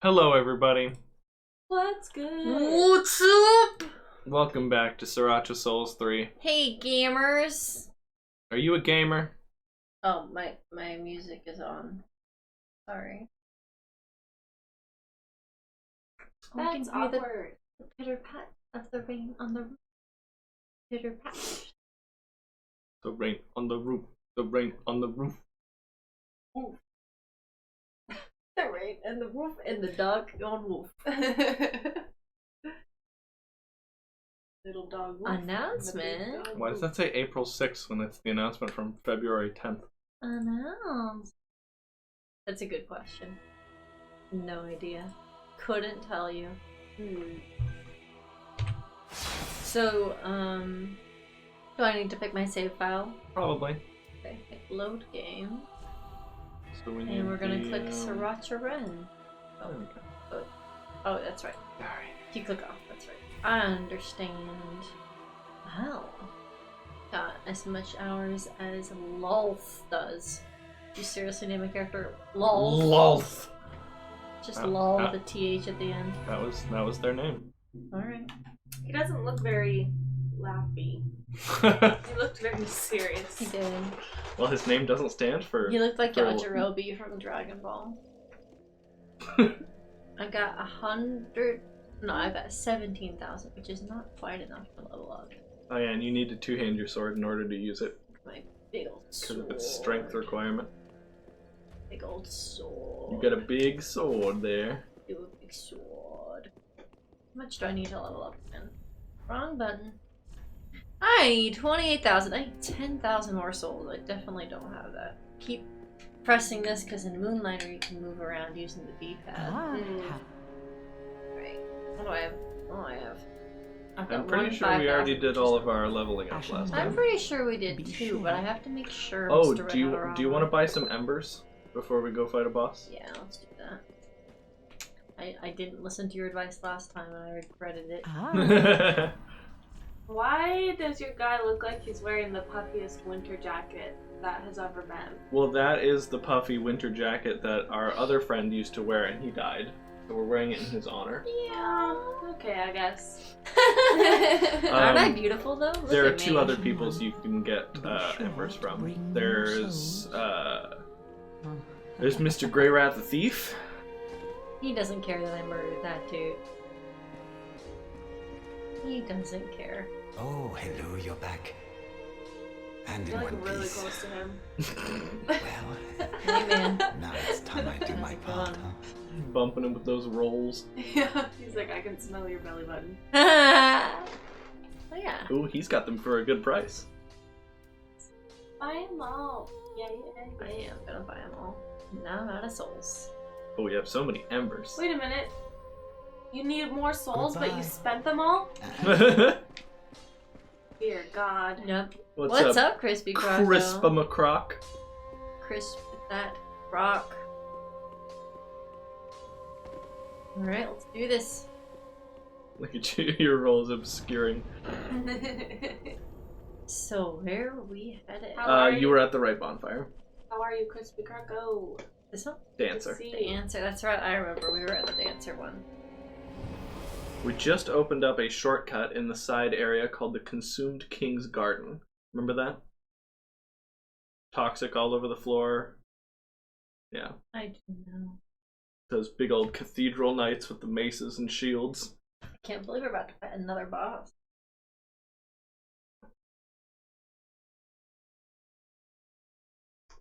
Hello, everybody. What's good? What's up? Welcome back to Saracha Souls 3. Hey, gamers. Are you a gamer? Oh, my music is on. Sorry. That's awkward. The pitter pat of the rain on the roof. Pitter pat. The rain on the roof. The rain on the roof. Oof. The rain and the roof and the dog on wolf. Little dog. Wolf. Announcement. Why does that say April 6th when it's the announcement from February 10th? Announce. That's a good question. No idea. Couldn't tell you. So, do I need to pick my save file? Probably. Okay, hit load game. So we need And we're gonna click Saracha Ren. Oh, there we go. oh, that's right. Alright. If you click off, that's right. I understand. Wow. Got as much hours as Lolth does. You seriously name a character Lolth? Lolth. Just lol with a TH at the end. That was their name. Alright. He doesn't look very laughy. He looked very serious. He did. Well, his name doesn't stand for... He looked like for- Yajirobe from Dragon Ball. I got 100. No, I got 17,000, which is not quite enough to level up. Oh yeah, and you need to two-hand your sword in order to use it. My big old sword. Because of its strength requirement. Big old sword. You got a big sword there. Do a big sword. How much do I need to level up again? Wrong button. I need 28,000. I need 10,000 more souls. I definitely don't have that. Keep pressing this because in Moonlighter you can move around using the D-pad. Right. What do I have? Oh, I have. I've got I'm pretty one sure we already 5,000, did which all is of our leveling up last I'm time. pretty sure we did too, but I have to make sure. Oh, Mr. do you Redhead-O-Rama. want to buy some embers before we go fight a boss? Yeah, let's do that. I didn't listen to your advice last time and I regretted it. Why does your guy look like he's wearing the puffiest winter jacket that has ever been? Well, that is the puffy winter jacket that our other friend used to wear and he died. So we're wearing it in his honor. Yeah. Okay, I guess. Aren't I beautiful though? Look There are at two me. other peoples you can get embers from. There's Mr. Grey Rat the Thief. He doesn't care that I murdered that dude. He doesn't care. Oh, hello, you're back. And You're in like one really piece. close to him. Well, Hey man. now it's time I do my part, huh? Bumping him with those rolls. Yeah, he's like, I can smell your belly button. Oh yeah. Ooh, he's got them for a good price. Buy them all. Yeah, I am gonna buy them all. Now I'm out of souls. Oh, we have so many embers. Wait a minute. You need more souls, but Goodbye. you spent them all? Dear God. Yep. What's up, Crispy Croc? Crispa McCrock? Crisp that rock. Alright, let's do this. Look at you, your rolls obscuring. So, where are we headed? How are You were at the right bonfire. How are you, Crispy Croc? Oh, This one? Dancer. see. The answer. That's right, I remember. We were at the dancer one. We just opened up a shortcut in the side area called the Consumed King's Garden. Remember that? Toxic all over the floor. Yeah. I don't know. Those big old cathedral knights with the maces and shields. I can't believe we're about to fight another boss.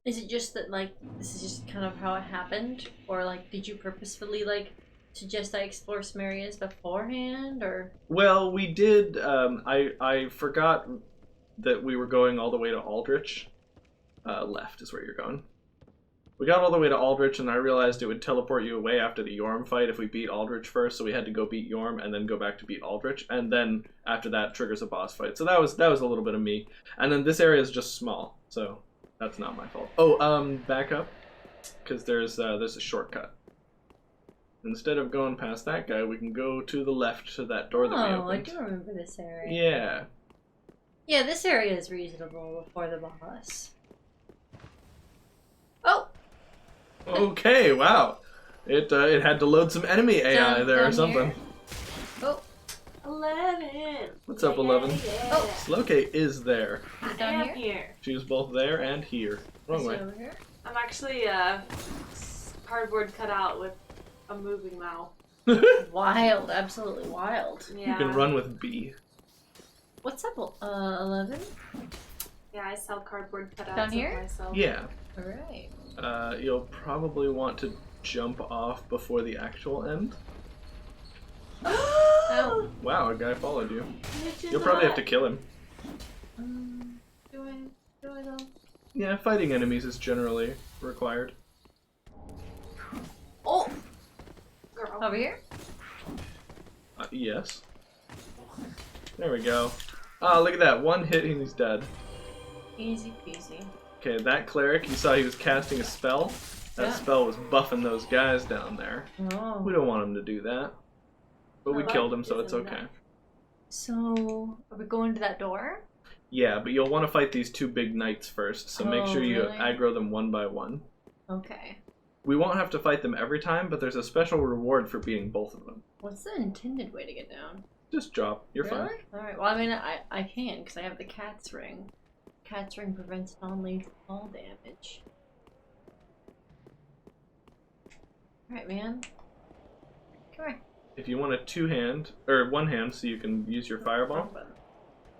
Is it just that, like, this is just kind of how it happened? Or, like, did you purposefully, like, suggest I explore some areas beforehand, or? Well, we did. I forgot that we were going all the way to Aldrich. Left is where you're going. We got all the way to Aldrich, and I realized it would teleport you away after the Yorm fight if we beat Aldrich first, so we had to go beat Yorm and then go back to beat Aldrich, and then after that triggers a boss fight. So that was a little bit of me. And then this area is just small, so that's not my fault. Oh, back up, because there's a shortcut. Instead of going past that guy, we can go to the left to that door that we Oh, I opened. do remember this area. Yeah. Yeah, this area is reasonable before the boss. Oh! Okay, wow. It had to load some enemy AI there or something. Here. Oh, 11. What's up, 11? Oh, Slowcake is there. I down am here? here. She was both there and here. Wrong is way. it over here? I'm actually cardboard cut out with a moving mouth. Wild, absolutely wild. Yeah. You can run with B. What's up, 11? Yeah, I sell cardboard cutouts Down of here? myself. Yeah. Alright. You'll probably want to jump off before the actual end. Oh. Wow, a guy followed you. Did You'll probably have to kill him. Do I though? Yeah, fighting enemies is generally required. Oh! Girl. Over here? Yes. There we go. Ah, look at that. One hit and he's dead. Easy peasy. Okay, that cleric, you saw he was casting a spell. That Yeah. spell was buffing those guys down there. Oh. We don't want him to do that. But we Well, killed him, so that it's isn't okay. enough. So, are we going to that door? Yeah, but you'll want to fight these two big knights first, so make Oh, sure you really? aggro them one by one. Okay. We won't have to fight them every time, but there's a special reward for beating both of them. What's the intended way to get down? Just drop. You're fine. Really? Alright, well, I mean, I can, because I have the cat's ring. Cat's ring prevents non-lethal fall damage. Alright, man. Come here. If you want a two-hand, or one hand so you can use your fireball,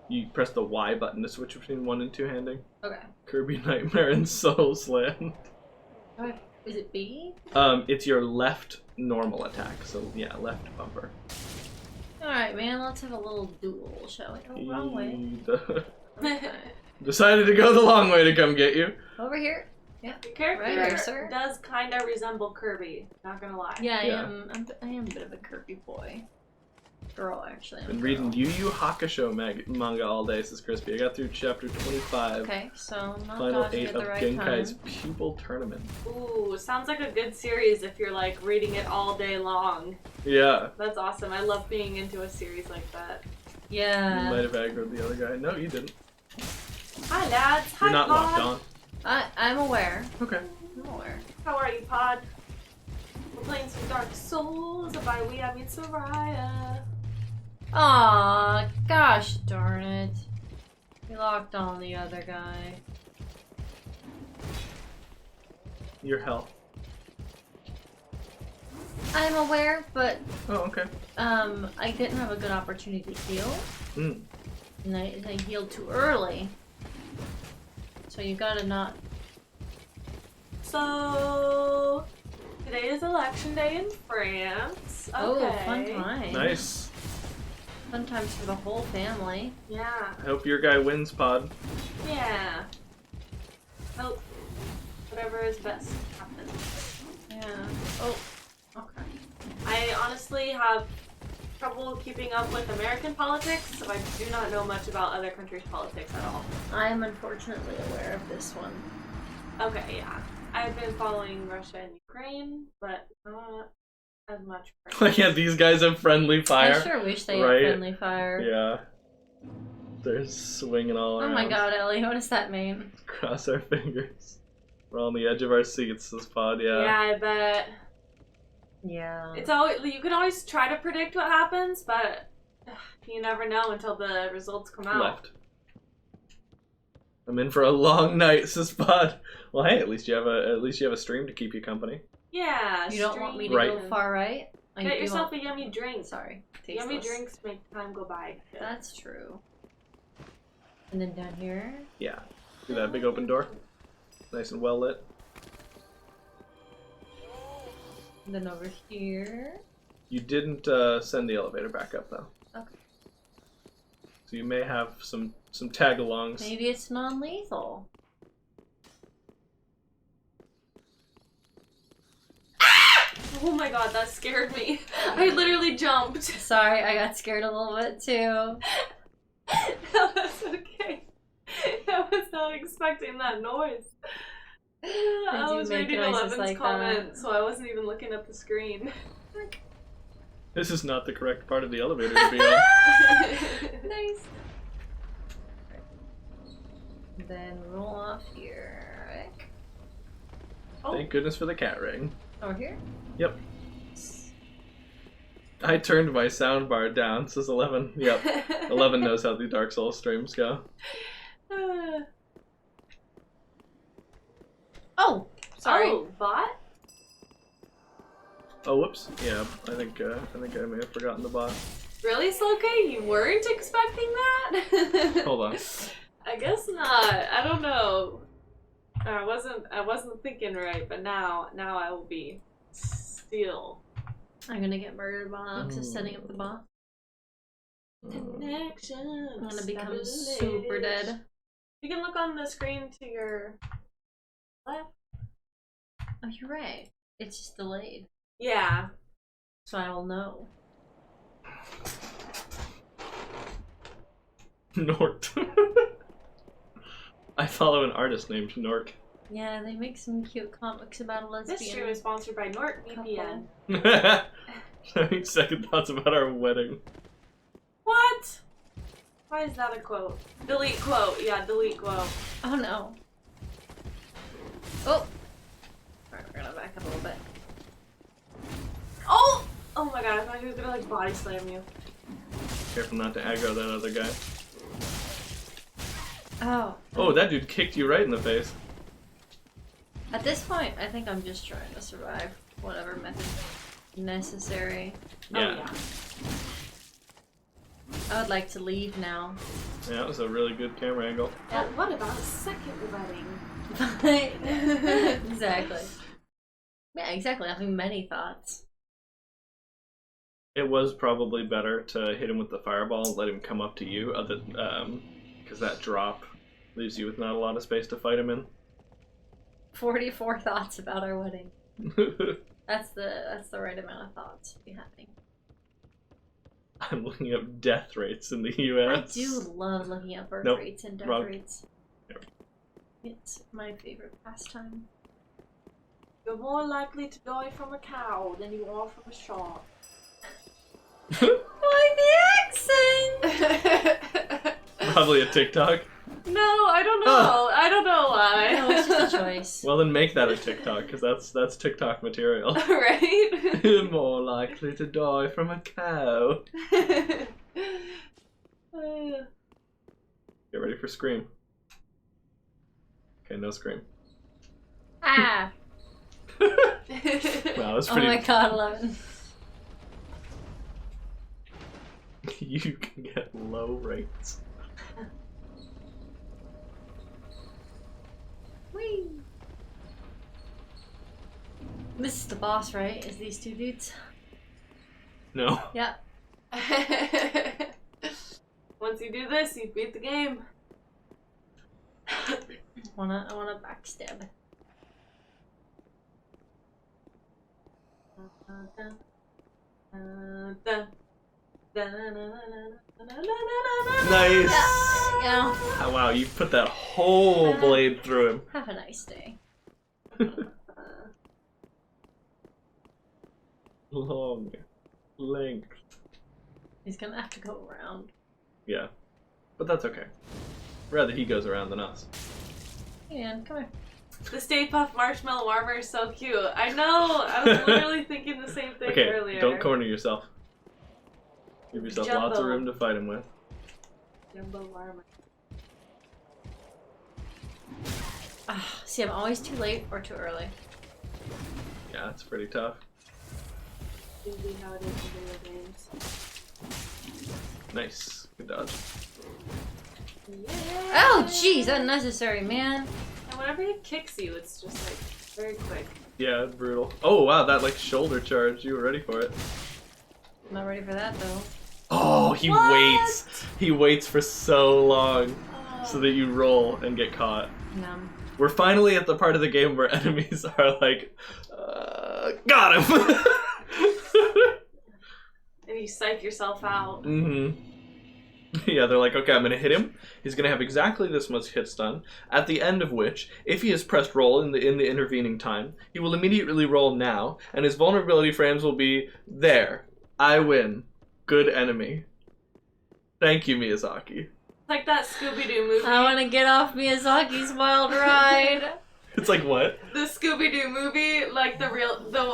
you press the Y button to switch between one and two-handing. Okay. Kirby Nightmare and Soulsening. Alright, is it B? It's your left normal attack, so yeah, left bumper. Alright, man, let's have a little duel, shall we? Oh, wrong way. Okay. Decided to go the long way to come get you. Over here. Yeah. Your character Right here, sir. does kind of resemble Kirby, not gonna lie. Yeah, Yeah. I am a bit of a Kirby boy. Girl, actually. I'm a Been girl. reading Yu Yu Hakusho manga all day, says Crispy. I got through chapter 25. Okay, so not Final dodging 8 at of the right Genkai's time. Pupil Tournament. Ooh, sounds like a good series if you're like reading it all day long. Yeah. That's awesome. I love being into a series like that. You Yeah. might have aggroed the other guy. No, you didn't. Hi lads. Hi You're not Pod. locked I'm aware. on. Okay. I'm aware. How are you, Pod? We're playing some Dark Souls, and by we I mean Saracha. Aw, gosh darn it. We locked on the other guy. Your health. I'm aware, but Oh, okay. I didn't have a good opportunity to heal. Mm. And I healed too early. So you gotta not. So today is election day in France. Okay. Oh, fun time. Nice. Fun times for the whole family. Yeah. I hope your guy wins, Pod. Yeah. Oh, whatever is best happens. Yeah. Oh, okay. I honestly have trouble keeping up with American politics, so I do not know much about other countries' politics at all. I am unfortunately aware of this one. Okay, yeah. I've been following Russia and Ukraine, but not as much. Like, yeah, these guys have friendly fire. I sure wish they right? had friendly fire. Yeah. They're swinging all Oh around. my god, Ellie, what does that mean? Cross our fingers. We're on the edge of our seats, this Pod, yeah. Yeah, I bet. Yeah. It's always, you can always try to predict what happens, but you never know until the results come out. Left. I'm in for a long night, says Pod. Well, hey, at least you have a stream to keep you company. Yeah. You don't want me to Right. go far right? I Get do yourself want- a yummy drink. Sorry. Yummy tasteless. drinks make time go by. That's true. And then down here. Yeah. See that big open door? Nice and well lit. And then over here. You didn't send the elevator back up though. Okay. So you may have some tag-alongs. Maybe it's non-lethal. Oh my god, that scared me. I literally jumped. Sorry, I got scared a little bit too. That's okay. I was not expecting that noise. I do was make reading noises 11's like comment, that. so I wasn't even looking at the screen. This is not the correct part of the elevator to be on. Nice. Then roll off here. Right? Oh, Thank goodness for the cat ring. Over here? Yep. I turned my soundbar down. Says 11. Yep. 11 knows how the Dark Souls streams go. Oh! Sorry. Oh, bot? Oh, whoops. Yeah, I think I may have forgotten the bot. Really, Slowcay? You weren't expecting that? Hold on. I guess not. I don't know. I wasn't thinking right, but now I will be still. I'm gonna get murdered while Alex is setting up the boss. Connection. I'm gonna become super dead. You can look on the screen to your left. Oh, you're right. It's just delayed. Yeah. So I will know. Nort. I follow an artist named Nork. Yeah, they make some cute comics about a lesbian. This stream is sponsored by NordVPN. Having second thoughts about our wedding. What? Why is that a quote? Delete quote. Yeah, delete quote. Oh no. Oh! Alright, we're gonna back up a little bit. Oh! Oh my god, I thought he was gonna like body slam you. Careful not to aggro that other guy. Oh. Oh, that dude kicked you right in the face. At this point, I think I'm just trying to survive whatever method necessary. Yeah. Oh, yeah. I would like to leave now. Yeah, that was a really good camera angle. But what about a second wedding? Exactly. Yeah, exactly. Having many thoughts. It was probably better to hit him with the fireball and let him come up to you, because that drop leaves you with not a lot of space to fight him in. 44 thoughts about our wedding. That's the right amount of thoughts to be having. I'm looking up death rates in the I US. do love looking up birth Nope, rates and death wrong. rates. Yep. It's my favorite pastime. You're more likely to die from a cow than you are from a shark. Like the accent! Probably a TikTok. No, I don't know. I don't know why. No, it's just a choice. Well, then make that a TikTok, because that's TikTok material. Right? More likely to die from a cow. Get ready for Scream. Okay, no Scream. Ah! Wow, that's Oh pretty. my god, 11. You can get low rates. Whee! This is the boss, right? Is these two dudes? No. Yeah. Once you do this, you beat the game. I wanna backstab. Nice. Yeah. Oh, wow, you put that whole blade through him. Have a nice day. Long length. He's gonna have to go around. Yeah, but that's okay. Rather he goes around than us. Hey man, come here. The Stay Puft Marshmallow Armor is so cute. I know. I was literally thinking the same thing Okay, earlier. don't corner yourself. Give yourself lots of Jumbo. room to fight him with. Jumbo armor. See, I'm always too late or too early. Yeah, it's pretty tough. Usually how it is in video games. Nice. Good dodge. Yeah. Oh, jeez, unnecessary, man. And whenever he kicks you, it's just like very quick. Yeah, brutal. Oh wow, that like shoulder charge. You were ready for it. I'm not ready for that though. Oh, he What? waits. He waits for so long so that you roll and get caught. Numb. We're finally at the part of the game where enemies are like, got him! And you psych yourself out. Mm-hmm. Yeah, they're like, okay, I'm gonna hit him. He's gonna have exactly this much hit stun. At the end of which, if he has pressed roll in the intervening time, he will immediately roll now, and his vulnerability frames will be there. I win. Good enemy. Thank you, Miyazaki. Like that Scooby-Doo movie. I want to get off Miyazaki's wild ride. It's like what? The Scooby-Doo movie, like the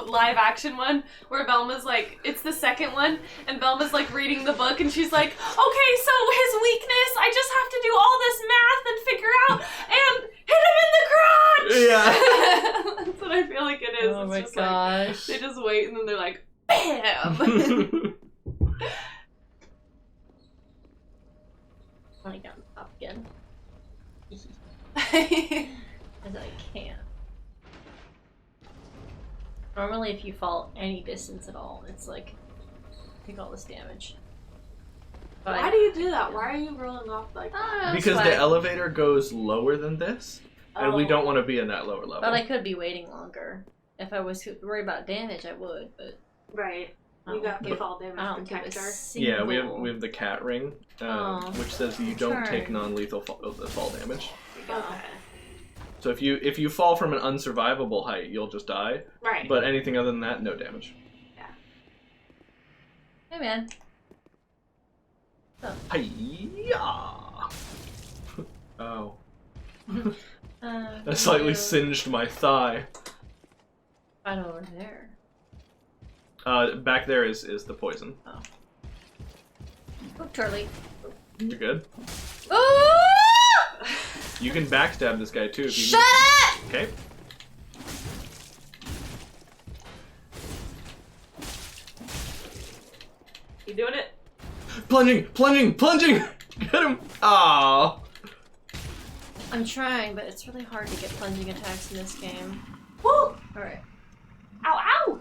live action one, where Velma's like, it's the second one, and Velma's like reading the book, and she's like, okay, so his weakness, I just have to do all this math and figure out, and hit him in the crotch! Yeah. That's what I feel like it is. Oh it's my just gosh. Like, they just wait, and then they're like, bam! I got up again. Because I can't. Normally, if you fall any distance at all, it's like, take all this damage. But Why do you do that? Why are you rolling off like that? Because the elevator goes lower than this, and we don't want to be in that lower level. But I could be waiting longer. If I was worried about damage, I would, but... Right. I You don't got give- fall damage I don't give a protector. Yeah, we single- have the cat ring, Oh, which says you don't take turn. non-lethal fall damage. Okay. So if you fall from an unsurvivable height, you'll just die. Right. But anything other than that, no damage. Hey, man. Hi-ya! Oh. I That slightly singed my thigh. Right over there. Back there is the poison. Oh, Charlie. You're good. Oh! You can backstab this guy too. If you Shut up! Okay. You doing it? Plunging! Plunging! Plunging! Get him! Aww. I'm trying, but it's really hard to get plunging attacks in this game. Woo! Alright. Ow, ow!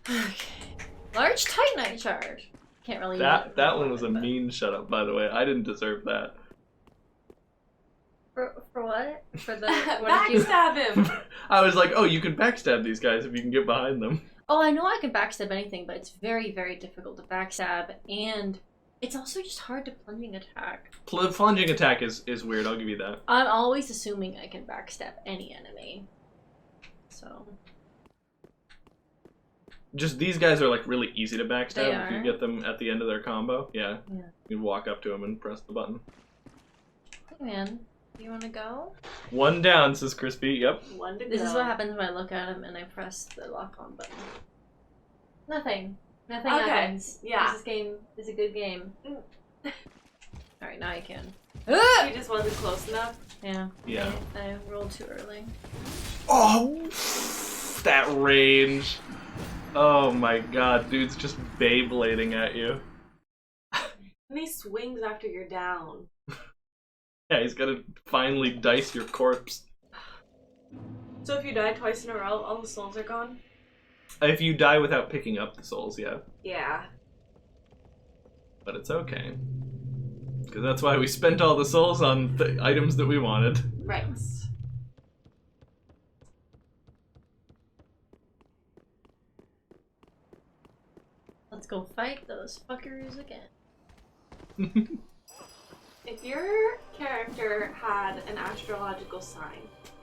Okay. Large Titanite charge. Can't really use it That for one was a but- mean shut up, by the way. I didn't deserve that. For what? For the... What did you... Backstab him! I was like, oh, you can backstab these guys if you can get behind them. Oh, I know I can backstab anything, but it's very, very difficult to backstab, and it's also just hard to plunging attack. Plunging attack is weird, I'll give you that. I'm always assuming I can backstab any enemy. So... Just these guys are like really easy to They backstab if you are? get them at the end of their combo. Yeah. Yeah. You walk up to them and press the button. Hey man, you wanna go? One down, says Crispy. Yep. One to This go. is what happens when I look at him and I press the lock-on button. Nothing. Nothing Okay, happens. yeah. This game is a good game. Alright, now you can. He just wasn't close enough. Yeah. Yeah. I rolled too early. Oh, that range. Oh my god, dude's just Beyblading at you. And he swings after you're down. Yeah, he's gotta finally dice your corpse. So if you die twice in a row, all the souls are gone? If you die without picking up the souls, yeah. Yeah. But it's okay. Because that's why we spent all the souls on the items that we wanted. Right. Let's go fight those fuckers again. If your character had an astrological sign,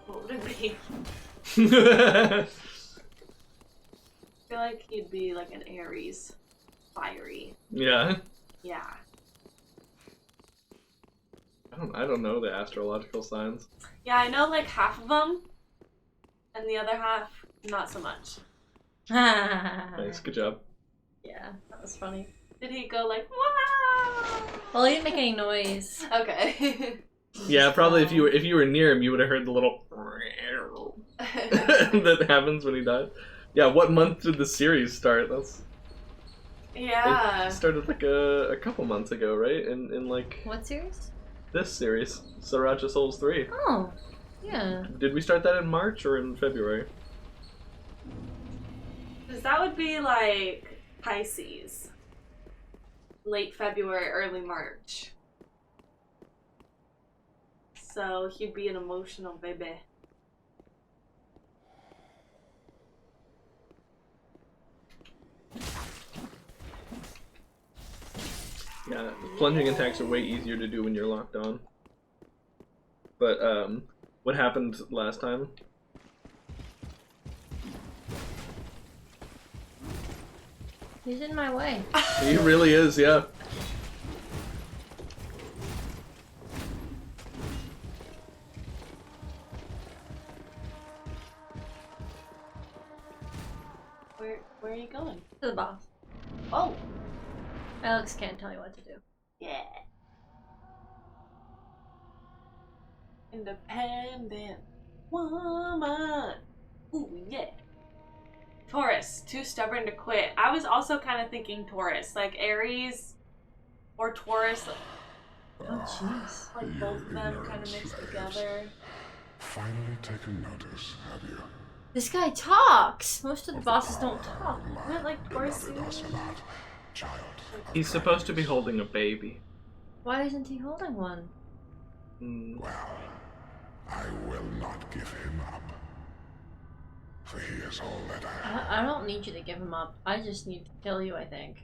what would it be? I feel like he'd be like an Aries. Fiery. Yeah. Yeah. I don't know the astrological signs. Yeah, I know like half of them, and the other half, not so much. Nice, good job. Yeah, that was funny. Did he go like, wow? Well, he didn't make any noise. Okay. Yeah, probably if you were near him, you would have heard the little that happens when he dies. Yeah, what month did the series start? Yeah. It started like a couple months ago, right? In like What series? this series, Saracha Souls 3. Oh, yeah. Did we start that in March or in February? Because that would be like Pisces. Late February, early March. So he'd be an emotional baby. Yeah, plunging attacks are way easier to do when you're locked on. But what happened last time? He's in my way. He really is, yeah. Where are you going? To the boss. Oh, Alex can't tell you what to do. yeah. Independent woman. Ooh, yeah. Taurus, too stubborn to quit. I was also kind of thinking Taurus, like Aries or Taurus, Oh, jeez. like both of them kind of mixed together. Finally taken notice, have you? This guy talks! Most of the bosses don't talk. Not like Taurus. Ocelot, child. He's supposed to be holding a baby. Why isn't he holding one? Well, I will not give him up. For he is all that I have. I don't need you to give him up. I just need to kill you, I think.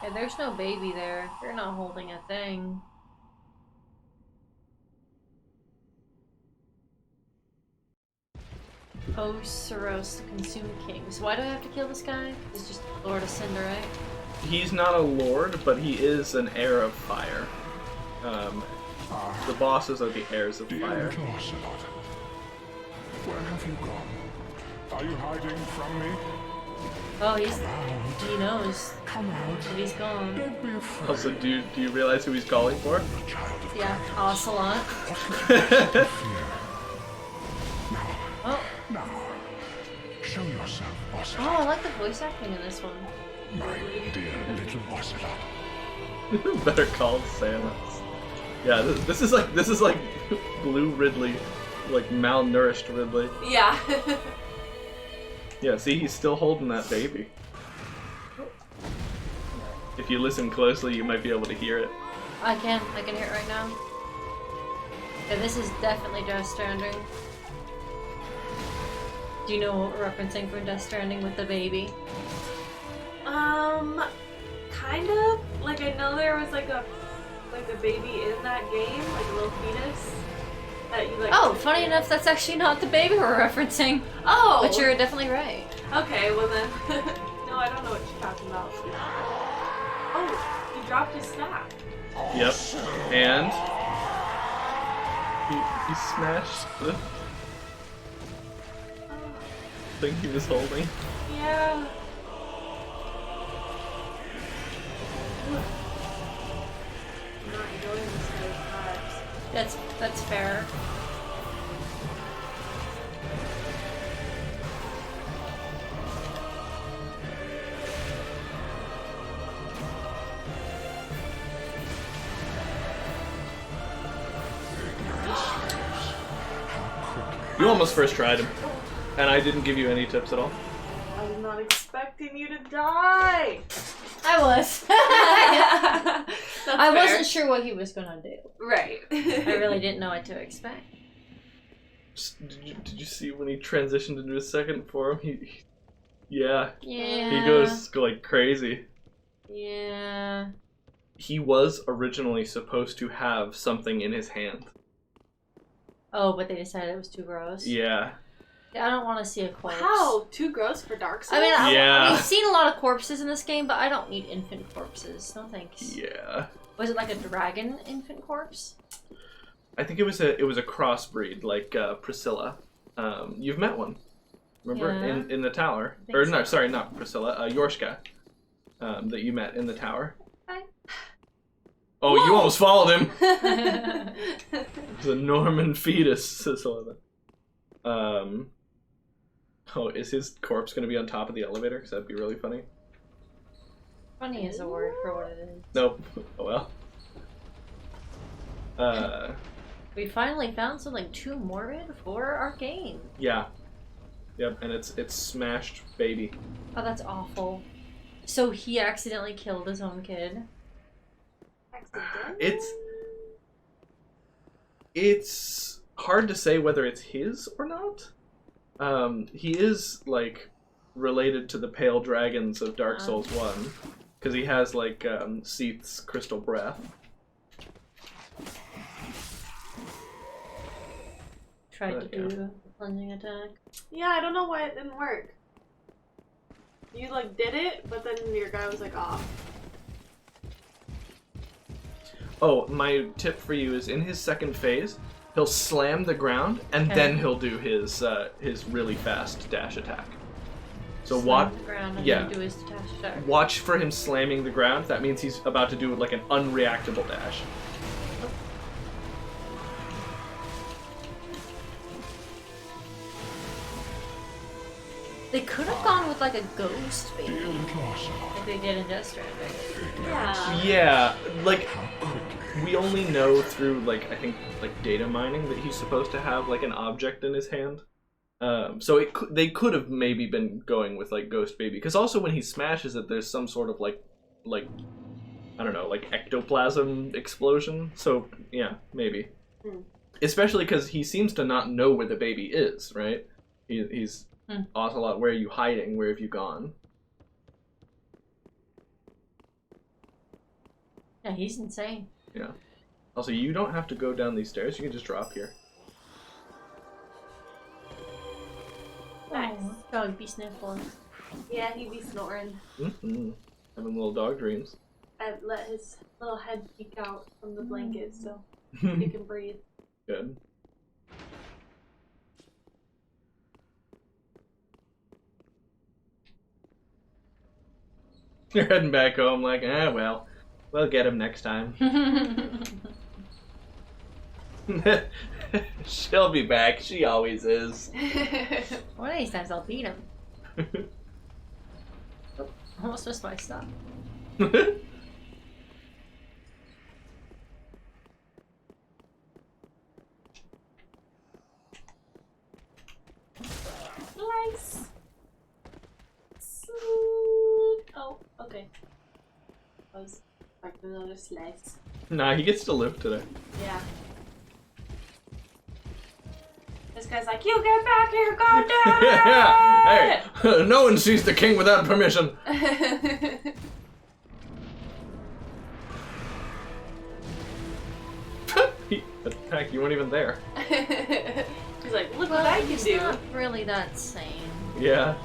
Yeah, there's no baby there. You're not holding a thing. Oh, Soros, the Consumed Kings. Why do I have to kill this guy? He's just Lord of Cinder, right? He's not a lord, but he is an heir of fire. The bosses are the heirs of Dear fire. little Ocelot, where have you gone? Are you hiding from me? Oh, Come out. he knows Come out. that he's gone. Don't be afraid. Also, do you realize who he's calling for? A child of Yeah, darkness. Ocelot. Fear. Now, Oh, now, show yourself, Ocelot. oh, I like the voice acting in this one. My dear little Ocelot. Better call Samus. Yeah, this is like Blue Ridley, like malnourished Ridley. Yeah. Yeah, see, he's still holding that baby. If you listen closely, you might be able to hear it. I can hear it right now. Yeah, this is definitely Death Stranding. Do you know what we're referencing from Death Stranding with the baby? Kind of. Like I know there was like a baby in that game, like a little fetus that you like. Oh, funny enough, that's actually not the baby we're referencing. Oh. But you're definitely right. Okay, well then. No, I don't know what you're talking about. Oh, he dropped his staff. Yep. And he smashed the thing he was holding. Yeah. I'm not enjoying this guy's vibes. That's fair. You almost first tried him, and I didn't give you any tips at all. I was not expecting you to die. I was. I wasn't sure what he was gonna do. Right. I really didn't know what to expect. Did you see when he transitioned into his second form? Yeah. Yeah. He goes like crazy. Yeah. He was originally supposed to have something in his hand. Oh, but they decided it was too gross. Yeah. I don't want to see a corpse. Wow, too gross for Dark Souls. I mean, Yeah. we've seen a lot of corpses in this game, but I don't need infant corpses. No thanks. Yeah. Was it like a dragon infant corpse? I think it was a crossbreed, like Priscilla. You've met one, remember Yeah. in the tower? I think Or no, so. sorry, not Priscilla. Yorshka, that you met in the tower. Hi. Oh, you Whoa. almost followed him. It's a Norman fetus, says Sullivan. Oh, is his corpse going to be on top of the elevator? Because that'd be really funny. Funny is a word for what it is. Nope. Oh well. We finally found something too morbid for our game. Yeah. Yep, and it's smashed baby. Oh, that's awful. So he accidentally killed his own kid. It's hard to say whether it's his or not. He is like related to the pale dragons of Dark Souls 1 because he has like Seath's crystal breath. Tried to Yeah. do a plunging attack. Yeah, I don't know why it didn't work. You like did it, but then your guy was like off. Oh, my tip for you is in his second phase, He'll slam the ground, and Okay. then he'll do his really fast dash attack. So Slam the ground and yeah. then do his dash attack. Watch for him slamming the ground. That means he's about to do like an unreactable dash. They could have gone with like a ghost Dear baby, little Ocelot, like they did in Death Stranding. Yeah. Yeah, like how quickly. we only know through like I think like data mining that he's supposed to have like an object in his hand. So they could have maybe been going with like Ghost Baby, because also when he smashes it, there's some sort of like I don't know, like ectoplasm explosion. So yeah, maybe. Especially because he seems to not know where the baby is, right? He's Ocelot. Where are you hiding? Where have you gone? Yeah, he's insane. Yeah. Also, you don't have to go down these stairs. You can just drop here. Nice. Oh, dog be sniffling. Yeah, he'd be snoring. Mm-hmm. Having little dog dreams. I'd let his little head peek out from the blanket so he can breathe. Good. You're heading back home like, well, we'll get him next time. She'll be back. She always is. One of these times I'll beat him. Oh, almost missed my stop. Slice. Oh, okay. I was expecting another slice. Nah, he gets to live today. Yeah. This guy's like, you get back here, goddamn! Yeah. Hey, no one sees the king without permission. He attacked. You weren't even there. He's like, look Well, what I can he's do. not really that sane. Yeah.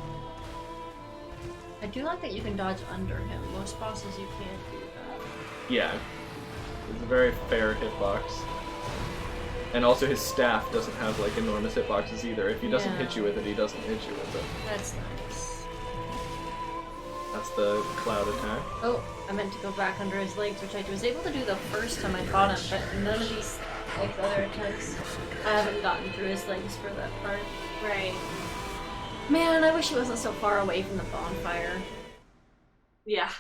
I do like that you can dodge under him. Most bosses you can't do that. Yeah. It's a very fair hitbox. And also his staff doesn't have like enormous hitboxes either. If he doesn't Yeah. hit you with it, he doesn't hit you with it. That's nice. That's the cloud attack. Oh, I meant to go back under his legs, which I was able to do the first time I fought him, but none of these like other attacks. I haven't gotten through his legs for that part. Right. Man, I wish he wasn't so far away from the bonfire. Yeah.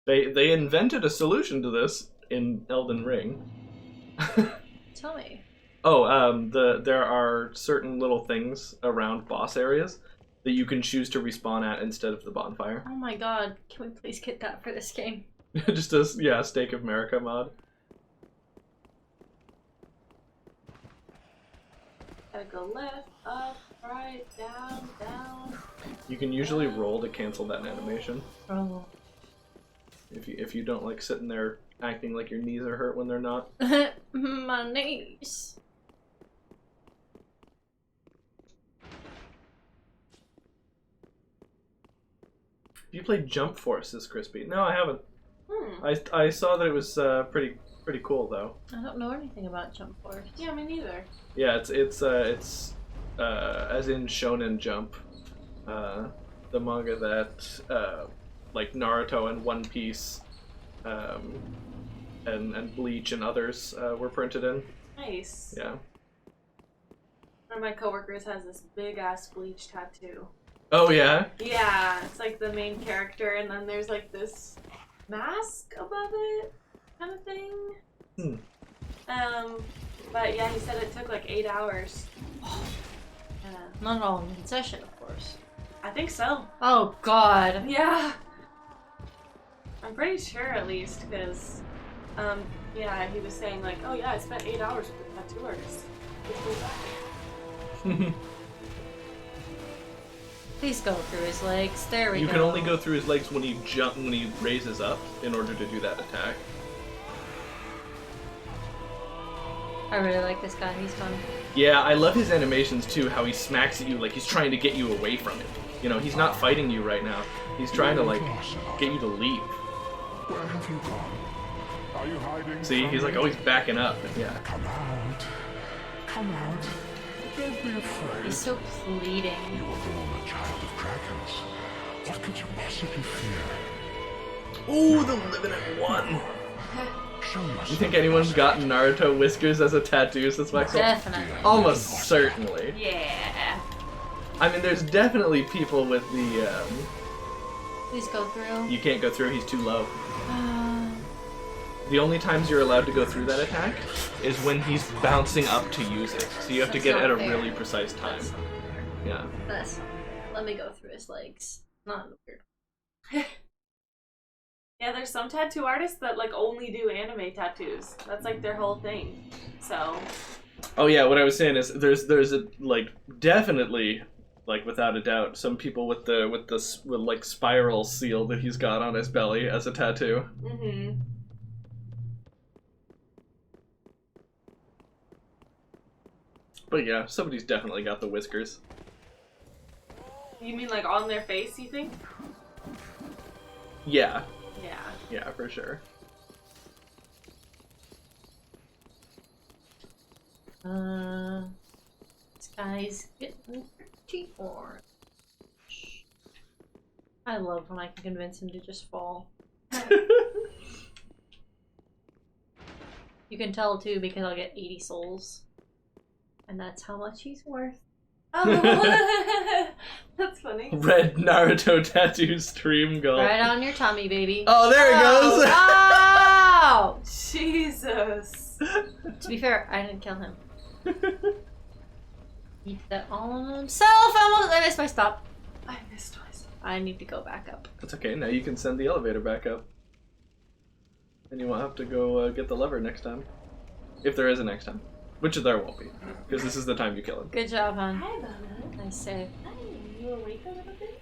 They invented a solution to this in Elden Ring. Tell me. Oh, there are certain little things around boss areas that you can choose to respawn at instead of the bonfire. Oh my god, can we please get that for this game? Just a Stake of America mod. Gotta go left, up, right, down, down. You can usually roll to cancel that animation. Oh. If you don't like sitting there acting like your knees are hurt when they're not. My knees. You played Jump Forces, Crispy? No, I haven't. Hmm. I saw that it was pretty cool though. I don't know anything about Jump Force. Yeah, me neither. Yeah, it's as in Shonen Jump, the manga that like Naruto and One Piece, and Bleach and others were printed in. Nice. Yeah. One of my coworkers has this big ass Bleach tattoo. Oh yeah. Yeah, it's like the main character, and then there's like this mask above it, kind of thing. Hmm. But yeah, he said it took like 8 hours. Yeah, Not all in one session, of course. I think so. Oh god. Yeah. I'm pretty sure at least, because, yeah, he was saying like, oh yeah, I spent 8 hours with the tattoo artist. It's really bad. Please go through his legs. There we go. You can only go through his legs when he raises up in order to do that attack. I really like this guy. He's fun. Yeah, I love his animations too, how he smacks at you like he's trying to get you away from him. You know, he's not fighting you right now. He's trying to like get you to leave. Where have you gone? Are you hiding? See, he's like always backing up. Yeah. Come out. Come out. Don't be afraid. He's so pleading. You were born a child of dragons. What could you possibly fear? Ooh, the living at one. Show yourself. You think anyone's gotten Naruto whiskers as a tattoo since Michael? Definitely. Almost certainly. Yeah. I mean, there's definitely people with the, Please go through. you can't go through, he's too low. The only times you're allowed to go through that attack is when he's bouncing up to use it. So you have to That's get not at a fair. really precise time. That's not fair. Yeah. That's not fair. Let me go through his legs. Not weird. Yeah, there's some tattoo artists that like only do anime tattoos. That's like their whole thing. So Oh yeah, what I was saying is there's a like definitely like without a doubt some people with like spiral seal that he's got on his belly as a tattoo. mm-hmm. But yeah, somebody's definitely got the whiskers. You mean like on their face, you think? Yeah. Yeah. Yeah, for sure. This guy's getting pretty orange. I love when I can convince him to just fall. You can tell too because I'll get 80 souls. And that's how much he's worth. Oh, that's funny. Red Naruto tattoo stream goal. Right on your tummy, baby. Oh, there he goes. Oh! Jesus. To be fair, I didn't kill him. Eat that all on himself. I missed my stop. I missed myself. I need to go back up. That's okay. Now you can send the elevator back up. And you won't have to go get the lever next time. If there is a next time. Which there won't be. Because this is the time you kill him. Good job, hon. Hi, Bella. Nice save. Hi, are you awake a little bit?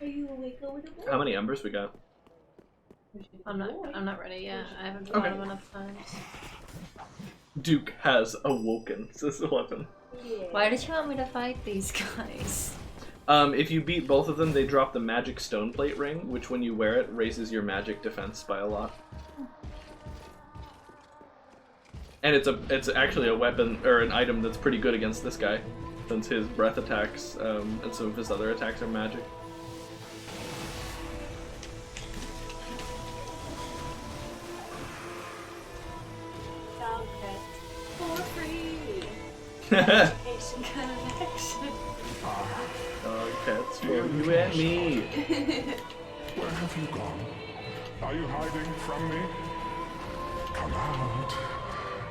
Are you awake a little bit? How many embers we got? I'm not ready yet. I haven't Okay. fought him enough times. Duke has awoken, says 11. Yeah. Why did you want me to fight these guys? If you beat both of them, they drop the magic stone plate ring, which when you wear it, raises your magic defense by a lot. And it's actually a weapon, or an item that's pretty good against this guy, since his breath attacks, and some of his other attacks are magic. Dog pet for free. Dog Education connection. pets for you and me. Where have you gone? Are you hiding from me? Come out.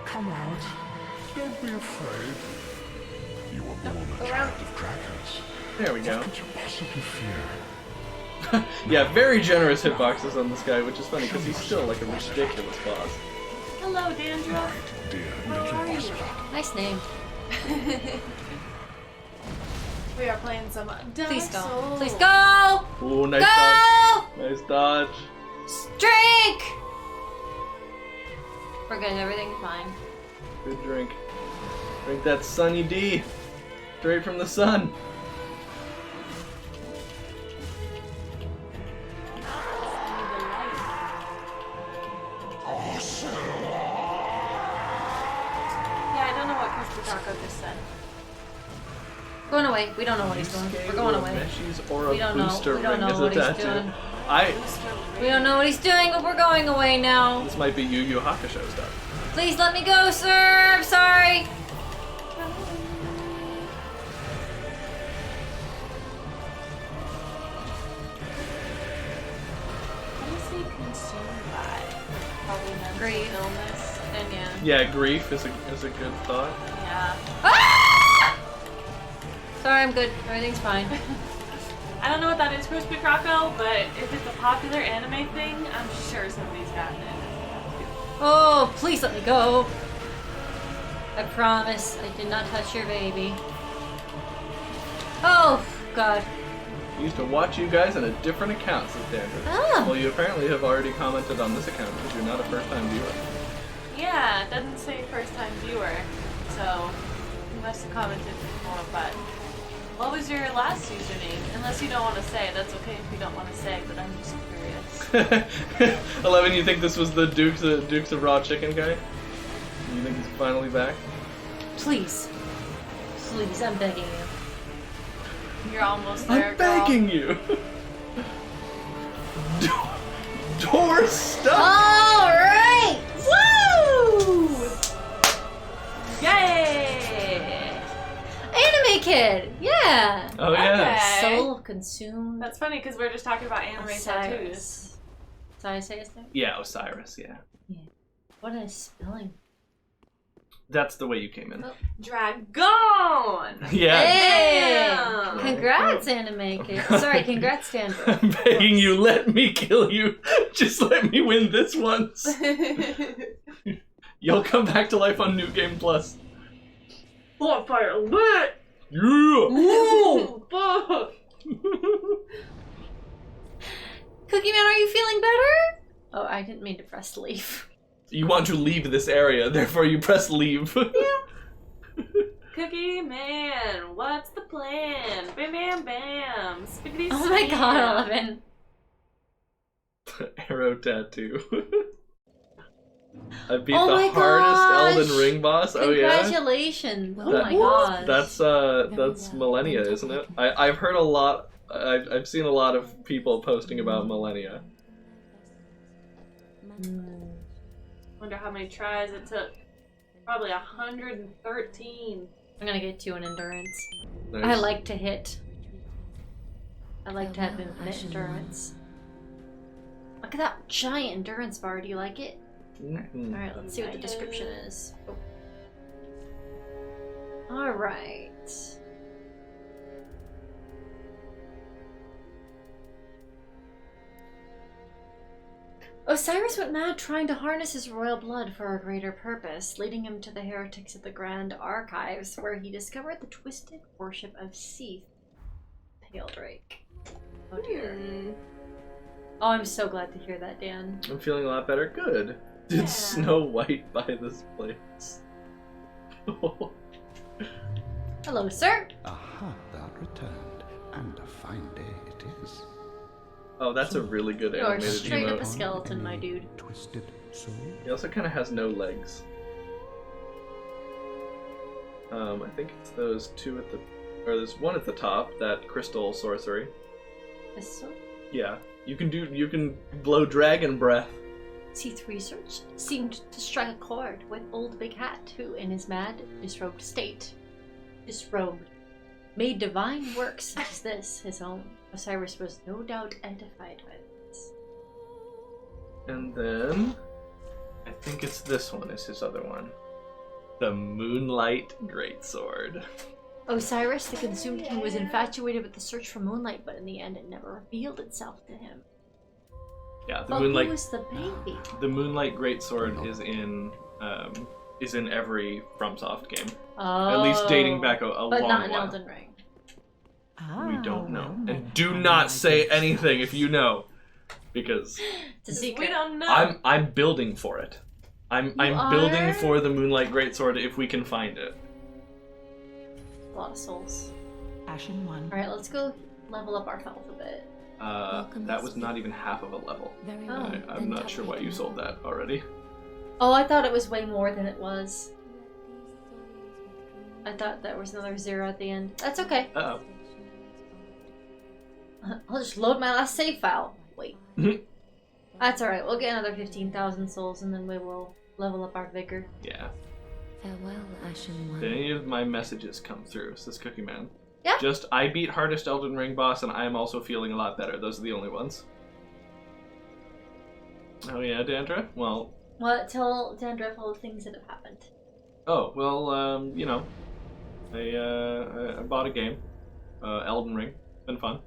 Come out. Don't be afraid. You were born a child of dragons. There we go. What could you possibly fear? Yeah, very generous hitboxes on this guy, which is funny because he's still like a ridiculous boss. Hello, Dandruff. Dear How little are you? Ocelot. Nice name. We are playing some Dark Please go. Souls. Please go! Ooh, nice Go! dodge. Nice dodge. Drink! We're good. Everything's fine. Good drink. Drink that Sunny D. Straight from the sun. Yeah, I don't know what Crispy Taco just said. Going away. We don't know what he's doing. We're going away. Meshies or a We don't know. booster We don't ring know is a what he's tattoo. doing. I. We don't know what he's doing, but we're going away now. This might be Yu Yu Hakusho stuff. Please let me go, sir. I'm sorry. What is he consumed by? Probably mental Grief. illness. And yeah. Yeah, grief is a good thought. Yeah. Ah! Sorry, I'm good. Everything's fine. I don't know what that is, Crispy Croco, but if it's a popular anime thing, I'm sure somebody's gotten it. Oh, please let me go. I promise I did not touch your baby. Oh, God. I used to watch you guys on a different account, says Dandruff. Ah. Well, you apparently have already commented on this account because you're not a first-time viewer. Yeah, it doesn't say first time viewer, so you must have commented before, but what was your last username? Unless you don't want to say, that's okay if you don't want to say, but I'm just curious. 11, you think this was the Dukes of Raw Chicken guy? You think he's finally back? Please. Please, I'm begging you. You're almost there, I'm begging you! Door stuck! Alright! Woo! Yay! Anime Kid! Yeah! Oh, yeah. Okay. Soul consumed. That's funny because we're just talking about anime tattoos. Osiris. Did I say his name? Yeah, Osiris, yeah. What is spelling? That's the way you came in. Oh. Dragon! Yeah. Hey! Damn. Congrats, Anime Kid. Sorry, congrats, Dandruff. I'm begging you, let me kill you. Just let me win this once. You'll come back to life on New Game Plus. Bonfire lit! Yeah! Ooh, fuck! Cookie Man, are you feeling better? Oh, I didn't mean to press leave. You want to leave this area, therefore you press leave. Cookie Man, what's the plan? Bam bam bam! Spiggity Oh my spam. god, 11. Arrow tattoo. I beat Oh the my hardest gosh. Elden Ring boss. Oh yeah. Congratulations. Oh That- my god. That's Millennia, isn't it? I've heard a lot. I've seen a lot of people posting about Millennia. Wonder how many tries it took. Probably 113. I'm gonna get you an endurance. Nice. I like to hit. I like to have infinite endurance. Look at that giant endurance bar. Do you like it? Mhm. Alright, let's see what the description is. Oh. Alright. Osiris went mad trying to harness his royal blood for a greater purpose, leading him to the heretics of the Grand Archives, where he discovered the twisted worship of Seath, Pale Drake. Oh dear. Oh, I'm so glad to hear that, Dan. I'm feeling a lot better. Good. Did Yeah. Snow White buy this place? Hello, sir. Aha, thou returned, and a fine day it is. Oh, that's a really good You're animated straight up a emote. skeleton, my dude. Twisted soul. He also kind of has no legs. I think it's those two at the, or there's one at the top. That crystal sorcery. This one? Yeah, you can blow dragon breath. Seath research seemed to strike a chord with old Big Hat, who, in his mad, disrobed state, made divine works such as this his own. Osiris was no doubt edified by this. And then I think it's this one is his other one. The Moonlight Greatsword. Osiris, the consumed king, was infatuated with the search for moonlight, but in the end it never revealed itself to him. Yeah, the But Moonlight. who was the baby? The Moonlight Greatsword is in every FromSoft game. Oh. At least dating back a but long not in while. Elden Ring. We don't know. And do not say anything if you know. Because It's a We secret. don't know. I'm building for it. I'm are? building for the Moonlight Greatsword if we can find it. A lot of souls. Ashen one. Alright, let's go level up our health a bit. That was not even half of a level. Very Oh. well. I'm not sure why you sold that already. Oh, I thought it was way more than it was. I thought there was another 0 at the end. That's okay. Uh-oh. I'll just load my last save file. Wait. Mhm. That's alright. We'll get another 15,000 souls and then we will level up our vigor. Yeah. Farewell, Ashen one. Did any of my messages come through? Says Cookie Man. Yeah. Just, I beat hardest Elden Ring boss and I am also feeling a lot better. Those are the only ones. Oh yeah, Dandra? Well, Well, tell Dandruff all the things that have happened. oh, well, you know. I bought a game. Elden Ring. Been fun.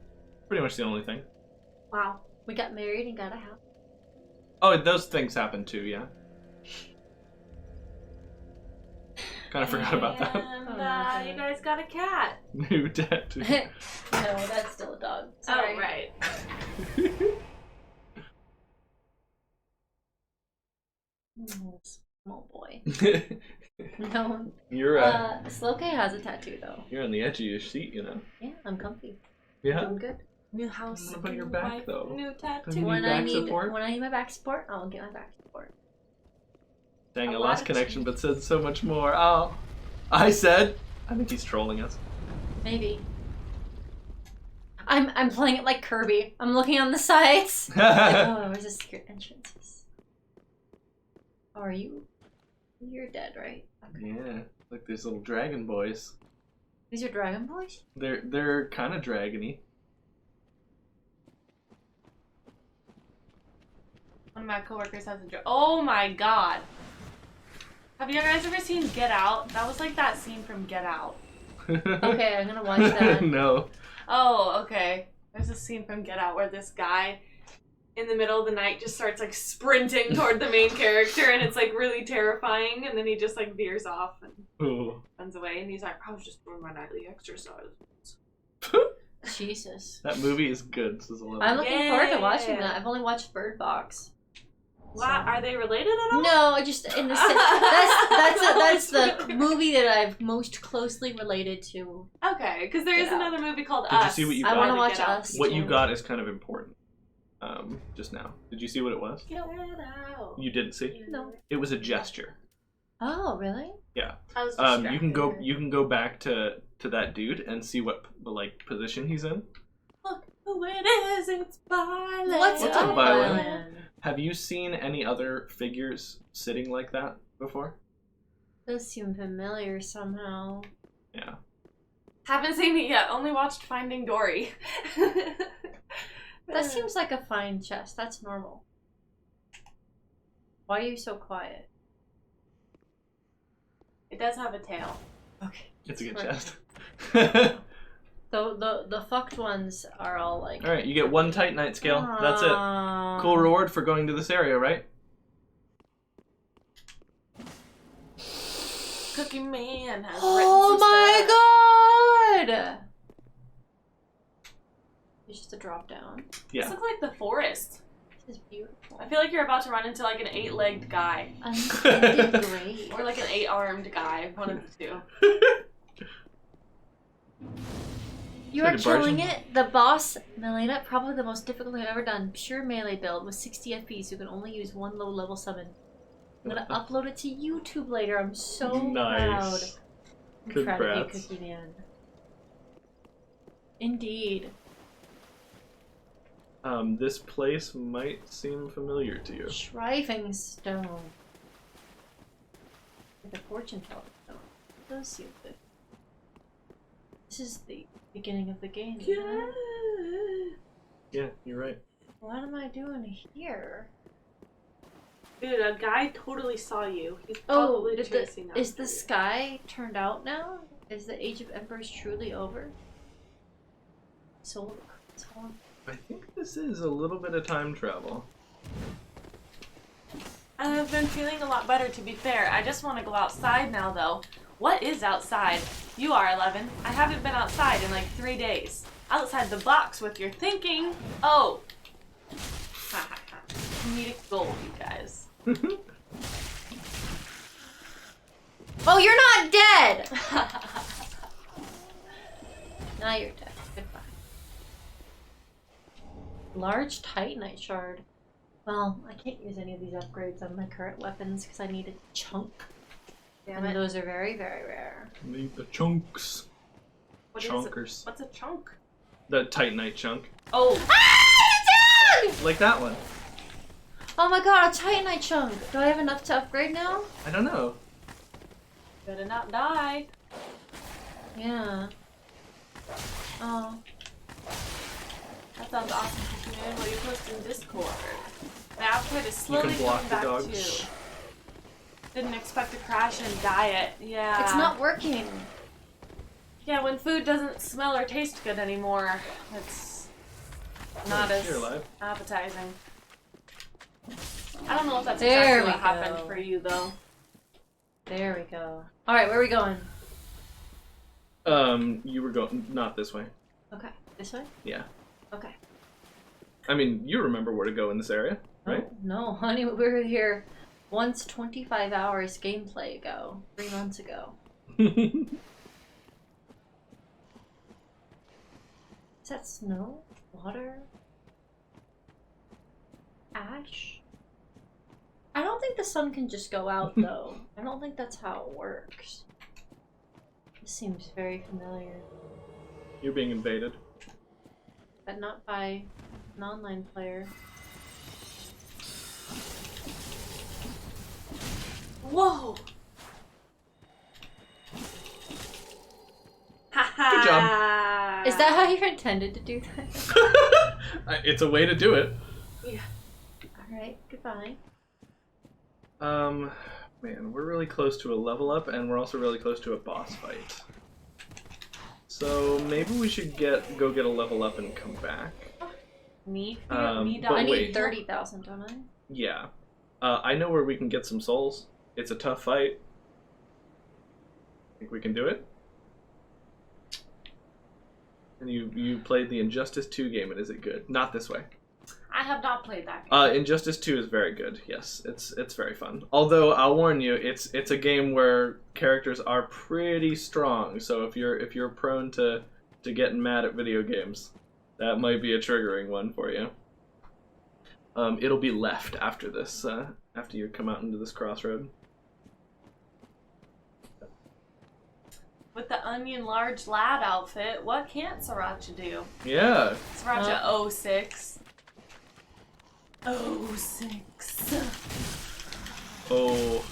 Pretty much the only thing. Wow. We got married and got a house. Oh, those things happened too, yeah. Kind of forgot about that. And you guys got a cat. New tattoo. No, that's still a dog. Sorry. Oh, right. Oh, small boy. No. You're Slowk has a tattoo though. you're on the edge of your seat, you know. Yeah, I'm comfy. Yeah. Doing good. New house. What about your new back, wife, though? New Don't tattoo. you When need I back need support? when I need my back support, I'll get my back support. Dang, A I lot lost of connection, tea. but said so much more. Oh, I said. I think he's trolling us. Maybe. I'm playing it like Kirby. I'm looking on the sides. Like, oh, where's the secret entrances? Oh, are you? You're dead, right? Okay. Yeah, like these little dragon boys. These are dragon boys? They're kind of dragony. One of my coworkers has a oh my god. Have you guys ever seen Get Out? That was like that scene from Get Out. Okay, I'm gonna watch that. No. Oh, okay. There's a scene from Get Out where this guy in the middle of the night just starts like sprinting toward the main character and it's like really terrifying and then he just like veers off and Ooh. runs away and he's like, I was just doing my nightly exercise. Jesus. That movie is good. This is a I'm looking forward to watching Yeah. that. I've only watched Bird Box. Wow, are they related at all? No, I just in the that's the movie that I've most closely related to. Okay, because there is Get Out. another movie called Did you Us. see what you I got? want to Get watch Out. Us. What too. you got is kind of important. Just now. Did you see what it was? Get Out. You didn't see? No. It was a gesture. Oh, really? Yeah. I was You can go. distracted. You can go back to that dude and see what like position he's in. Look who it is, it's Violet. What's What's up, up, Violet? Violet? Have you seen any other figures sitting like that before? Those seem familiar somehow. Yeah. Haven't seen it yet, only watched Finding Dory. That seems like a fine chest. That's normal. Why are you so quiet? It does have a tail. Okay. It's a good Right. chest. So the fucked ones are all like. Alright, you get 1 Titanite scale. That's it. Cool reward for going to this area, right? Cookie Man has Oh my god! It's just a drop down. This Yeah. looks like the forest. This is beautiful. I feel like you're about to run into like an 8-legged guy. Unscented grave. Or like an 8-armed guy. One of the two. You are Like a barge killing in- it. The boss, Melina, probably the most difficult I've ever done. Pure melee build with 60 FPS. You can only use 1 low level summon. I'm gonna upload it to YouTube later. I'm so proud. Nice. I'm proud of you, Congrats. Cookie Man. Indeed. This place might seem familiar to you. Shriving stone. Like a fortune teller stone. It does seem good. This is the beginning of the game. isn't it? Yeah, you're right. What am I doing here? Dude, a guy totally saw you. He's Oh, probably chasing us. is the sky turned out now? Is the Age of Empires truly over? Soul. I think this is a little bit of time travel. I've been feeling a lot better, to be fair. I just want to go outside now, though. What is outside? You are 11. I haven't been outside in like 3 days. Outside the box with your thinking. Oh. Ha ha ha. Comedic gold, you guys. Oh, you're not dead! Now you're dead. Goodbye. Large Titanite shard. Well, I can't use any of these upgrades on my current weapons because I need a chunk. Damn And it. those are very, very rare. Need the chunks. What is it? Chunkers. What's a chunk? The Titanite chunk. Oh. Like that one. Oh my god, a Titanite chunk! Do I have enough to upgrade now? I don't know. Better not die. Yeah. Oh. That sounds awesome, man. What do you post in Discord? My appetite is slowly block coming the back dog. too. Didn't expect to crash and diet. Yeah. It's not working. Yeah, when food doesn't smell or taste good anymore, it's not as You're alive. appetizing. I don't know if that's There exactly we what happened go. for you, though. There we go. Alright, where are we going? You were going not this way. Okay. This way? Yeah. Okay. I mean, you remember where to go in this area, right? Oh, no, honey, we were here once 25 hours gameplay ago. 3 months ago. Is that snow? Wow. Water? Ash? I don't think the sun can just go out, though. I don't think that's how it works. This seems very familiar. You're being invaded. But not by an online player. Whoa! Good job. Is that how you intended to do that? It's a way to do it. Yeah. Alright, goodbye. Man, we're really close to a level up, and we're also really close to a boss fight. So maybe we should go get a level up and come back. Me? But I need wait. 30,000, don't I? Yeah. I know where we can get some souls. It's a tough fight. Think we can do it? And you played the Injustice 2 game, and is it good? Not this way. I have not played that game. Injustice 2 is very good. Yes, it's very fun. Although I'll warn you, it's a game where characters are pretty strong. So if you're prone to getting mad at video games, that might be a triggering one for you. It'll be left after this, after you come out into this crossroad. With the onion large lad outfit, what can't Saracha do? Yeah. Saracha 06. 06. Oh.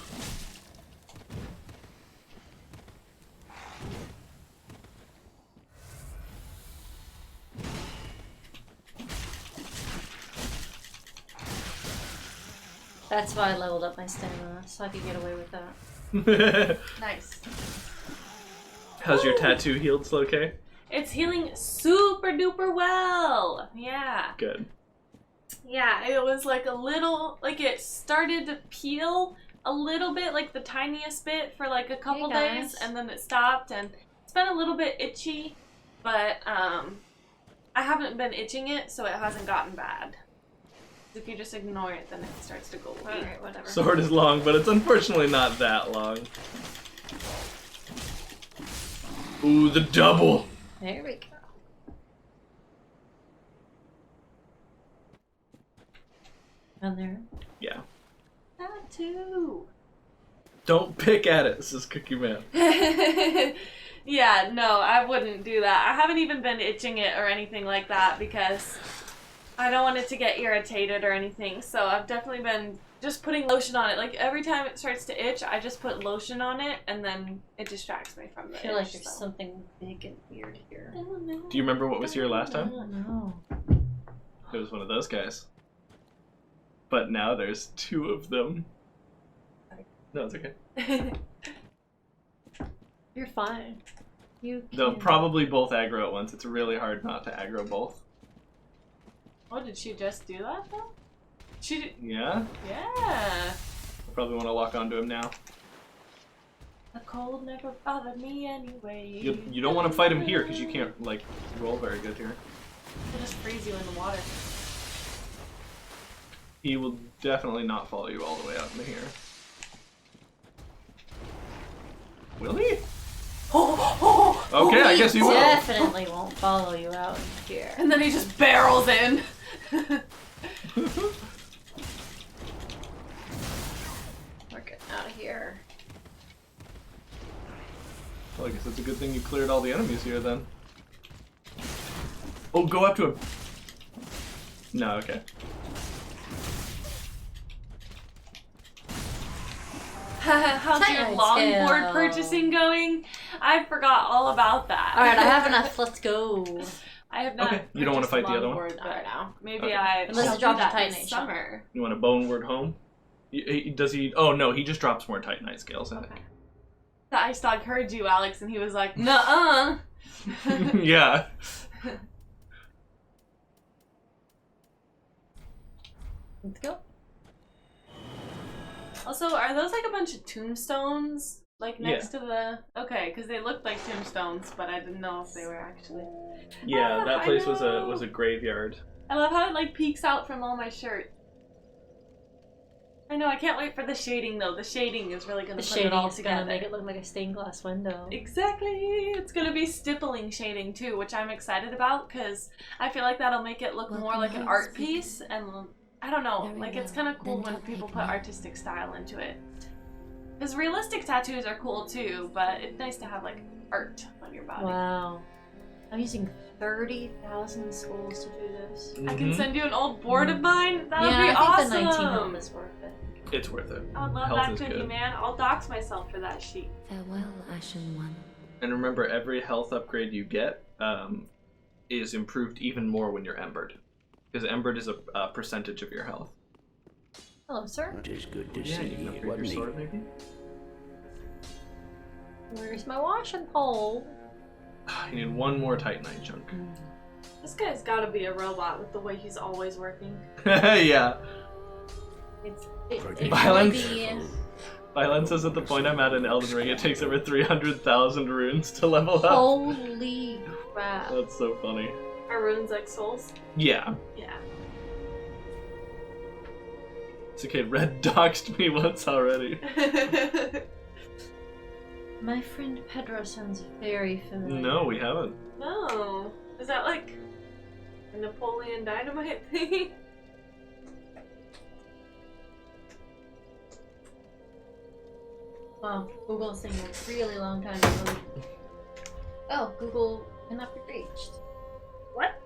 That's why I leveled up my stamina, so I could get away with that. Nice. How's your tattoo healed, Slowk? It's healing super duper well. Yeah. Good. Yeah, it was like a little, like it started to peel a little bit, like the tiniest bit for like a couple days, and then it stopped, and it's been a little bit itchy, but I haven't been itching it, so it hasn't gotten bad. If you just ignore it, then it starts to go away. Alright, whatever. Sword is long, but it's unfortunately not that long. Ooh, the double! There we go. On there. Yeah. Tattoo. Don't pick at it, says Cookie Man. Yeah, no, I wouldn't do that. I haven't even been itching it or anything like that because I don't want it to get irritated or anything. So I've definitely been just putting lotion on it. Like every time it starts to itch, I just put lotion on it and then it distracts me from the I feel itch. like there's something big and weird here. Do you remember what was here last I time? don't know. It was one of those guys. But now there's two of them. No, it's okay. You're fine. You can. They'll probably both aggro at once. It's really hard not to aggro both. Oh, did she just do that though? She did. Yeah? Yeah. I probably want to lock onto him now. The cold never bothered me anyway. You don't want to fight him here because you can't, like, roll very good here. He'll just freeze you in the water. He will definitely not follow you all the way out into here. Will he? Okay, I guess he will. Definitely won't follow you out here. And then he just barrels in. We're getting out of here. Well, I guess it's a good thing you cleared all the enemies here then. Oh, go up to him. No, okay. How's your Titan's longboard Hill. purchasing going? I forgot all about that. Alright, I have enough. Let's go. I have not. Okay, you don't wanna purchased fight the other one? longboard, Not right now. Maybe Okay. I Unless shall it drops do to that this Titanite. summer. You want a boneward home? Does he? Oh no, he just drops more Titanite scales, I Okay. The ice dog heard you, Alex, and he was like, "Nuh-uh." think. Yeah. Let's go. Also, are those like a bunch of tombstones? Like next to the... Okay, because they looked like tombstones, but I didn't know if they were actually... Yeah, that I place was know. a graveyard. I love how it like peeks out from all my shirt. I know, I can't wait for the shading though. The shading is really gonna The put it all shading is together. gonna make it look like a stained glass window. Exactly. It's gonna be stippling shading too, which I'm excited about because I feel like that'll make it look more Welcome like an home, art sweetie. piece, and I don't know, Very like it's well. kind of cool Then when don't people make put me. artistic style into it. Because realistic tattoos are cool too, but it's nice to have like art on your body. Wow. I'm using 30,000 souls to do this. I can send you an old board of mine. That would yeah, be I awesome. think the 19 health is worth it. It's worth it. I would love Health that is cookie, good. man. I'll dox myself for that sheet. Farewell, Ashen One. And remember, every health upgrade you get is improved even more when you're embered. Because embered is a percentage of your health. Hello, sir. It is good to Yeah, see you can you, upgrade your wasn't sword, maybe? Where's my washing pole? You need one more Titanite chunk. This guy's gotta be a robot with the way he's always working. Yeah. It Violence. would be- Violence says at the point I'm at in Elden Ring, it takes over 300,000 runes to level up. Holy crap. That's so funny. Are runes like souls? Yeah. Yeah. It's okay, Red doxed me once already. My friend Pedro sounds very familiar. No, we haven't. No. Is that like a Napoleon Dynamite thing? Wow, Google's taking a really long time to load. Oh, Google cannot be reached. What?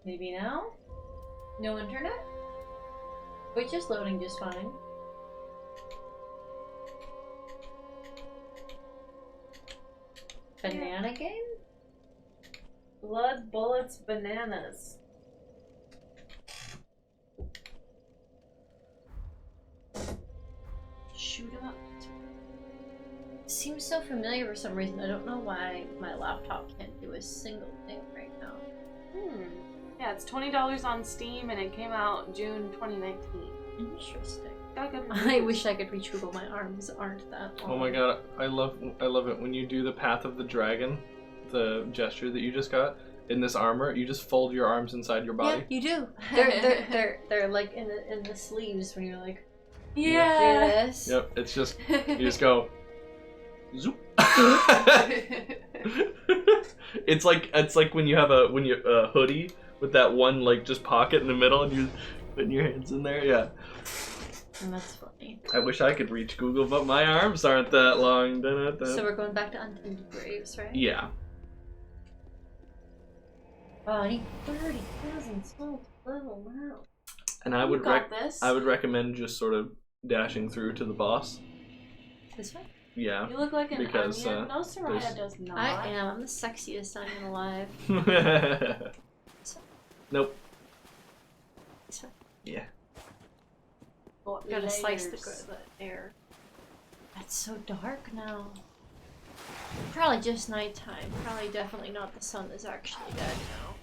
Maybe now? No internet? Wait, just loading just fine. Banana game? Blood, bullets, bananas. Shoot 'em up. Seems so familiar for some reason. I don't know why my laptop can't do a single thing right now. Yeah, it's $20 on Steam and it came out June 2019. Interesting. Got good I reviews. wish I could reach Google. My arms aren't that long. Oh my god, I love it when you do the Path of the Dragon, the gesture that you just got in this armor. You just fold your arms inside your Yeah, body. you do. They're like in the sleeves when you're like Yeah. this. Yep, it's just you just go zoop. it's like when you have a hoodie with that one like just pocket in the middle and you putting your hands in there. Yeah. And that's funny. I wish I could reach Google, but my arms aren't that long. So we're going back to Untended Graves, right? Yeah. Oh, I need 30,000 souls to level now. And I would this. I would recommend just sort of dashing through to the boss. This way? Yeah. You look like an Because, onion. No, Saracha there's- does not. I am. I'm the sexiest onion alive. Nope. This way. Yeah. What Gotta slice layers. the air. That's so dark now. Probably just nighttime. Probably definitely not the sun is actually dead now.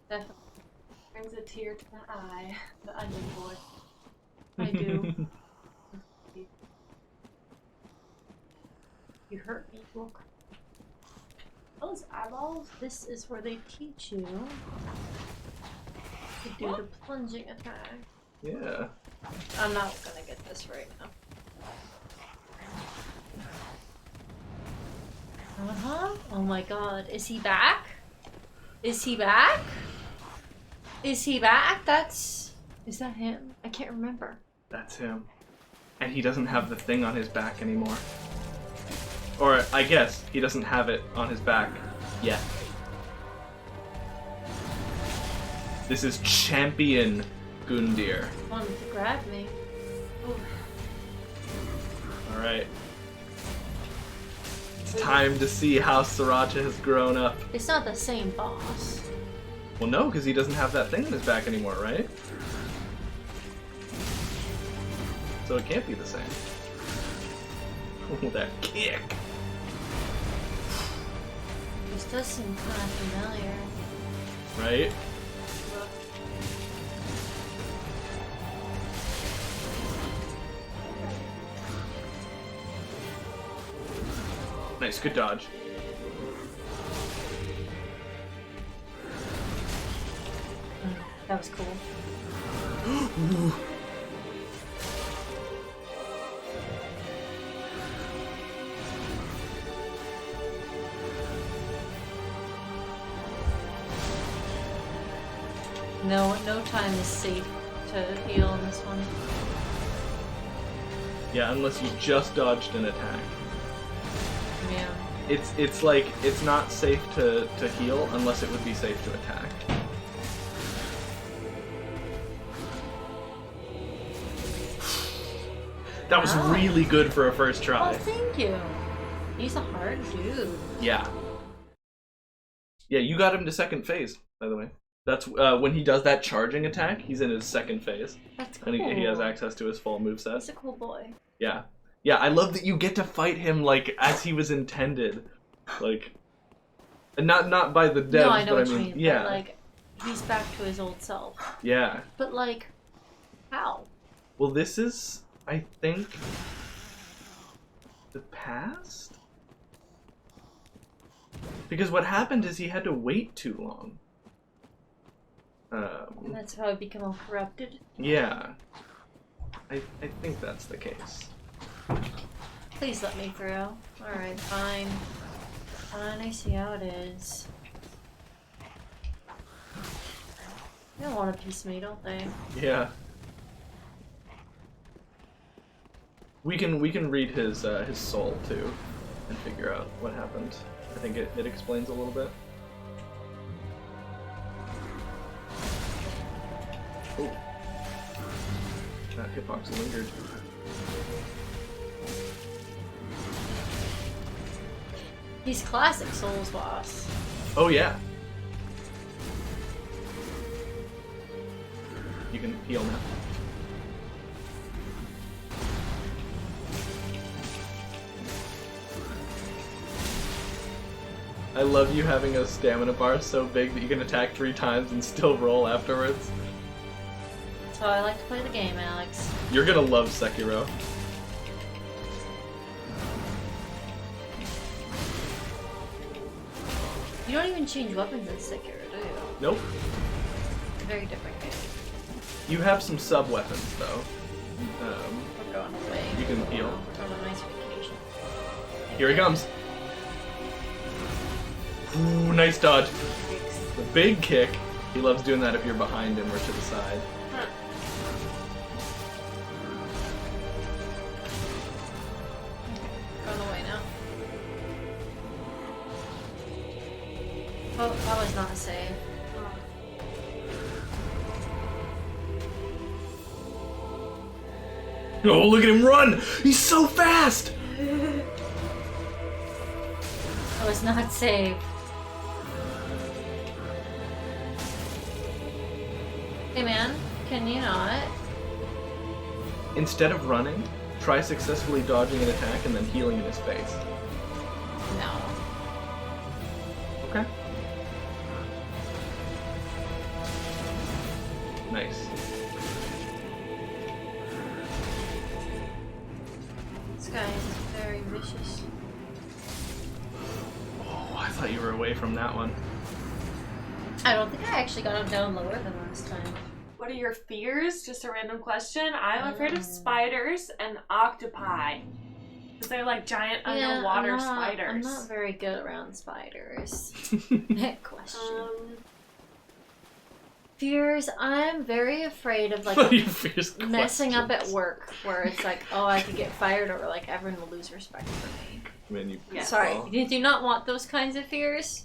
Definitely. Brings a tear to the eye. The onion boy. I do. You hurt me. Look. Those eyeballs. This is where they teach you to do the plunging attack. Yeah. I'm not gonna get this right now. Uh-huh. Oh my god. Is he back? Is he back? Is he back? Is that him? I can't remember. That's him. And he doesn't have the thing on his back anymore. Or I guess he doesn't have it on his back yet. This is Champion Gundyr. Wanted to grab me. Alright. It's time to see how Saracha has grown up. It's not the same boss. Well, no, because he doesn't have that thing on his back anymore, right? So it can't be the same. Oh, that kick! This does seem kind of familiar. Right? Nice, good dodge. That was cool. No time is safe to heal on this one. Yeah, unless you just dodged an attack. Yeah. It's like it's not safe to heal unless it would be safe to attack. That was Wow. really good for a first try. Oh, thank you. He's a hard dude. Yeah. Yeah, you got him to second phase, by the way. That's when he does that charging attack, he's in his second phase. That's cool. And he has access to his full moveset. He's a cool boy. Yeah. Yeah, I love that you get to fight him like as he was intended. Like and not by the devs, No, I know but what I mean you mean. yeah. But, like, he's back to his old self. Yeah. But, like, how? Well, this is, I think, the past? Because what happened is he had to wait too long. And that's how he became all corrupted? Yeah. I think that's the case. Please let me through. Alright, fine. Fine, I see how it is. They don't want a piece of me, don't they? Yeah. We can read his soul too and figure out what happened. I think it explains a little bit. Oh. That hitbox lingered. He's classic Souls boss. Oh yeah. You can heal now. I love you having a stamina bar so big that you can attack 3 times and still roll afterwards. That's how I like to play the game, Alex. You're gonna love Sekiro. You don't even change weapons in Sekiro, do you? Nope. It's a very different game. You have some sub-weapons though. We're going away. You can heal. We're on a nice vacation. Here he comes. Ooh, nice dodge. The big kick. He loves doing that if you're behind him or to the side. Going away now. Oh, that was not a save. Oh, look at him run! He's so fast! That was not saved. Hey man, can you not? Instead of running, try successfully dodging an attack and then healing in his face. No. Okay. Nice. This guy is very vicious. Oh, I thought you were away from that one. I don't think I actually got him down lower than last time. What are your fears? Just a random question. I'm afraid of spiders and octopi. Because they're like giant underwater spiders. I'm not very good around spiders. Question. Fears, I'm very afraid of like Your fears messing up at questions. work where it's like, oh, I could get fired or like everyone will lose respect for me. I mean, you Yeah. Sorry, well, you do not want those kinds of fears?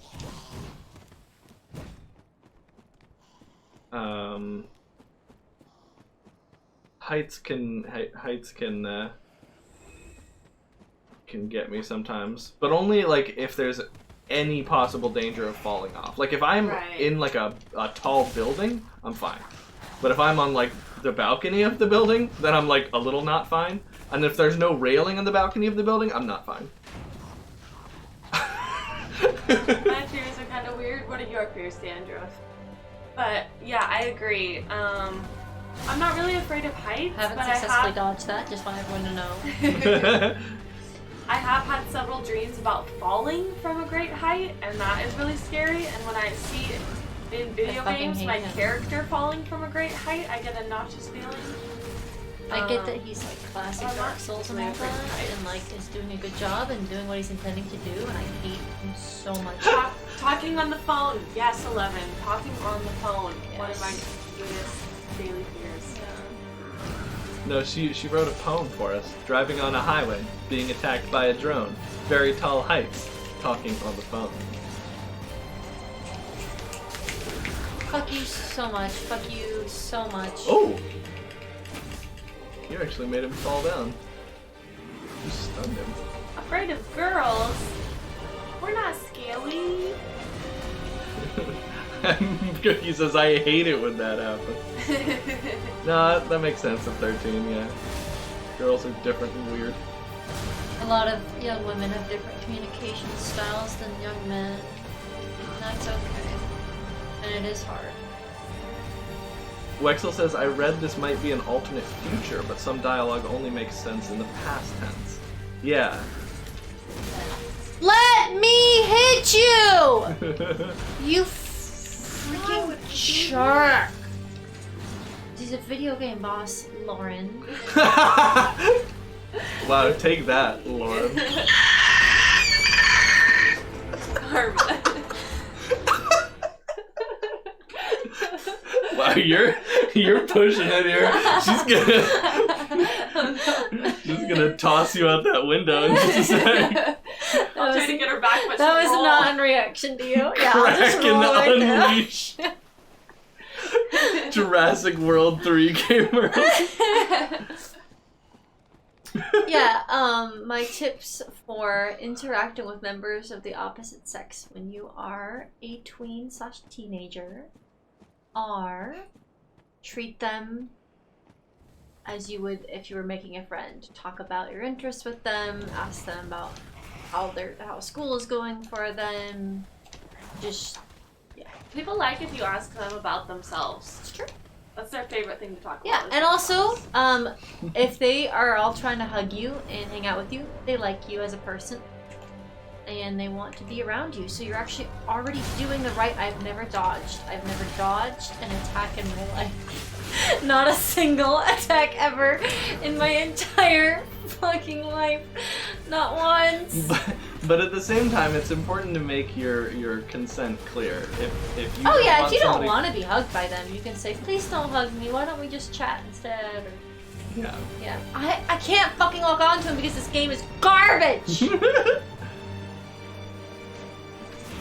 heights can get me sometimes, but only like if there's any possible danger of falling off. Like if I'm Right. in like a tall building, I'm fine. But if I'm on like the balcony of the building, then I'm like a little not fine. And if there's no railing on the balcony of the building, I'm not fine. My fears are kind of weird. What are your fears, Dandruff? But yeah, I agree. I'm not really afraid of heights, Haven't but successfully dodged that, just want everyone to know. I have had several dreams about falling from a great height, and that is really scary. And when I see In video fucking games, hate my him. character falling from a great height, I get a nauseous feeling. I get that he's like classic I'm Dark not Souls and all really afraid of that, heights. and like is doing a good job and doing what he's intending to do, and I hate him so much. Talking on the phone. Yes, 11. Talking on the phone. One of my Yes. biggest daily fears. No, she wrote a poem for us. Driving on a highway, being attacked by a drone, very tall heights, talking on the phone. Fuck you so much. Fuck you so much. Oh! You actually made him fall down. You stunned him. Afraid of girls? We're not scaly. Cookie says, I hate it when that happens. No, that makes sense at 13, yeah. Girls are different and weird. A lot of young women have different communication styles than young men. And that's okay. And it is hard. Wexel says, I read this might be an alternate future, but some dialogue only makes sense in the past tense. Yeah. Let me hit you! You freaking jerk! He's a video game boss, Lauren. Wow, take that, Lauren. Karma. Wow, you're pushing it here. She's gonna toss you out that window in just a sec. I'll try to get her back, but That was she'll roll. not in reaction to you. Yeah, I'll just Kraken roll right now. Unleash. Jurassic World 3 gamer. Yeah, my tips for interacting with members of the opposite sex when you are a tween/teenager are treat them as you would if you were making a friend. Talk about your interests with them, ask them about how school is going for them. Just People like if you ask them about themselves. it's true. That's their favorite thing to talk Yeah, about. and also, if they are all trying to hug you and hang out with you, they like you as a person, and they want to be around you. So you're actually already doing the right. I've never dodged an attack in my life. Not a single attack ever in my entire fucking life. Not once. But at the same time, it's important to make your consent clear. If you Oh yeah, want if you don't somebody- want to be hugged by them, you can say, please don't hug me. Why don't we just chat instead? Or, Yeah. yeah. I can't fucking log on to him because this game is garbage.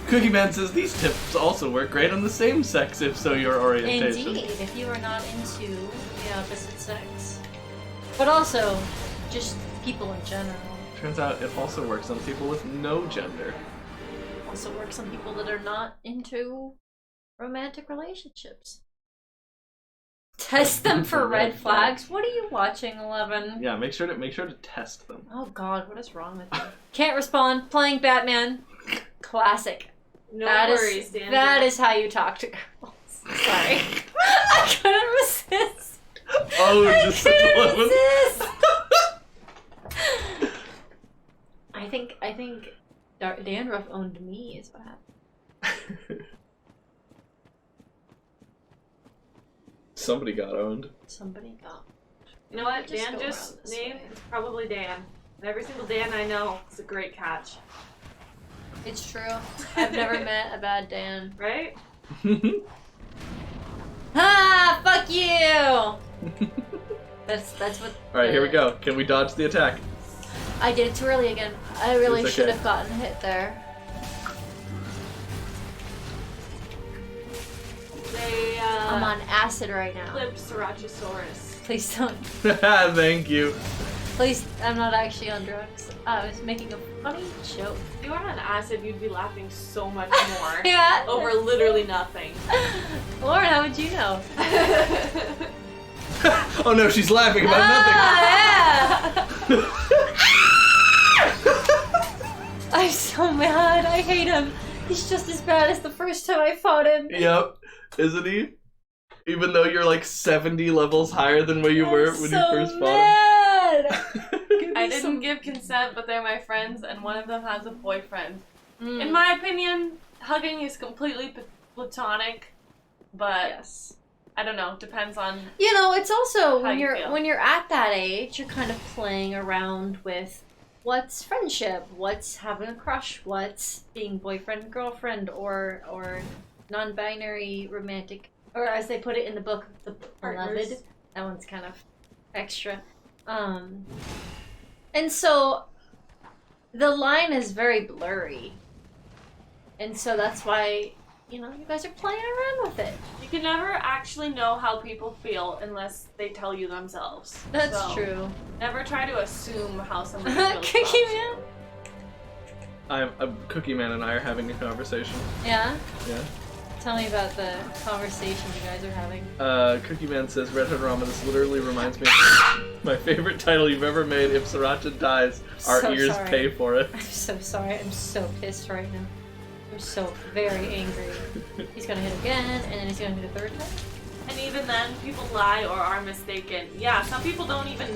Cookie Man says these tips also work great on the same sex if so your orientation. Indeed, if you are not into the opposite sex. But also, just people in general. Turns out it also works on people with no gender. Also works on people that are not into romantic relationships. Test them for red flags. What are you watching, 11? Yeah, make sure to test them. Oh god, what is wrong with you? Can't respond. Playing Batman. Classic. No That is- worries, Dan. That is how you talk to girls. Sorry. I couldn't resist. Oh, I just couldn't 11. resist. I think Dandruff owned me is what happened. Somebody got owned. Somebody got. You know what? Just Dan go just around this named way. it's probably Dan. And every single Dan I know is a great catch. It's true. I've never met a bad Dan. Right? Ah, fuck you! That's what. Alright, here we go. Can we dodge the attack? I did it too early again. I really It's should okay. have gotten hit there. They I'm on acid right now. clipped Sarachasaurus. Please don't. Thank you. Please, I'm not actually on drugs. I was making a funny joke. If you were on acid, you'd be laughing so much more. Yeah. Over literally nothing. Lauren, how would you know? Oh no, she's laughing about Yeah. I'm so mad. I hate him. He's just as bad as the first time I fought him. nothing. Yep. Isn't he? Even though you're like 70 levels higher than where you were when you first fought mad. I didn't give consent, but they're my friends, and one of them has a boyfriend. Mm. In my opinion, hugging is completely platonic. but Yes. I don't know. Depends on. You know, it's also How you feel. when you're at that age, you're kind of playing around with what's friendship, what's having a crush, what's being boyfriend and girlfriend, or non-binary romantic, or as they put it in the book, the Partners. beloved. That one's kind of extra. And so the line is very blurry, and so that's why. You know, you guys are playing around with it. You can never actually know how people feel unless they tell you themselves. That's So, true. Never try to assume how somebody feels. Cookie about Man? Cookie Man and I are having a conversation. Yeah? Yeah. Tell me about the conversation you guys are having. Cookie Man says, Redhead-O-Rama, this literally reminds me of my favorite title you've ever made. If Saracha dies, our So ears sorry. pay for it. I'm so sorry. I'm so pissed right now. I'm so very angry. He's gonna hit again, and then he's gonna hit a third time. And even then, people lie or are mistaken. Yeah, some people aren't even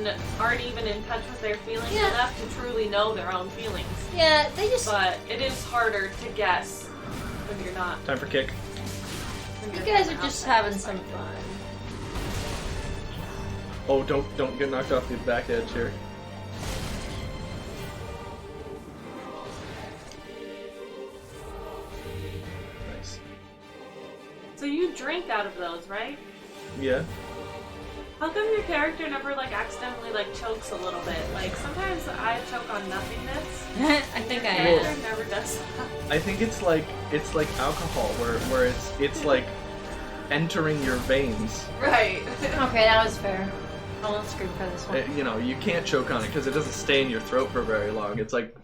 in touch with their feelings Yeah. enough to truly know their own feelings. Yeah, they just. But it is harder to guess when you're not. Time for kick. When You you're guys are outside just having your some mind. fun. Oh, don't get knocked off the back edge here. Nice. So you drink out of those, right? Yeah. How come your character never accidentally chokes a little bit? Like sometimes I choke on nothingness. I think I Character am. never does that. I think it's like alcohol, where it's like entering your veins. Right. Okay, that was fair. I won't scream for this one. You know, you can't choke on it because it doesn't stay in your throat for very long. It's like,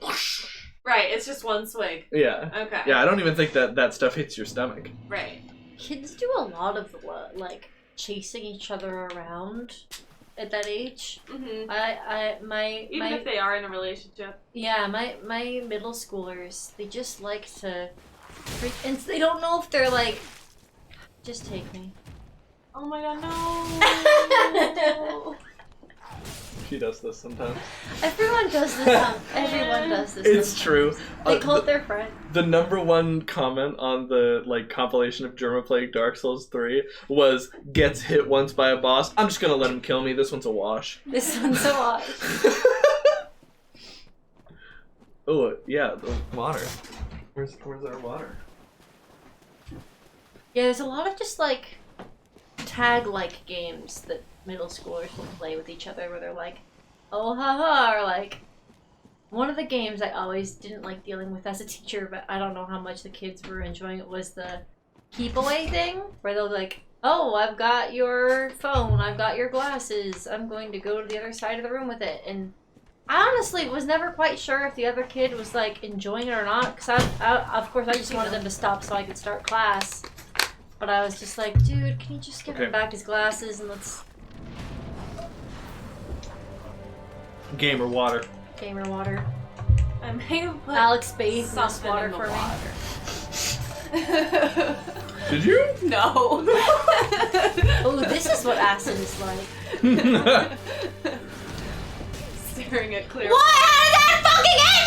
Right, it's just one swig. yeah. Okay. Yeah, I don't even think that stuff hits your stomach. Right. Kids do a lot of chasing each other around at that age. Mm-hmm. Even My if they are in a relationship. yeah, my middle schoolers, they just like to freak, and they don't know if they're like, just take me. Oh my god, no! She does this sometimes. Everyone does this. Everyone does this. It's sometimes. true. They call it their friend. The number one comment on the compilation of Germa playing Dark Souls 3 was gets hit once by a boss. I'm just gonna let him kill me. This one's a wash. This one's a lot. Oh yeah, the water. Where's our water? Yeah, there's a lot of just tag-like games that middle schoolers will play with each other where they're like, oh haha, or one of the games I always didn't like dealing with as a teacher, but I don't know how much the kids were enjoying it, was the keep away thing, where they'll be like, oh, I've got your phone, I've got your glasses, I'm going to go to the other side of the room with it, and I honestly was never quite sure if the other kid was enjoying it or not, because of course I just wanted them to stop so I could start class. But I was just like, dude, can you just give him back his glasses and let's... Game or water? Gamer water. I may have put Alex bathed in this something water in the for me. Did you? No. Oh, this is what acid is like. Staring at clear. What? How did that fucking hit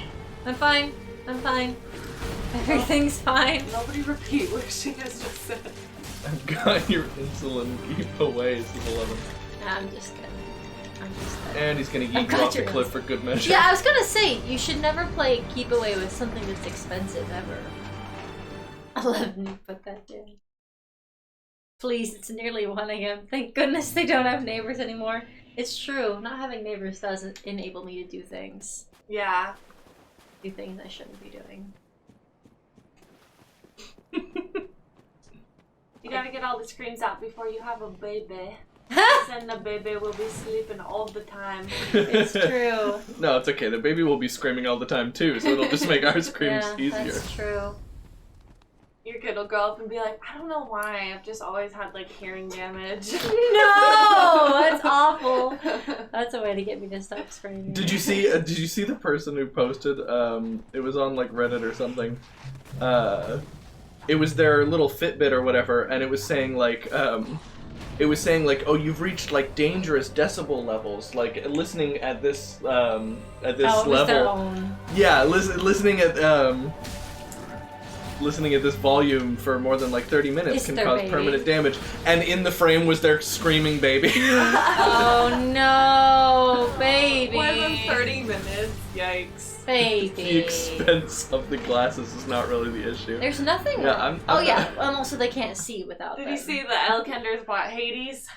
me? I'm fine. I'm fine. Everything's fine. Nobody repeat what she has just said. I've got your insulin giveaways, 11. Nah, I'm just kidding. I'm just kidding. And he's gonna I've yeet got you off the your cliff for good measure. Yeah, I was gonna say, you should never play keep away with something that's expensive, ever. 11, you put that down. Please, it's nearly 1 a.m. Thank goodness they don't have neighbors anymore. It's true, not having neighbors doesn't enable me to do things. Yeah. Do things I shouldn't be doing. You gotta get all the screams out before you have a baby. Then the baby will be sleeping all the time. It's true. No, it's okay. The baby will be screaming all the time too, so it'll just make our screams Yeah, easier. that's true. Your kid will grow up and be like, I don't know why, I've just always had hearing damage. No! That's awful. That's a way to get me to stop screaming. Did you see the person who posted? It was on Reddit or something. It was their little Fitbit or whatever, and it was saying oh, you've reached dangerous decibel levels, listening at this Oh, it was their level. own. Yeah, listening at listening at this volume for more than like 30 minutes It's can their cause baby. permanent damage. And in the frame was their screaming baby. Oh no, baby. More than 30 minutes. Yikes. Baby. The expense of the glasses is not really the issue. There's nothing. Yeah, I'm oh yeah, not- and also they can't see without Did them. you see the Elkenders bought Hades?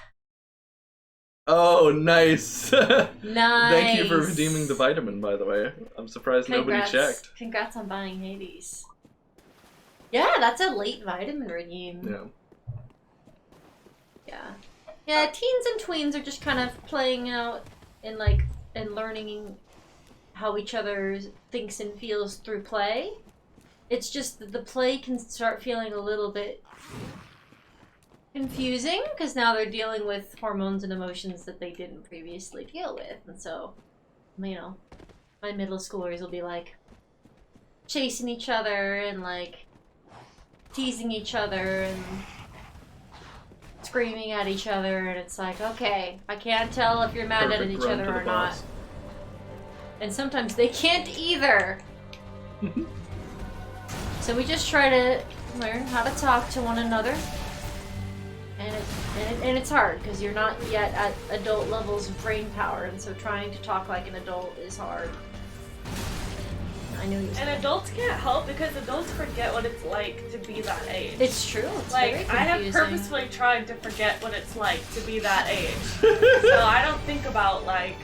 Oh, nice. Nice. Thank you for redeeming the vitamin, by the way. I'm surprised nobody checked. Congrats on buying Hades. Yeah, that's a late vitamin redeem. Yeah. Yeah. Yeah, teens and tweens are just kind of playing out and like and learning how each other thinks and feels through play. It's just that the play can start feeling a little bit confusing because now they're dealing with hormones and emotions that they didn't previously deal with. And so, you know, my middle schoolers will be like chasing each other and like teasing each other and screaming at each other, and it's like, okay, I can't tell if you're mad at each other or not. And sometimes they can't either. So we just try to learn how to talk to one another. And it's hard because you're not yet at adult levels of brain power, and so trying to talk like an adult is hard. I knew you were And saying. adults can't help because adults forget what it's like to be that age. It's true. It's very Like, I have confusing. purposefully tried to forget what it's like to be that age. So I don't think about, like,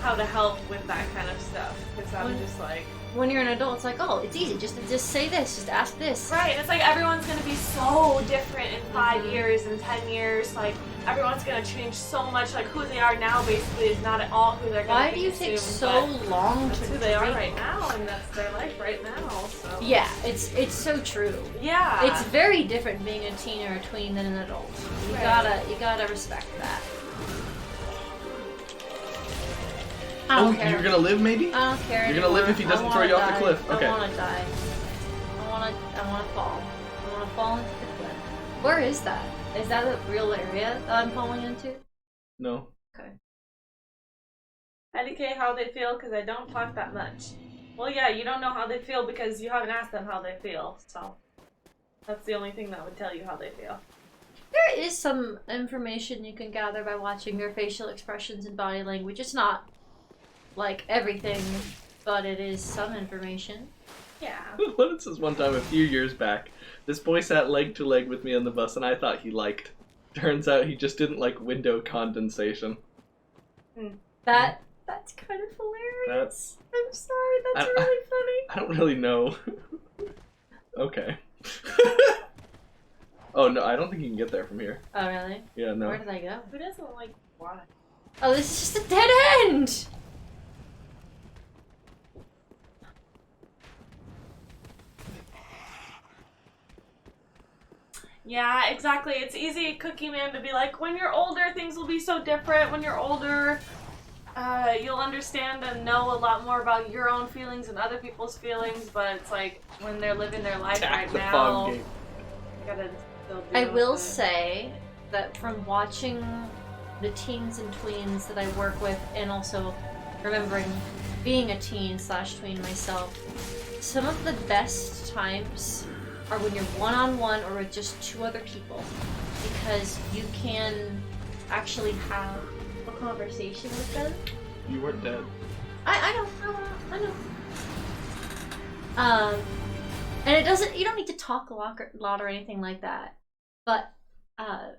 how to help with that kind of stuff. Because I'm just like... When you're an adult, it's like, oh, it's easy. Just say this. Just ask this. Right, it's like everyone's gonna be so different in 5 years and 10 years. Like, everyone's gonna change so much. Like, who they are now basically is not at all who they're gonna Why be do you take soon, so but long that's to who they are drink? right now, and that's their life right now, so... Yeah, it's so true. Yeah. It's very different being a teen or a tween than an adult. You Right. gotta respect that. I don't care. You're gonna live, maybe? I don't care. You're gonna live if he doesn't throw you off the cliff. Okay. I wanna die. I wanna fall. I wanna fall into the cliff. Where is that? Is that a real area that I'm falling into? No. Okay. indicate how they feel because I don't talk that much. Well, yeah, you don't know how they feel because you haven't asked them how they feel, so that's the only thing that would tell you how they feel. There is some information you can gather by watching their facial expressions and body language. It's not like everything, but it is some information. Yeah. What it says one time a few years back, this boy sat leg to leg with me on the bus and I thought he liked. Turns out he just didn't like window condensation. That's kind of hilarious. I'm sorry, that's really funny. I don't really know. Okay. Oh no, I don't think you can get there from here. Oh really? Yeah, no. Where did I go? Who doesn't like water? Oh, this is just a dead end! Yeah, exactly. It's easy, Cookie Man, to be like, when you're older, things will be so different. When you're older, you'll understand and know a lot more about your own feelings and other people's feelings, but it's like, when they're living their life Attack right the now, fog gate. you gotta still I deal will with it. say that from watching the teens and tweens that I work with, and also remembering being a teen / tween myself, some of the best times are when you're one-on-one or with just two other people, because you can actually have a conversation with them. You weren't dead. I know. And it doesn't, you don't need to talk a lot or anything like that, but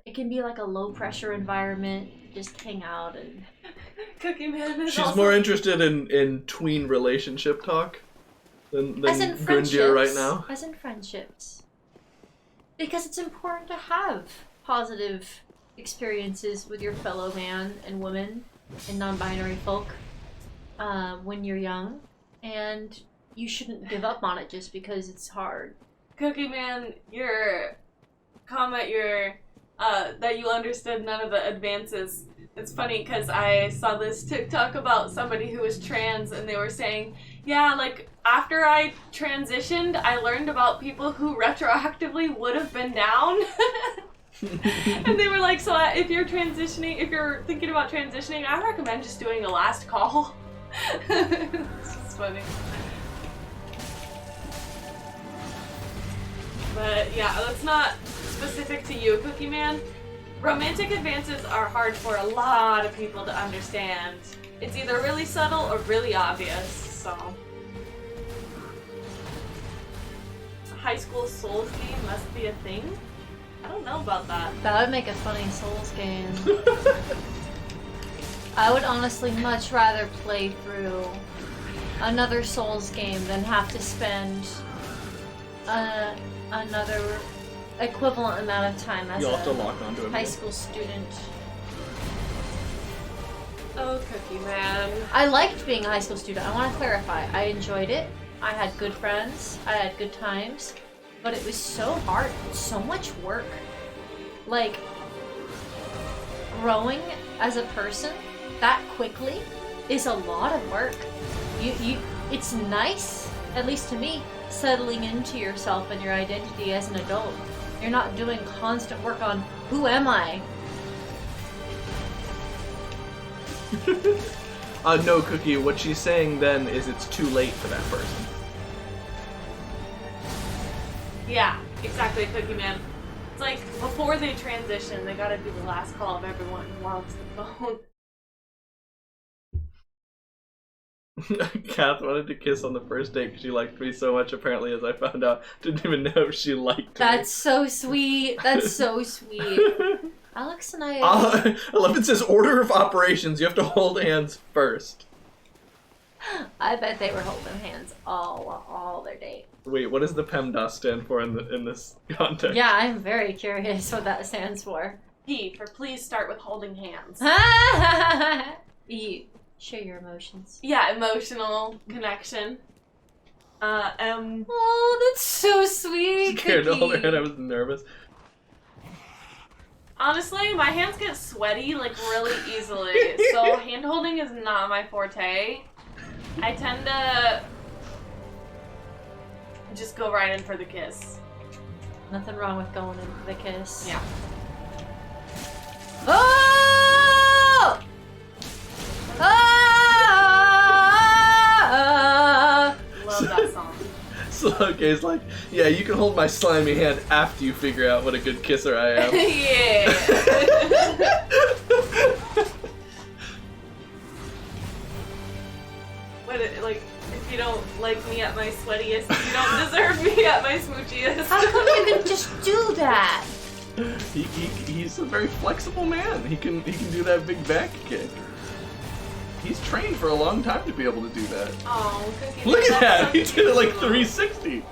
it can be like a low pressure environment, just hang out and... Cookie Man is She's also... more interested in tween relationship talk than As in Gundyr friendships. right now. As in friendships. Because it's important to have positive experiences with your fellow man and woman and non-binary folk when you're young, and you shouldn't give up on it just because it's hard. Cookie Man, your comment, that you understood none of the advances. It's funny because I saw this TikTok about somebody who was trans, and they were saying, yeah, like, after I transitioned, I learned about people who retroactively would have been down. And they were like, so if you're thinking about transitioning, I recommend just doing a last call. It's just funny. But yeah, that's not specific to you, Cookie Man. Romantic advances are hard for a lot of people to understand. It's either really subtle or really obvious, so. High school Souls game must be a thing? I don't know about that. That would make a funny Souls game. I would honestly much rather play through another Souls game than have to spend another equivalent amount of time as You'll have to a lock onto him. high school student. Oh, Cookie Man. I liked being a high school student. I want to clarify. I enjoyed it. I had good friends. I had good times. But it was so hard. So much work. Like, growing as a person that quickly is a lot of work. It's nice, at least to me, settling into yourself and your identity as an adult. You're not doing constant work on who am I? No, Cookie, what she's saying then is it's too late for that person. Yeah, exactly, Cookie Man. It's like, before they transition, they gotta do the last call of everyone who loves the phone. Kath wanted to kiss on the first date because she liked me so much, apparently, as I found out. Didn't even know she liked me. That's so sweet. That's so sweet. Alex and I... 11 says order of operations. You have to hold hands first. I bet they were holding hands all their date. Wait, what does the PEMDAS stand for in this context? Yeah, I'm very curious what that stands for. P for please start with holding hands. You share your emotions. Yeah, emotional connection. Oh, that's so sweet. Scared to hold her Cookie. hand. I was nervous. Honestly, my hands get sweaty like really easily, so hand holding is not my forte. I tend to just go right in for the kiss. Nothing wrong with going in for the kiss. Yeah. Oh! Ah! Love that song. So, okay, it's like, yeah, you can hold my slimy hand after you figure out what a good kisser I am. Yeah. But like, if you don't like me at my sweatiest, you don't deserve me at my smoochiest. How come you can just do that? He's a very flexible man. He can do that big back kick. He's trained for a long time to be able to do that. Oh, Cookie. Look at that! So He did it like cute. 360.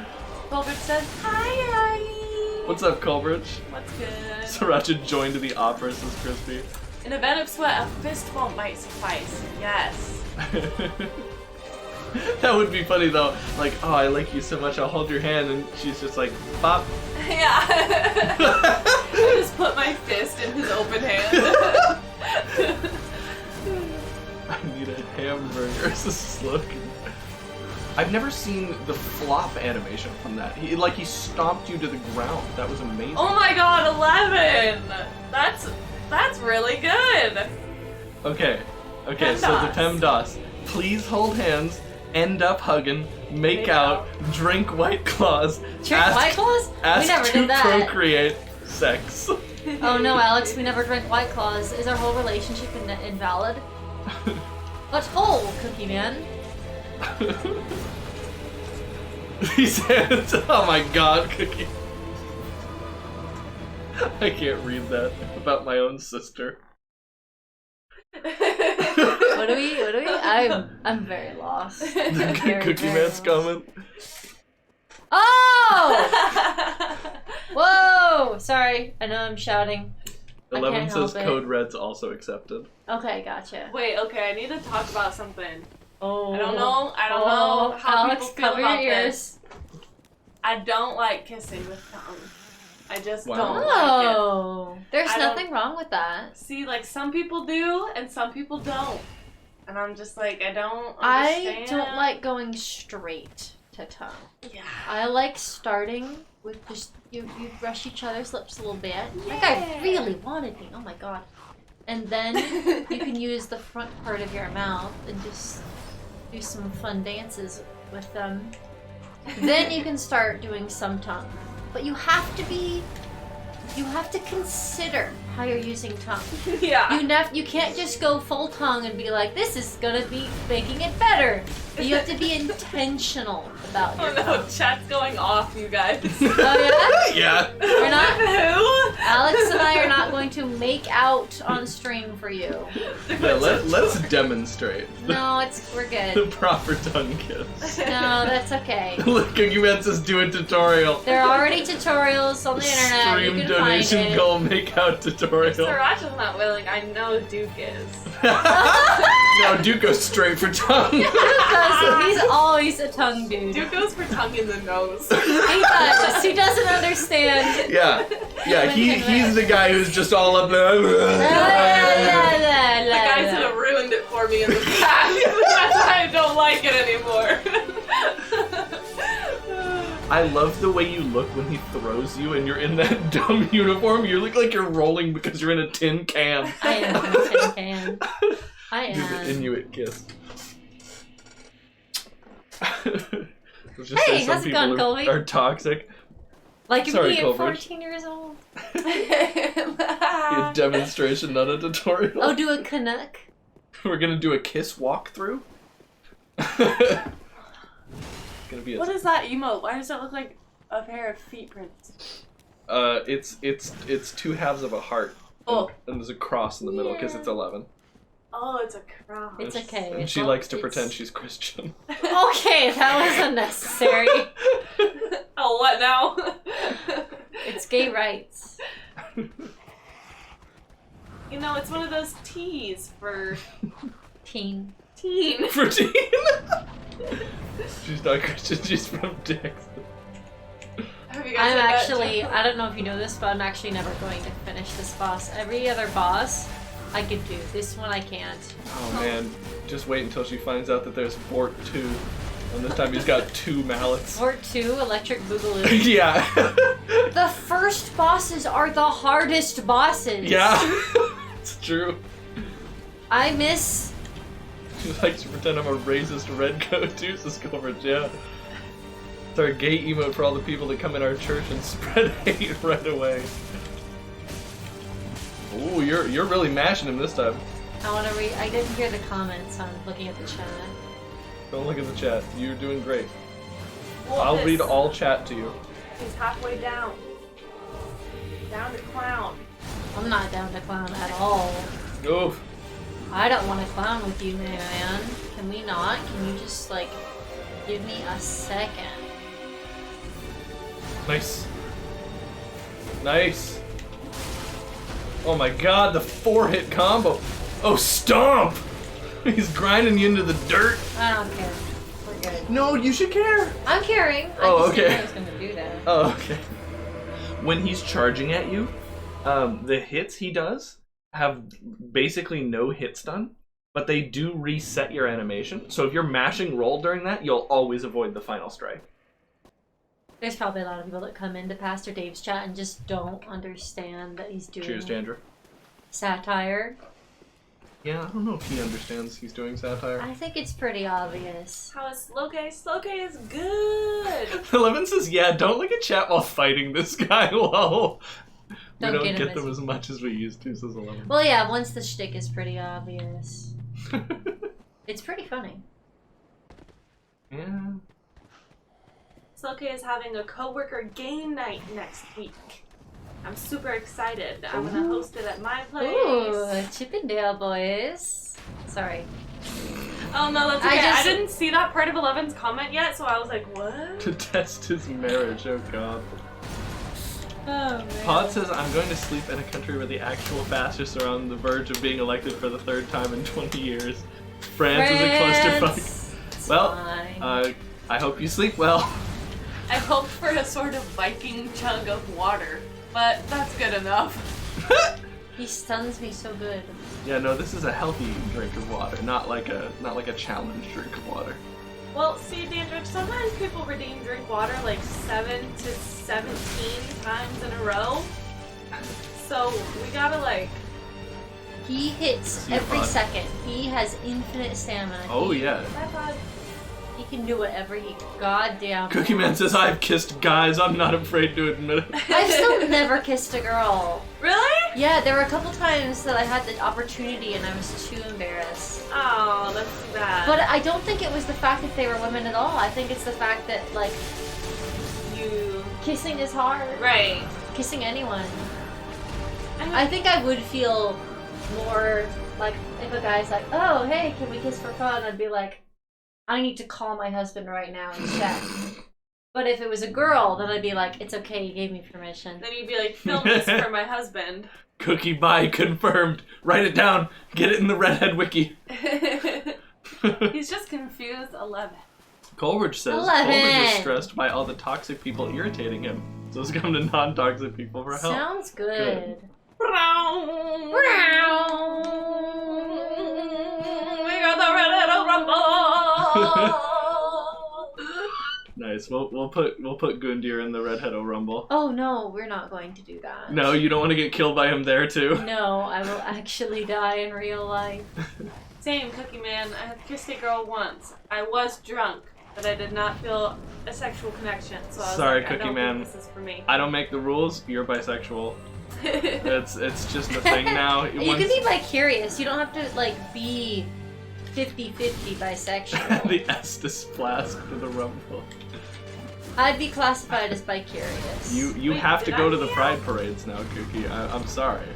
Colbert says, "Hi, Ari." What's up, Culbridge? What's good? Sriracha joined the opera, says Crispy. In a bed of sweat, a fist bump might suffice. Yes. That would be funny though. Like, oh, I like you so much, I'll hold your hand, and she's just like, bop. Yeah. I just put my fist in his open hand. I need a hamburger as a slogan. I've never seen the flop animation from that. He stomped you to the ground. That was amazing. Oh my god, 11! That's really good. Okay, so the PEMDAS. Please hold hands, end up hugging, make out, drink White Claws, Drink White Claws? We ask never to did that. procreate, sex. Oh no, Alex, we never drank White Claws. Is our whole relationship invalid? Let's hold, Cookie Man. He said, oh my god, Cookie. I can't read that about my own sister. What do we? I'm very lost. I'm The very, Cookie very Man's lost. coming. Oh! Whoa! Sorry, I know I'm shouting. 11 can't says help it. code red's also accepted. Okay, gotcha. Wait, okay, I need to talk about something. Oh. I don't know how Alex, people feel cover about your this. I don't like kissing with tongue. I just Wow. don't like it. Oh, there's I don't- nothing wrong with that. See, like, some people do, and some people don't. And I'm just like, I don't I understand. don't like going straight to tongue. Yeah. I like starting with just you brush each other's lips a little bit. Like I really wanted me. Oh my god. And then you can use the front part of your mouth and just do some fun dances with them. Then you can start doing some tongue. but you have to consider how you're using tongue. Yeah. You can't just go full tongue and be like, this is gonna be making it better. You have to be intentional about Oh your no, tongue. chat's going off, you guys. Oh yeah? Yeah. We're not. Who? Alex and I are not going to make out on stream for you. Yeah, let's demonstrate No, we're the good. proper tongue kiss. No, that's okay. Look, you meant us do a tutorial. There are already tutorials on the internet. Stream You can find donation it. goal make out tutorial. Saracha's not willing. I know Duke is. No, Duke goes straight for tongue. Because he's always a tongue dude. Duke goes for tongue in the nose. He does. He doesn't understand. Yeah, he's the guy who's just all up there. La, la, la, The la, guys who la. have ruined it for me in the past. That's why I don't like it anymore. I love the way you look when he throws you and you're in that dumb uniform. You look like you're rolling because you're in a tin can. I am in a tin can. I Do the am. Inuit kiss. Let's just Hey, say some how's it people going, Colby? are toxic. Like Sorry, me at Culver. 14 years old. A demonstration, not a tutorial. Oh, do a Canuck? We're gonna do a kiss walkthrough. Gonna be a What is that emote? Why does it look like a pair of feet prints? it's two halves of a heart. Oh. And there's a cross in the middle because it's 11. Oh, it's a cross. It's okay. And It's she all- likes to it's- pretend she's Christian. Okay, that was unnecessary. Oh, what now? It's gay rights. You know, it's one of those T's for Teen. teen. For teen. She's not Christian, she's from Texas. Have you guys I'm heard that actually, joke? I don't know if you know this, but I'm actually never going to finish this boss. Every other boss, I could do. This one I can't. Oh man, just wait until she finds out that there's Fort 2. And this time he's got 2 mallets. Fort 2, Electric Boogaloo. Yeah. The first bosses are the hardest bosses. Yeah. It's true. I miss... She likes to pretend I'm a racist redcoat too, so Skullbridge, yeah. It's our gay emote for all the people that come in our church and spread hate right away. Ooh, you're really mashing him this time. I want to read... I didn't hear the comments, so I'm looking at the chat. Don't look at the chat. You're doing great. Wolf I'll is- read all chat to you. He's halfway down. Down to clown. I'm not down to clown at all. Oof. I don't want to clown with you, man. Can we not? Can you just, like, give me a second? Nice. Nice. Oh my god, the 4-hit combo. Oh, stomp! He's grinding you into the dirt. I don't care. We're good. No, you should care. I'm caring. Oh, I just didn't know okay. I was gonna do that. Oh, okay. When he's charging at you, the hits he does have basically no hit stun, but they do reset your animation. So if you're mashing roll during that, you'll always avoid the final strike. There's probably a lot of people that come into Pastor Dave's chat and just don't understand that he's doing Cheers, Dandra. satire. Yeah, I don't know if he understands he's doing satire. I think it's pretty obvious. How is Sloke? Sloke is good. 11 says, yeah, don't look at chat while fighting this guy. Well, we Don't don't get him get them as- as much as we used to, says 11. Well, yeah, once the shtick is pretty obvious. It's pretty funny. Yeah. Sloke is having a coworker game night next week. I'm super excited. I'm gonna host it at my place. Ooh, Chippendale boys. Sorry. Oh no, that's I okay. I, just- didn't see that part of 11's comment yet, so I was like, what? To test his marriage, oh god. Oh, man. Pod says, I'm going to sleep in a country where the actual fascists are on the verge of being elected for the 3rd time in 20 years. France is a clusterfuck. It's Well, fine. I hope you sleep well. I hoped for a sort of Viking chug of water, but that's good enough. He stuns me so good. Yeah, no, this is a healthy drink of water, not like a challenge drink of water. Well, see, Dandridge, sometimes people redeem drink water like 7 to 17 times in a row. So we gotta like. He hits See you, every bud. second. He has infinite stamina. Oh He- yeah. I thought He can do whatever he goddamn Cookie Man says, I've kissed guys, I'm not afraid to admit it. I've still never kissed a girl. Really? Yeah, there were a couple times that I had the opportunity and I was too embarrassed. Oh, that's too bad. But I don't think it was the fact that they were women at all. I think it's the fact that, like, kissing is hard. Right. Kissing anyone. I think I would feel more like if a guy's like, oh, hey, can we kiss for fun? I'd be like, I need to call my husband right now and check. But if it was a girl, then I'd be like, it's okay, you gave me permission. Then you'd be like, film this for my husband. Cookie buy confirmed. Write it down. Get it in the Redhead wiki. He's just confused. 11. Coleridge says 11. Coleridge is stressed by all the toxic people irritating him. So he's come to non-toxic people for help. Sounds good. We got the Redhead-O-Rama. Nice. We'll put Gundyr in the Redhead-O-Rumble. Oh no, we're not going to do that. No, you don't want to get killed by him there too. No, I will actually die in real life. Same, Cookie Man. I have kissed a girl once. I was drunk, but I did not feel a sexual connection. So I was Sorry, like, Cookie I don't Man. think this is for me. I don't make the rules. You're bisexual. It's just a thing now. You can be bi-curious. You don't have to, like, be 50-50 bisexual. The Estus flask for the Rumble. I'd be classified as bi-curious. You Wait, have to did go I to the meow? Pride parades now, Cookie. I'm sorry.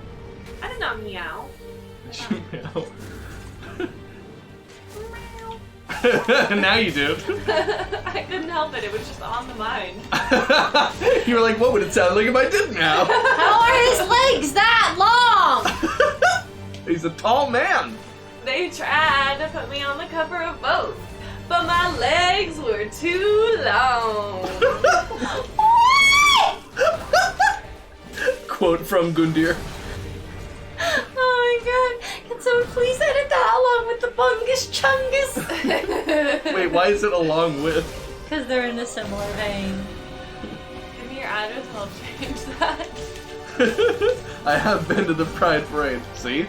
I did not meow. Meow. Now you do. I couldn't help it. It was just on the mind. You were like, what would it sound like if I did now? How are his legs that long? He's a tall man. They tried to put me on the cover of both, but my legs were too long. Quote from Gundyr. Oh my god. Can someone please edit that along with the bungus chungus? Wait, why is it along with? Because they're in a similar vein. Give me your address, I'll change that. I have been to the Pride parade. See?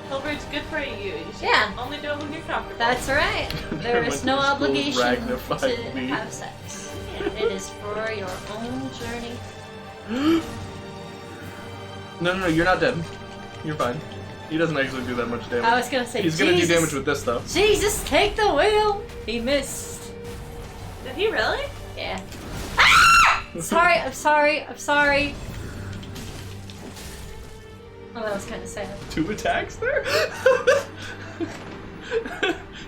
Coleridge, good for you. You should Yeah. only do it when you're comfortable. That's right. There Went is to no the school obligation Ragnified to me. have sex. It is for your own journey. No, you're not dead. You're fine. He doesn't actually do that much damage. I was gonna say, He's gonna do Jesus. damage with this though. Jesus, take the wheel! He missed. Did he really? Yeah. Ah! Sorry, I'm sorry. Oh, that was kind of sad. 2 attacks there?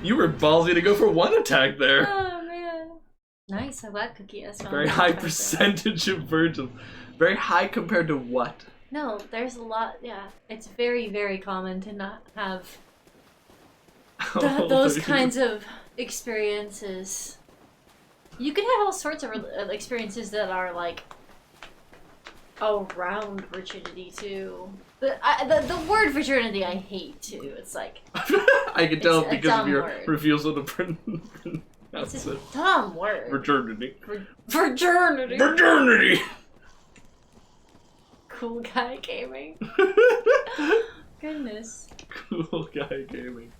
You were ballsy to go for 1 attack there. Oh, man. Nice, I'm glad Cookie has found Very that high person. percentage of virgins. Very high compared to what? No, there's a lot, yeah. It's very, very common to not have those kinds of experiences. You can have all sorts of experiences that are, like, around virginity, too. The word virginity I hate, too. It's like... I can tell It's a because of dumb your word. refusal to It's pronounce a it. dumb word. Virginity. Virginity. Virginity! Cool guy gaming. Goodness. Cool guy gaming.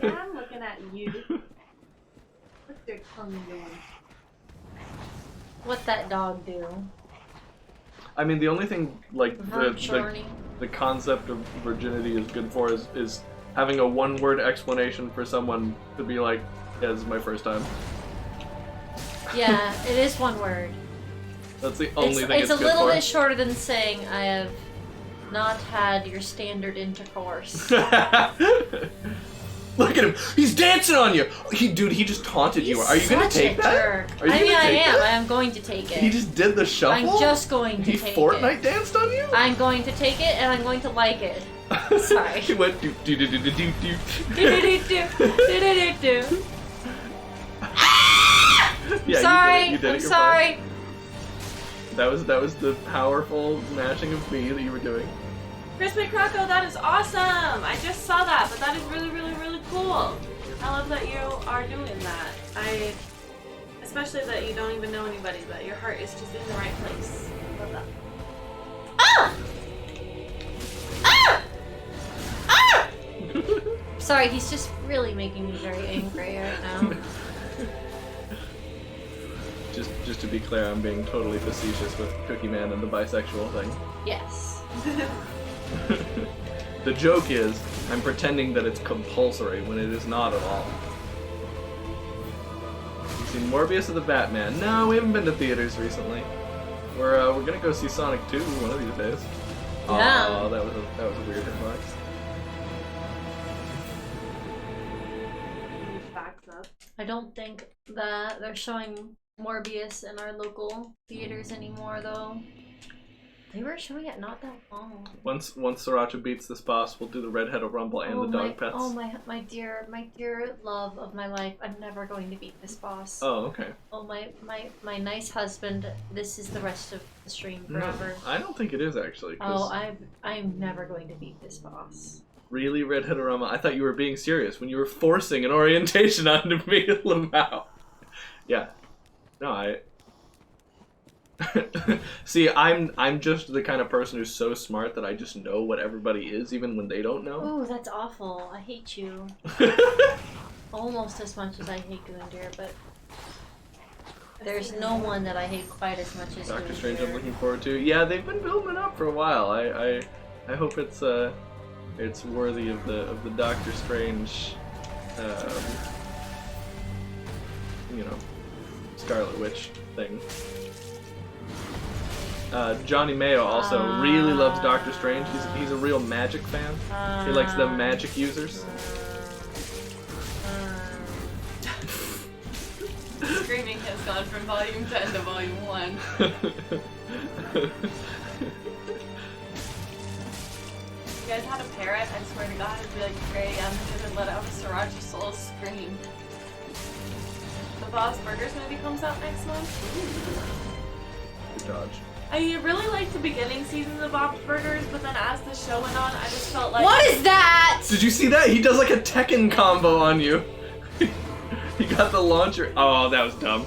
Yeah, I'm looking at you. What's your tongue doing? What that dog do? I mean, the only thing, like, Virginity. the concept of virginity is good for is having a one-word explanation for someone to be like, yeah, this is my first time. Yeah, it is one word. That's the only thing It's it's a good little for. bit shorter than saying I have not had your standard intercourse. Look at him. He's dancing on you. Dude, he just taunted you. Are you gonna Such take a that? jerk. Are you I mean, gonna I take am. that? I am going to take it. He just did the shuffle? I'm just going to He take Fortnite it. danced on you? I'm going to take it, and I'm going to like it. Sorry. He went do do do do do do do. Do-do-do-do. Yeah, Sorry. you did it. I'm You're sorry. fine. That was the powerful mashing of me that you were doing. Crispy Croco, that is awesome! I just saw that, but that is really, really, really cool. I love that you are doing that. Especially that you don't even know anybody, but your heart is just in the right place. Love that. Ah! Ah! Ah! Sorry, he's just really making me very angry right now. just to be clear, I'm being totally facetious with Cookie Man and the bisexual thing. Yes. The joke is, I'm pretending that it's compulsory when it is not at all. You've seen Morbius of the Batman? No, we haven't been to theaters recently. We're gonna go see Sonic 2 one of these days. Yeah. Oh, that was a weird hitbox. I don't think that they're showing Morbius in our local theaters anymore, though. They were showing it not that long. Once Saracha beats this boss, we'll do the Redhead-O-Rama and the dog pets. Oh my dear love of my life! I'm never going to beat this boss. Oh, okay. Oh my nice husband. This is the rest of the stream forever. No, I don't think it is actually. Oh, I'm never going to beat this boss. Really, Redhead-O-Rama? I thought you were being serious when you were forcing an orientation onto me, Lamau. Yeah. No, See, I'm just the kind of person who's so smart that I just know what everybody is, even when they don't know. Oh, that's awful. I hate you. Almost as much as I hate Gundyr, but there's no one that I hate quite as much as Doctor Gundyr. Strange I'm looking forward to. Yeah, they've been building it up for a while. I hope it's worthy of the Doctor Strange Scarlet Witch thing. Johnny Mayo also really loves Doctor Strange. He's a real magic fan. He likes the magic users. Screaming has gone from volume 10 to volume 1. If you guys had a parrot, I swear to God, it'd be like 3 a.m. because it let out a Saracha Soul scream. The Bob's Burgers movie comes out next month. Good dodge. I really liked the beginning seasons of Bob's Burgers, but then as the show went on, I just felt like... What is that? Did you see that? He does like a Tekken combo on you. He got the launcher. Oh, that was dumb.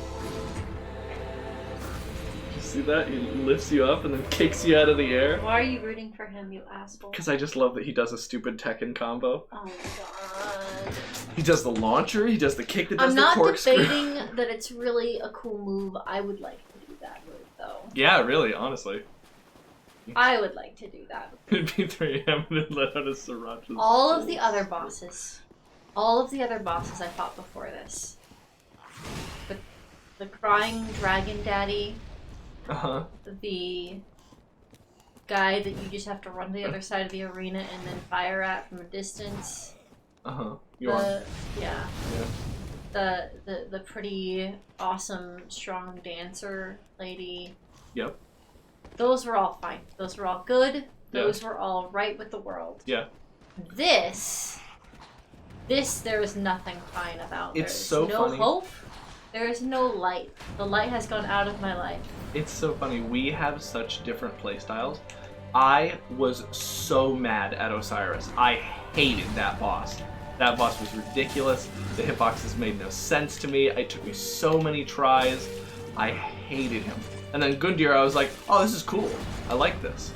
Did you see that? He lifts you up and then kicks you out of the air. Why are you rooting for him, you asshole? Because I just love that he does a stupid Tekken combo. Oh my god. He does the launcher, he does the kick that does I'm the not corkscrew. debating that it's really a cool move. I would like to do that move, though. Yeah, really, honestly. I would like to do that. It'd be 3 a.m. and let out a Sriracha. All of the other bosses I fought before this. The crying dragon daddy. Uh-huh. The guy that you just have to run to the other side of the arena and then fire at from a distance. Uh-huh. Yeah. Yeah. The pretty awesome strong dancer lady. Yep. Those were all fine. Those were all good. Those Yeah. were all right with the world. Yeah. This there is nothing fine about. It's There's so no funny. hope. There is no light. The light has gone out of my life. It's so funny. We have such different playstyles. I was so mad at Osiris. I hated that boss. That boss was ridiculous. The hitboxes made no sense to me. It took me so many tries. I hated him. And then Gundyr, I was like, oh, this is cool. I like this.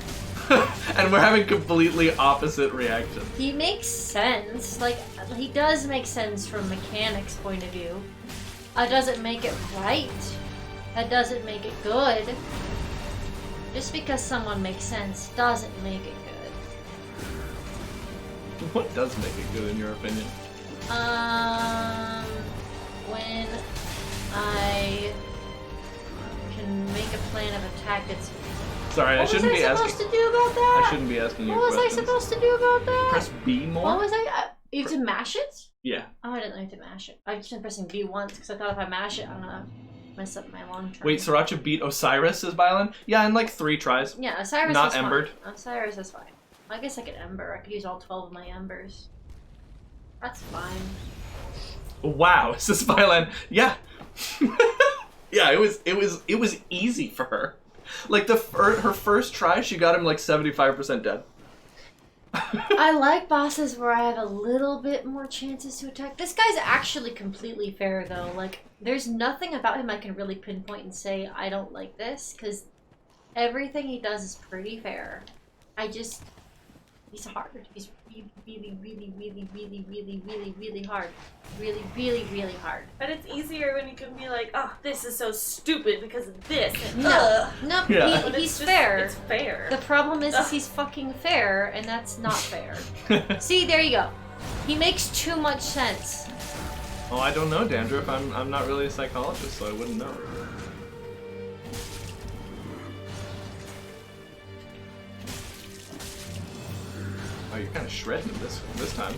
And we're having completely opposite reactions. He makes sense. Like, he does make sense from mechanics point of view. That doesn't make it right. That doesn't make it good. Just because someone makes sense doesn't make it good. What does make it good in your opinion? When I can make a plan of attack that's... Sorry, I shouldn't be asking. What was I supposed to do about that? I shouldn't be asking you What was questions. I supposed to do about that? Press B more? What was I... You have to mash it? Yeah. Oh, I didn't know you have to mash it. I just been pressing B once because I thought if I mash it, I'm gonna mess up my long term. Wait, Sriracha beat Osiris as Violin? Yeah, in like 3 tries. Yeah, Osiris Not is fine. embered. Osiris is fine. I guess I could ember. I could use all 12 of my embers. That's fine. Wow, is this Violin? Yeah. Yeah, it was easy for her. Like her first try, she got him like 75% dead. I like bosses where I have a little bit more chances to attack. This guy's actually completely fair, though. Like, there's nothing about him I can really pinpoint and say, I don't like this, because everything he does is pretty fair. I just... He's hard. He's really, really, really, really, really, really, really hard. Really, really, really hard. But it's easier when you can be like, oh, this is so stupid because of this. And, No, no, Yeah. But he's it's just- fair. It's fair. The problem is he's fucking fair, and that's not fair. See, there you go. He makes too much sense. Oh, I don't know, Dandruff. I'm not really a psychologist, so I wouldn't know. Oh, you're kind of shredding this time.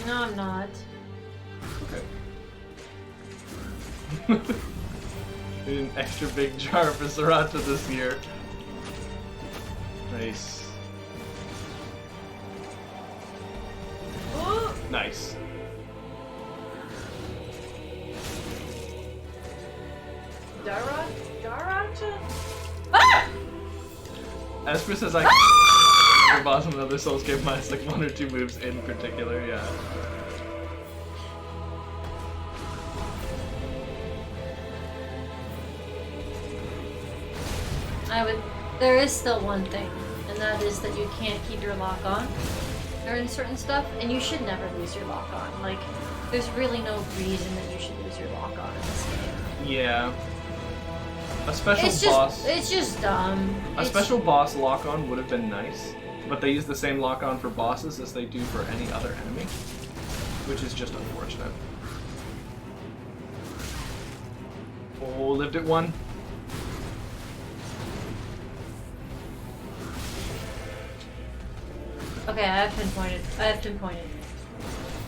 No, I'm not. Okay. Need an extra big jar for Saracha this year. Nice. Ooh, Nice. Saracha? Esper says I your boss in another Souls game minus like 1 or 2 moves in particular, yeah. There is still one thing, and that is that you can't keep your lock on during certain stuff, and you should never lose your lock on. Like, there's really no reason that you should lose your lock on in this game. Yeah. A special boss. It's just dumb. A special boss lock-on would have been nice, but they use the same lock-on for bosses as they do for any other enemy, which is just unfortunate. Oh, lived at 1. Okay, I have pinpointed.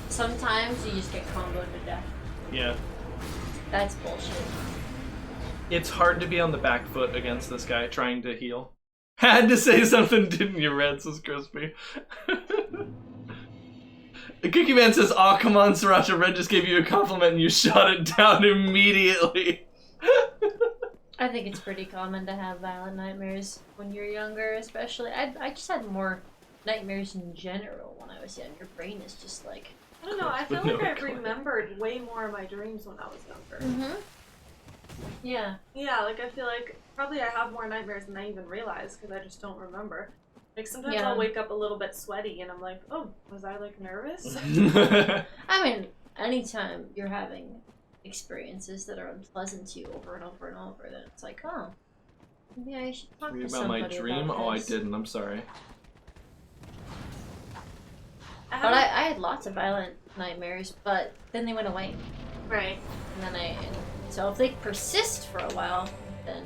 Sometimes you just get comboed to death. Yeah. That's bullshit. It's hard to be on the back foot against this guy trying to heal. Had to say something, didn't you, Red? Says Crispy. The Cookie Man says, "Aw, come on, Saracha. Red just gave you a compliment and you shot it down immediately." I think it's pretty common to have violent nightmares when you're younger, especially. I just had more nightmares in general when I was young. Your brain is just like... I don't know, I feel With like no I remembered way more of my dreams when I was younger. Mm-hmm. Yeah. Yeah, like I feel like probably I have more nightmares than I even realize because I just don't remember. Like sometimes Yeah. I'll wake up a little bit sweaty and I'm like, oh, was I like nervous? I mean, anytime you're having experiences that are unpleasant to you over and over and over, then it's like, oh, maybe I should talk Dream to about my somebody dream? about Oh, I this. didn't. I'm sorry. But I had lots of violent nightmares, but then they went away. Right. And then so if they persist for a while, then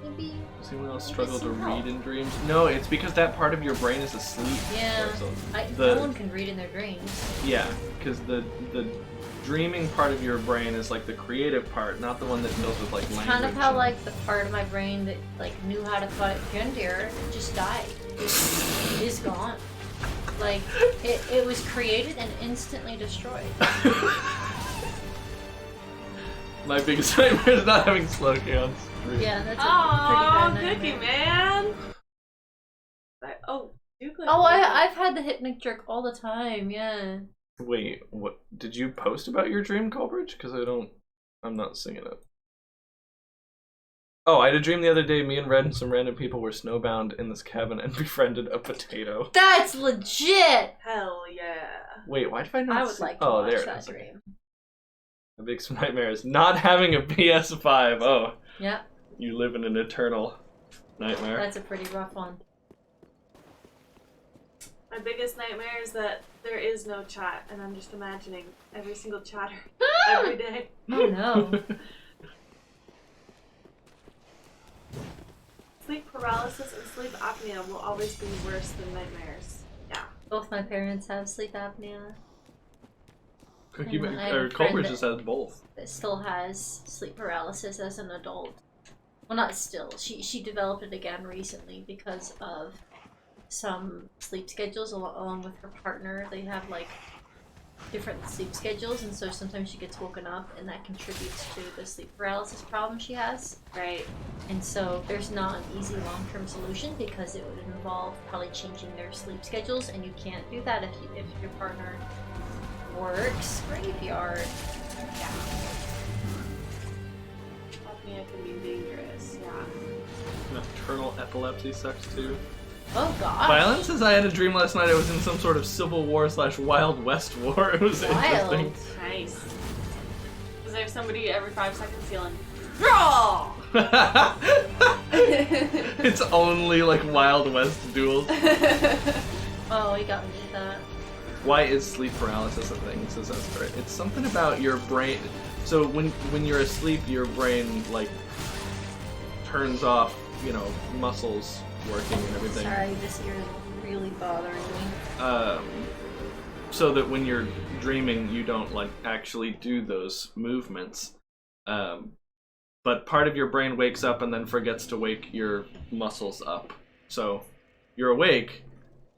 maybe... Does anyone else maybe struggle to some read help. in dreams? No, it's because that part of your brain is asleep. Yeah. So No one can read in their dreams. yeah, because the dreaming part of your brain is like the creative part, not the one that deals with like It's language. kind of how and- like the part of my brain that like knew how to cut reindeer just died. It is gone. Like it was created and instantly destroyed. My biggest nightmare is not having slow counts. Yeah, that's a Oh, pretty bad Cookie nightmare. Man! You could. Oh, I've had the hypnic jerk all the time. Yeah. Wait, what? Did you post about your dream, Culbridge? Because I'm not singing it. Oh, I had a dream the other day. Me and Red and some random people were snowbound in this cabin and befriended a potato. That's legit. Hell yeah. Wait, why did I not? I would see- like to oh, watch there it that is. dream. My biggest nightmare is not having a PS5. Oh, Yeah, you live in an eternal nightmare. that's a pretty rough one. My biggest nightmare is that there is no chat, and I'm just imagining every single chatter every day. Oh no. Sleep paralysis and sleep apnea will always be worse than nightmares. Yeah. Both my parents have sleep apnea. Cookie I have or a friend Culbridge that- just has both. That still has sleep paralysis as an adult. Well, not still. She developed it again recently because of some sleep schedules along with her partner. They have like different sleep schedules, and so sometimes she gets woken up, and that contributes to the sleep paralysis problem she has. Right. And so there's not an easy long-term solution because it would involve probably changing their sleep schedules, and you can't do that if your partner works graveyard. Yeah. Apnea can be dangerous. Yeah. Nocturnal epilepsy sucks too. Oh gosh. Violence says I had a dream last night I was in some sort of Civil War / Wild West war. It was Wild. interesting. Nice. Is there somebody every 5 seconds yelling, draw? It's only like Wild West duels. Oh, he got me with that. Why is sleep paralysis a thing? Says Esther. It's something about your brain. So when you're asleep, your brain like turns off, you know, muscles working and everything. Sorry, this ear is really bothering me. So that when you're dreaming, you don't like actually do those movements. But part of your brain wakes up and then forgets to wake your muscles up. So you're awake,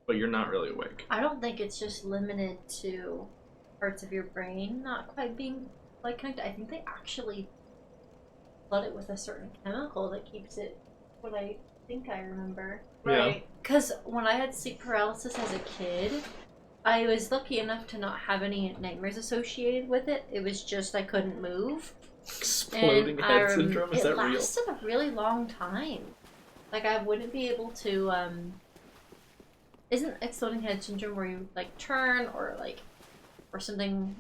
but you're not really awake. I don't think it's just limited to parts of your brain not quite being like connected. I think they actually flood it with a certain chemical that keeps it what I think I remember. Right. Because when I had sleep paralysis as a kid, I was lucky enough to not have any nightmares associated with it. It was just I couldn't move. Exploding And head syndrome, is that it real? lasted a really long time. Like I wouldn't be able to isn't exploding head syndrome where you like turn or something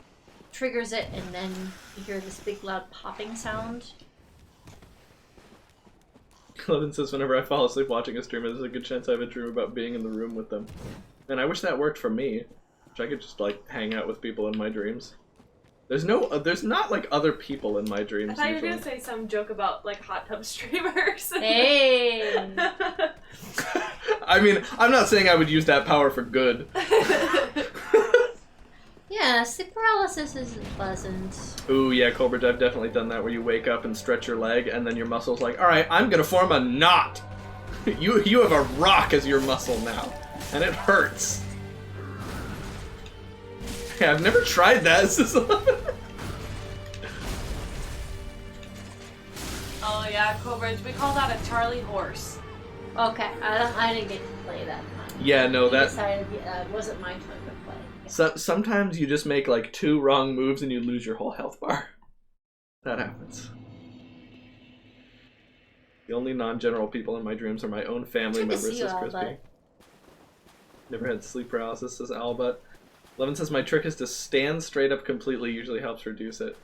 triggers it and then you hear this big loud popping sound? Clevin says whenever I fall asleep watching a streamer, there's a good chance I have a dream about being in the room with them. And I wish that worked for me. Which I could just like hang out with people in my dreams. There's not like other people in my dreams. I thought you were usually. gonna say some joke about like hot tub streamers. Hey! I mean, I'm not saying I would use that power for good. Yeah, sleep paralysis isn't pleasant. Ooh, yeah, Colbert, I've definitely done that where you wake up and stretch your leg and then your muscle's like, alright, I'm gonna form a knot! You have a rock as your muscle now. And it hurts. Yeah, I've never tried that. Oh yeah, Cobridge. We call that a Charlie horse. Okay, I didn't get to play that time. Yeah, no, We that... decided it wasn't my turn to play. So, sometimes you just make like 2 wrong moves and you lose your whole health bar. That happens. The only non-general people in my dreams are my own family Good to members, see you, says Crispy. Albut. Never had sleep paralysis, says Albut. Levin says my trick is to stand straight up completely, usually helps reduce it.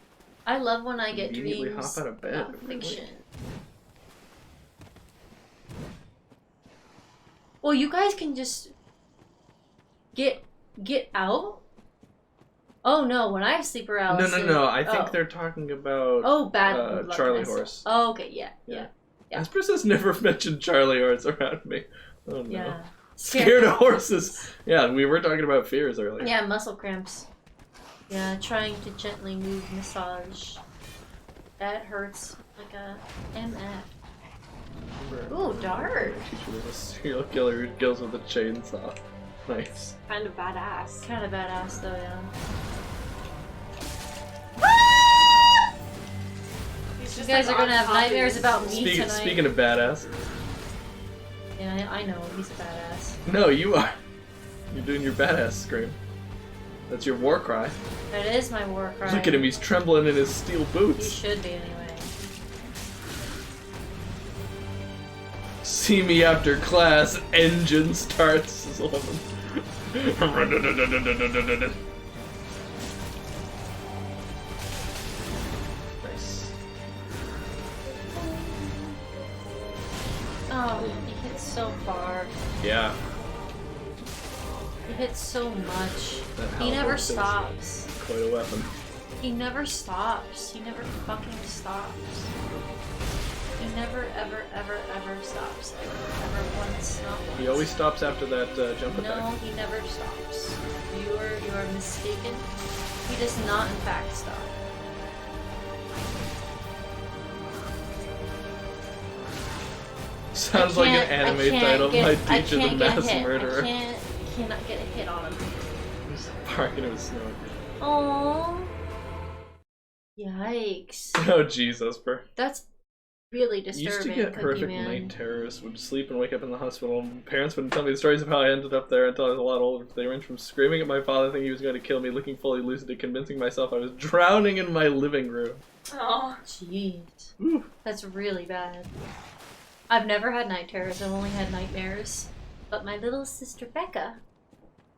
I love when I get Immediately dreams hop out of bed. about fiction. Well, you guys can just get out. Oh no, when I have sleep paralysis. No. I think they're talking about bad Charlie luck. Horse. Oh, okay, yeah. Esper says never mentioned Charlie Horse around me. Oh no. Yeah. Scared of horses. Yeah, we were talking about fears earlier. Yeah, muscle cramps. Yeah, trying to gently move massage. That hurts like a MF. Ooh, dart. Teacher was a serial killer who kills with a chainsaw. Nice. Kind of badass. Kind of badass though, yeah. He's You just guys like are gonna on have top nightmares of about me tonight. Speaking of badass. Yeah, I know, he's a badass. No, you are. You're doing your badass scream. That's your war cry. That is my war cry. Look at him, he's trembling in his steel He boots. should be anyway. See me after class, engine starts. Says 11. Nice. Oh, he hits so far. Yeah. He hits so much. That He never halberd is stops. Quite a weapon. He never stops. He never fucking stops. He never, ever, ever, ever stops. Ever once, not once. He always stops after that jump attack. No, he never stops. You are mistaken. He does not, in fact, stop. Sounds like an anime title. My teacher, the mass murderer. I cannot get a hit on him. He's barking at his snow. Aww. Yikes. Oh, jeez, Esper. That's really Used disturbing, to get Cookie horrific Man. night terrors. Would sleep and wake up in the hospital. Parents wouldn't tell me the stories of how I ended up there until I was a lot older. They ranged from screaming at my father thinking he was going to kill me, looking fully lucid, to convincing myself I was drowning in my living room. Oh. Jeez. Ooh. That's really bad. I've never had night terrors. I've only had nightmares. But my little sister Becca,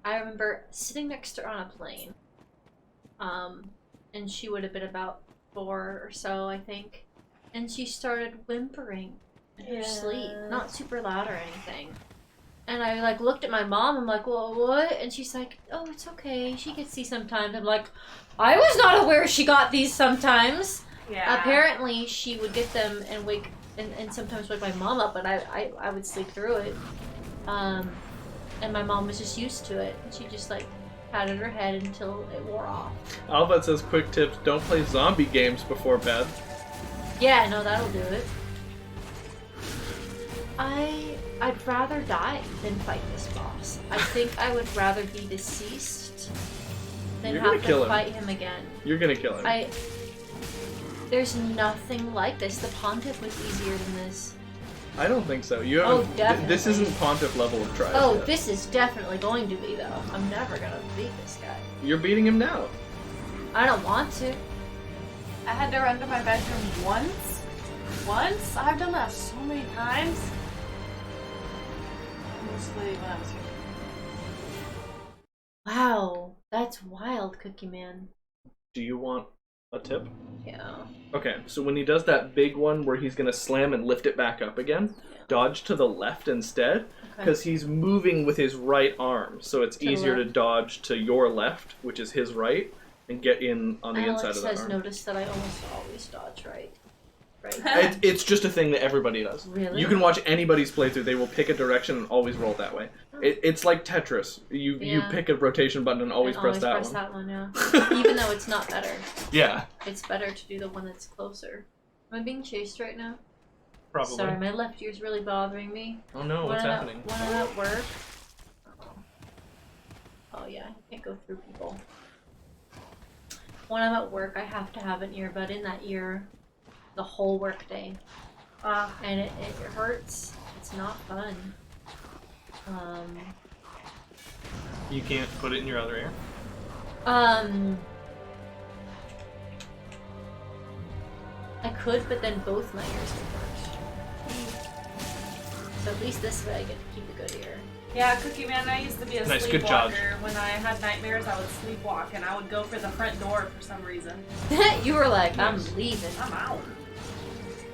I remember sitting next to her on a plane. And she would have been about 4 or so, I think. And she started whimpering in her sleep. Not super loud or anything. And I like looked at my mom, I'm like, well, what? And she's like, oh, it's okay. She gets these sometimes. I'm like, I was not aware she got these sometimes. Yeah. Apparently she would get them and wake and sometimes wake my mom up, but I would sleep through it. And my mom was just used to it. She just like patted her head until it wore off. Alva says, quick tips, don't play zombie games before bed. Yeah, no, that'll do it. I'd rather die than fight this boss. I think I would rather be deceased than You're gonna have kill to him. fight him again. You're gonna kill him. There's nothing like this. The Pontiff was easier than this. I don't think so. You Oh, haven't. definitely. This isn't Pontiff level of trials Oh, yet. this is definitely going to be, though. I'm never gonna beat this guy. You're beating him now. I don't want to. I had to run to my bedroom once. Once? I've done that so many times. Mostly when I was here. Wow, that's wild, Cookie Man. Do you want a tip? Yeah. Okay, so when he does that big one where he's gonna slam and lift it back up again, dodge to the left instead, because he's moving with his right arm, so it's To the easier to left? dodge to your left, which is his right, and get in on the inside of that Alex has arm. noticed that I almost always dodge right. It's just a thing that everybody does. Really? You can watch anybody's playthrough; they will pick a direction and always roll that way. It's like Tetris. You Yeah. pick a rotation button and always press that one. that one, yeah. Even though it's not better. Yeah, It's better to do the one that's closer. Am I being chased right now? probably. Sorry, my left ear's really bothering me. Oh no, what's when happening? When I'm at work. Oh yeah, I can't go through people. When I'm at work, I have to have an earbud in that ear the whole work day. And it hurts. It's not fun. You can't put it in your other ear? I could, but then both my ears would hurt. So at least this way I get to keep a good ear. Yeah, Cookie Man, I used to be a Nice, good job. sleepwalker. When I had nightmares, I would sleepwalk, and I would go for the front door for some reason. You were like, I'm Nice. leaving. I'm out.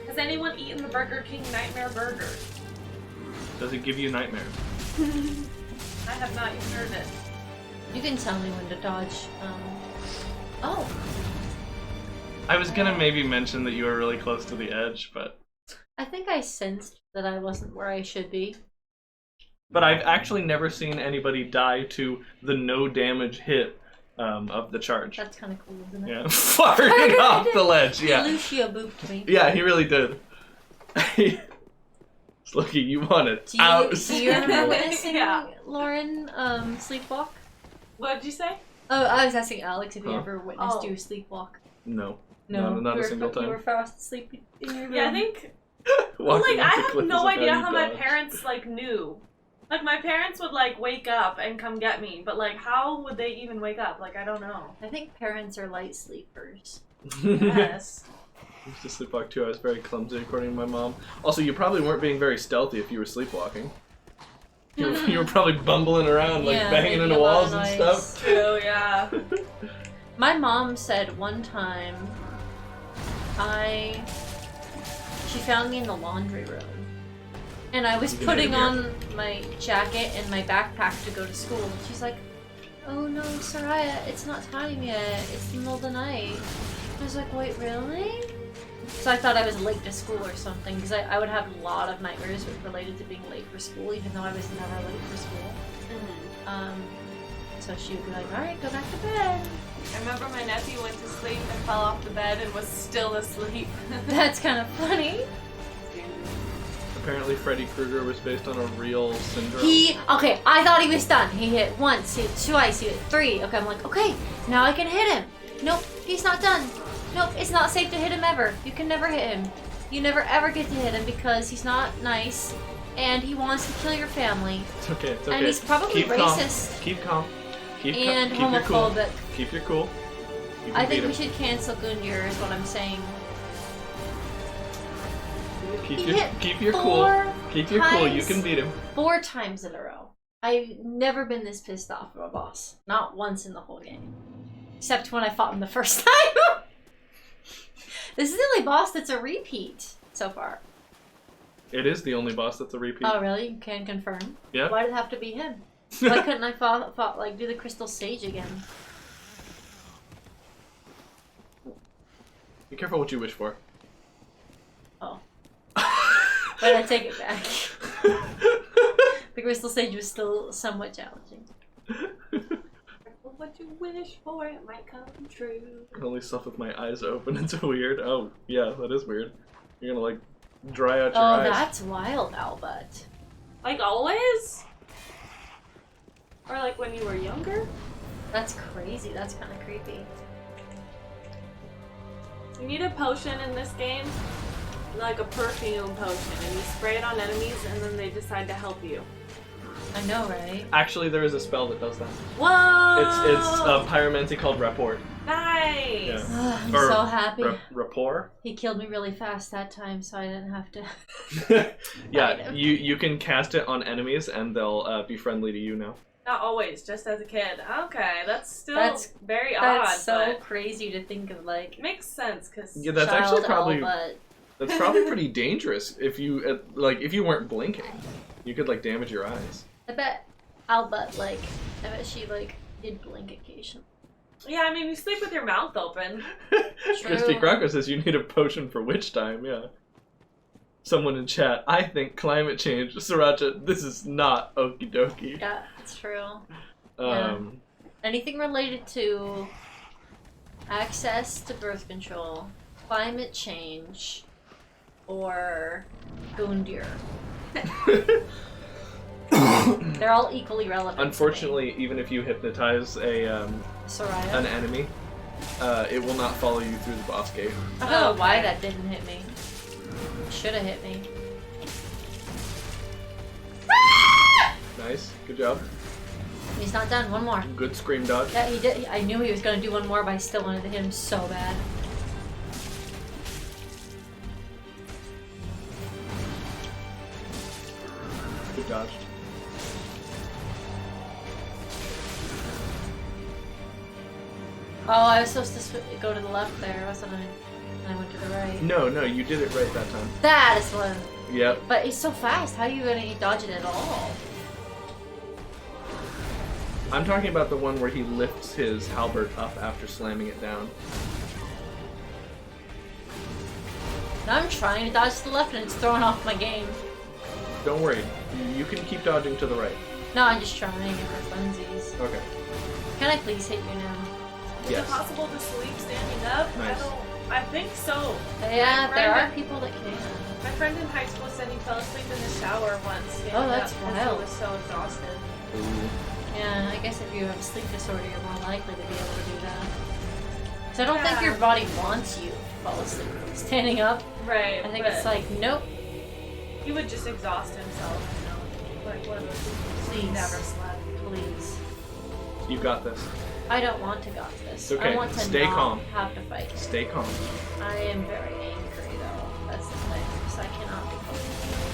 Has anyone eaten the Burger King Nightmare Burger? Does it give you nightmares? I have not even heard it. You can tell me when to dodge. Oh. I was gonna maybe mention that you were really close to the edge, but I think I sensed that I wasn't where I should be. I've actually never seen anybody die to the no damage hit of the charge. That's kind of cool, isn't it? Yeah, farting off the ledge. Yeah, Lucio booped me. yeah, he really did. Slooky, you want it Do you, out. do you remember witnessing Yeah. Lauren sleepwalk? What did you say? Oh, I was asking Alex if you Huh? ever witnessed Oh. you sleepwalk. No, No, not you a were single You time. were fast asleep in your room. Yeah, I think. Well, Walking like, off I the have cliff no is idea how how you my dodge. parents, like, knew. Like, my parents would, like, wake up and come get me, but, like, how would they even wake up? Like, I don't know. I think parents are light sleepers. Yes. I used to sleepwalk too. I was very clumsy, according to my mom. Also, you probably weren't being very stealthy if you were sleepwalking. You were probably bumbling around, like Yeah, banging making into a lot walls of and noise. stuff. True, yeah. My mom said one time, she found me in the laundry room. And I was You can putting hit him on my jacket and my backpack to go to school. And she's like, oh no, Saracha, it's not time yet. It's the middle of the night. I was like, wait, really? So I thought I was late to school or something, because I would have a lot of nightmares related to being late for school, even though I was never late for school. So she would be like, alright, go back to bed. I remember my nephew went to sleep and fell off the bed and was still asleep. That's kind of funny. Apparently, Freddy Krueger was based on a real syndrome. Okay, I thought he was done. He hit once, he hit twice, he hit 3. Okay, I'm like, okay, now I can hit him. Nope, he's not done. Nope, it's not safe to hit him ever. You can never hit him. You never ever get to hit him because he's not nice and he wants to kill your family. It's okay, it's okay. And he's probably Keep calm. racist. Keep calm. And keep your cool. homophobic. Keep your cool. You can I think beat we him. should cancel Gundyr is what I'm saying. Keep He your hit keep your 4 cool. Keep your cool, you can beat him. 4 times in a row. I've never been this pissed off of a boss. Not once in the whole game. Except when I fought him the first time. This is the only boss that's a repeat so far. It is the only boss that's a repeat. Oh, really? You can confirm? Yeah. Why did it have to be him? Why couldn't I do the Crystal Sage again? Be careful what you wish for. Oh. But I take it back. The Crystal Sage was still somewhat challenging. What you wish for, it might come true. Only stuff with my eyes open, it's weird. Oh, yeah, that is weird. You're gonna, like, dry out your eyes. Oh, that's wild, Albert. Like always? Or like when you were younger? That's crazy. That's kind of creepy. You need a potion in this game, like a perfume potion, and you spray it on enemies and then they decide to help you. I know, right? Actually, there is a spell that does that. Whoa! It's a pyromancy called Rapport. Nice! Yeah. I'm so happy. Rapport? He killed me really fast that time, so I didn't have to... Yeah, you can cast it on enemies and they'll be friendly to you now. Not always, just as a kid. Okay, that's still very odd. That's so but crazy to think of, like... makes sense, because... Yeah, that's actually probably... Albert. That's probably pretty dangerous if you, if you weren't blinking. You could, like, damage your eyes. I bet Albert, I bet she, did blink occasionally. Yeah, I mean, you sleep with your mouth open. Christy Crocker says you need a potion for witch time, yeah. Someone in chat, I think climate change. Saracha, this is not okie dokie. Yeah, it's true. Yeah. Anything related to access to birth control, climate change, or Gundyr. They're all equally relevant. Unfortunately, even if you hypnotize an enemy, it will not follow you through the boss gate. I don't know why that didn't hit me. Should have hit me. Nice, good job. He's not done. One more. Good scream dodge. Yeah, he did. I knew he was going to do one more, but I still wanted to hit him so bad. Good dodge. Oh, I was supposed to go to the left there, wasn't I? And I went to the right. No, you did it right that time. That is one. Yep. But he's so fast. How are you going to dodge it at all? I'm talking about the one where he lifts his halberd up after slamming it down. Now I'm trying to dodge to the left and it's throwing off my game. Don't worry, you can keep dodging to the right. No, I'm just trying for funsies. Okay. Can I please hit you now? Is it possible to sleep standing up? Nice. I think so. Yeah, there are people that can. My friend in high school said he fell asleep in the shower once. Oh, that's wild. He was so exhausted. Ooh. Yeah, I guess if you have a sleep disorder, you're more likely to be able to do that. So I don't think your body wants you to fall asleep standing up. Right. I think it's like, nope. He would just exhaust himself, you know? Like one of those people who Please. never slept. Please. You got this. I don't want to got this. It's okay. I want to Stay not calm. have to fight. Stay calm. I am very angry though. That's the thing. So I cannot be calm.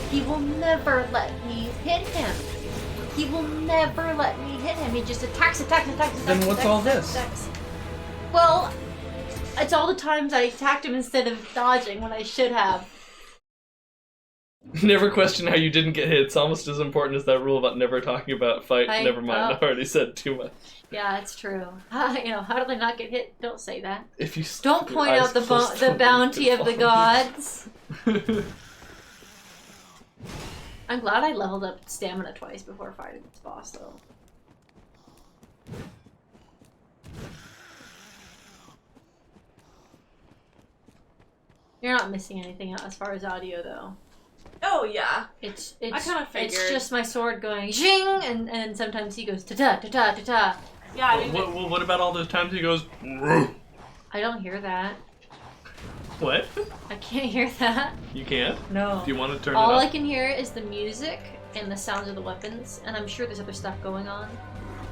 He will never let me hit him. He will never let me hit him. He just attacks. Then what's all this? Well, it's all the times I attacked him instead of dodging when I should have. Never question how you didn't get hit. It's almost as important as that rule about never talking about fight. Never mind, I already said too much. Yeah, it's true. How did I not get hit? Don't say that. If you don't point out the bounty of the gods. I'm glad I leveled up stamina twice before fighting this boss, though. You're not missing anything as far as audio, though. Oh yeah, it's I kind of figured. It's just my sword going zing, and sometimes he goes ta ta ta ta ta ta. Yeah, I mean, what about all those times he goes? I don't hear that. What? I can't hear that. You can't? No. Do you want to turn All it up? I can hear is the music and the sounds of the weapons, and I'm sure there's other stuff going on,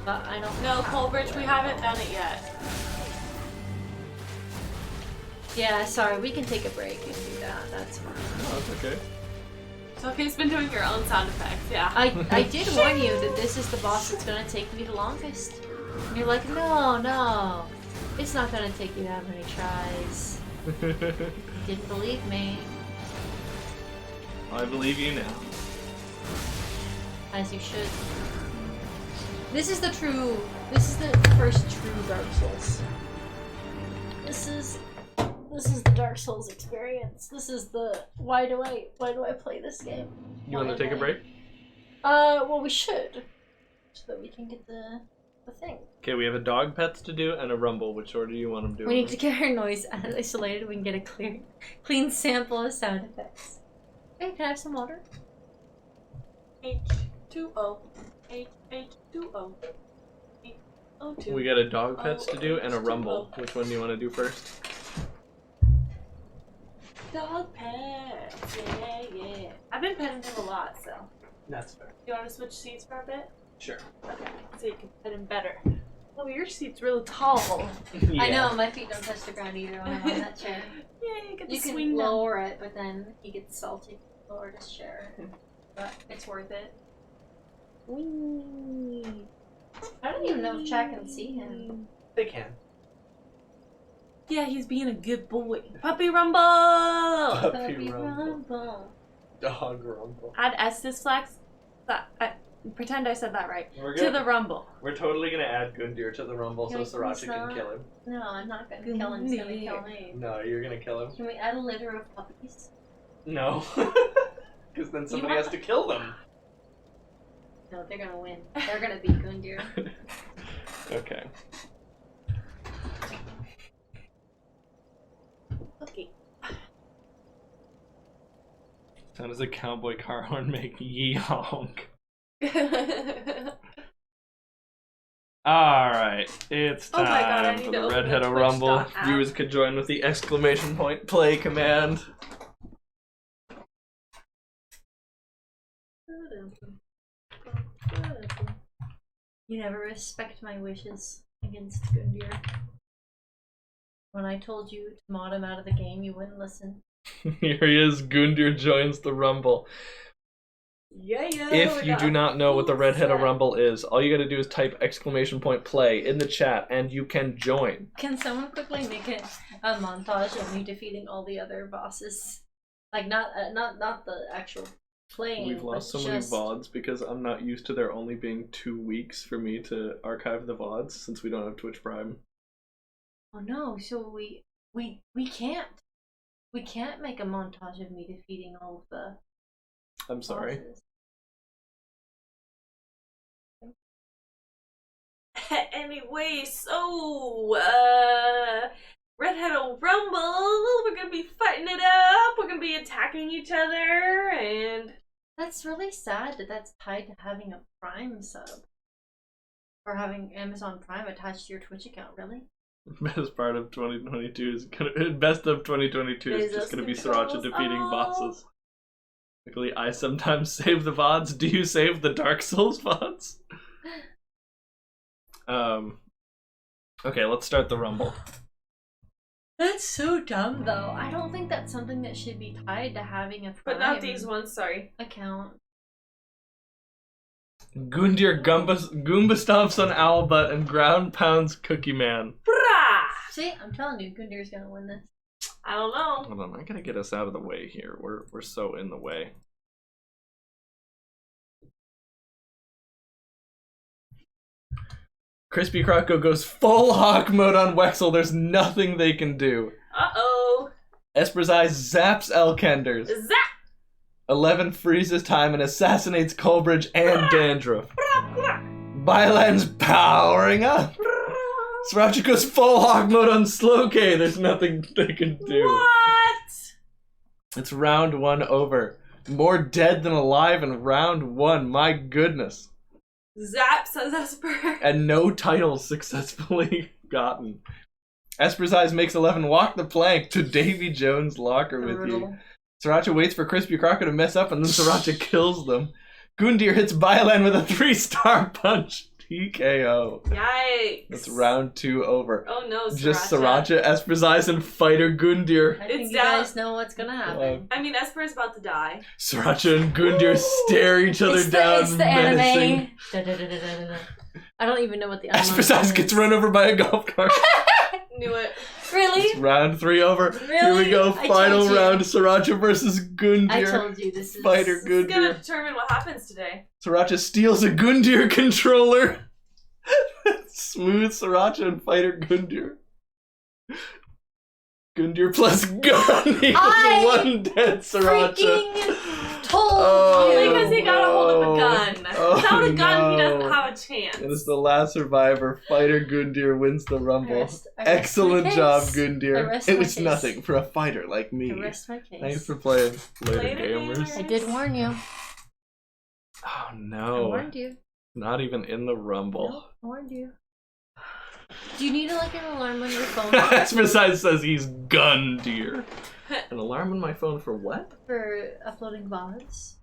but I don't. No, Colbridge, we haven't done it yet. Yeah, sorry, we can take a break and do that. That's fine. Oh, that's okay. Sophie's been doing your own sound effects, yeah. I did warn you that this is the boss that's gonna take me the longest. And you're like, no. It's not gonna take you that many tries. You didn't believe me. I believe you now. As you should. This is the first true Dark Souls. This is the Dark Souls experience. This is the why do I play this game? You want to take a break? Well, we should, so that we can get the thing. Okay, we have a dog pets to do and a rumble. Which order do you want them doing? We need to get our noise isolated. We can get a clean sample of sound effects. Hey, can I have some water? H2O. H2O. H2O. We got a dog pets to do and a rumble. Which one do you want to do first? Dog pets. Yeah. I've been petting him a lot, so. That's fair. You want to switch seats for a bit? Sure. Okay, so you can pet him better. Oh, your seat's really tall. Yeah. I know, my feet don't touch the ground either when I'm on that chair. Yeah, you get the You can swing down. lower it, but then he gets salty. Lower his chair. But it's worth it. Whee! I don't even know if chat can see him. They can. Yeah, he's being a good boy. Puppy Rumble! Puppy rumble. Dog rumble. Add Estes flags. Pretend I said that right. We're To the Rumble. We're totally gonna add Gundyr to the rumble Can so we Saracha please can not? kill him. No, I'm not gonna kill him. He's gonna kill me. No, you're gonna kill him. Can we add a litter of puppies? No. Because then somebody has to kill them. No, they're gonna win. They're gonna beat Gundyr. Okay. Okay. How does a cowboy car horn make yee honk? Alright, it's Oh my God, I time need for to the open the Redhead-O-Rumble. Twitch.app. Viewers could join with the exclamation point play command. You never respect my wishes against Gundyr. When I told you to mod him out of the game, you wouldn't listen. Here he is, Gundyr joins the rumble. Yeah. If you do not know what the Redhead-O-Rumble is, all you gotta do is type exclamation point play in the chat and you can join. Can someone quickly make a montage of me defeating all the other bosses? Like not the actual playing. We've lost so but many just... VODs because I'm not used to there only being 2 weeks for me to archive the VODs since we don't have Twitch Prime. Oh no! So we can't make a montage of me defeating all of the. I'm sorry. bosses. Anyway, so Redhead-O-Rumble, we're gonna be fighting it up. We're gonna be attacking each other, and That's really sad that that's tied to having a Prime sub. Or having Amazon Prime attached to your Twitch account, really? Best part of 2022 is gonna best of 2022 is just gonna be Saracha defeating bosses. Luckily, I sometimes save the VODs. Do you save the Dark Souls VODs? Okay, let's start the rumble. That's so dumb, though. I don't think that's something that should be tied to having a Prime but not these ones. Sorry. account. Gundyr Goomba stomps on Owlbutt and ground pounds Cookie Man. Brah! See, I'm telling you, Gundyr's gonna win this. I don't know. Hold on, I gotta get us out of the way here. We're so in the way. Crispy Croco goes full hawk mode on Wexel. There's nothing they can do. Uh-oh. Esper's Eye zaps Elkenders. Zap! 11 freezes time and assassinates Coleridge and Dandruff. Byland's powering up. Sriracha goes full hawk mode on Slowk. There's nothing they can do. What? It's round 1 over. More dead than alive in round 1. My goodness. Zap, says Esper. And no titles successfully gotten. Esper's Eyes makes 11 walk the plank to Davy Jones' locker with you. Sriracha waits for Crispy Croco to mess up and then Sriracha kills them. Gundyr hits Byland with a 3-star punch. TKO. Yikes. That's round 2 over. Oh no, Saracha. Just Saracha, Esper's Eyes, and Fighter Gundyr. I think It's you down. guys know what's gonna happen. I mean, Esper's about to die. Saracha and Gundyr stare each other down, it's the menacing. anime. Da-da-da-da-da-da. I don't even know what the anime Esper's Eyes gets run over by a golf cart. Knew it. Really? Round 3 over. Here Really? we go. I Final told you. round. Sriracha versus Gundyr. I told you this is... Fighter This is gonna Gundyr. determine what happens today. Sriracha steals a Gundyr controller. Smooth Sriracha and Fighter Gundyr. Gundyr plus gun equals I 1 dead Sriracha. freaking told Oh, you. Only because he got a hold of no. a gun. Oh, Without a gun, he no. doesn't have a chance. It is the last survivor. Fighter Gundyr wins the rumble. I rest Excellent my job, case. I Gundyr. rest It my was case. nothing for a fighter like me. I rest my case. Thanks for playing, later Later, gamers. gamers. I did warn you. Oh I no, warned you. not even in the No, rumble. I warned you. Do you need like an alarm on your phone Besides says he's Gundyr. An alarm on my phone for what? for uploading VODs?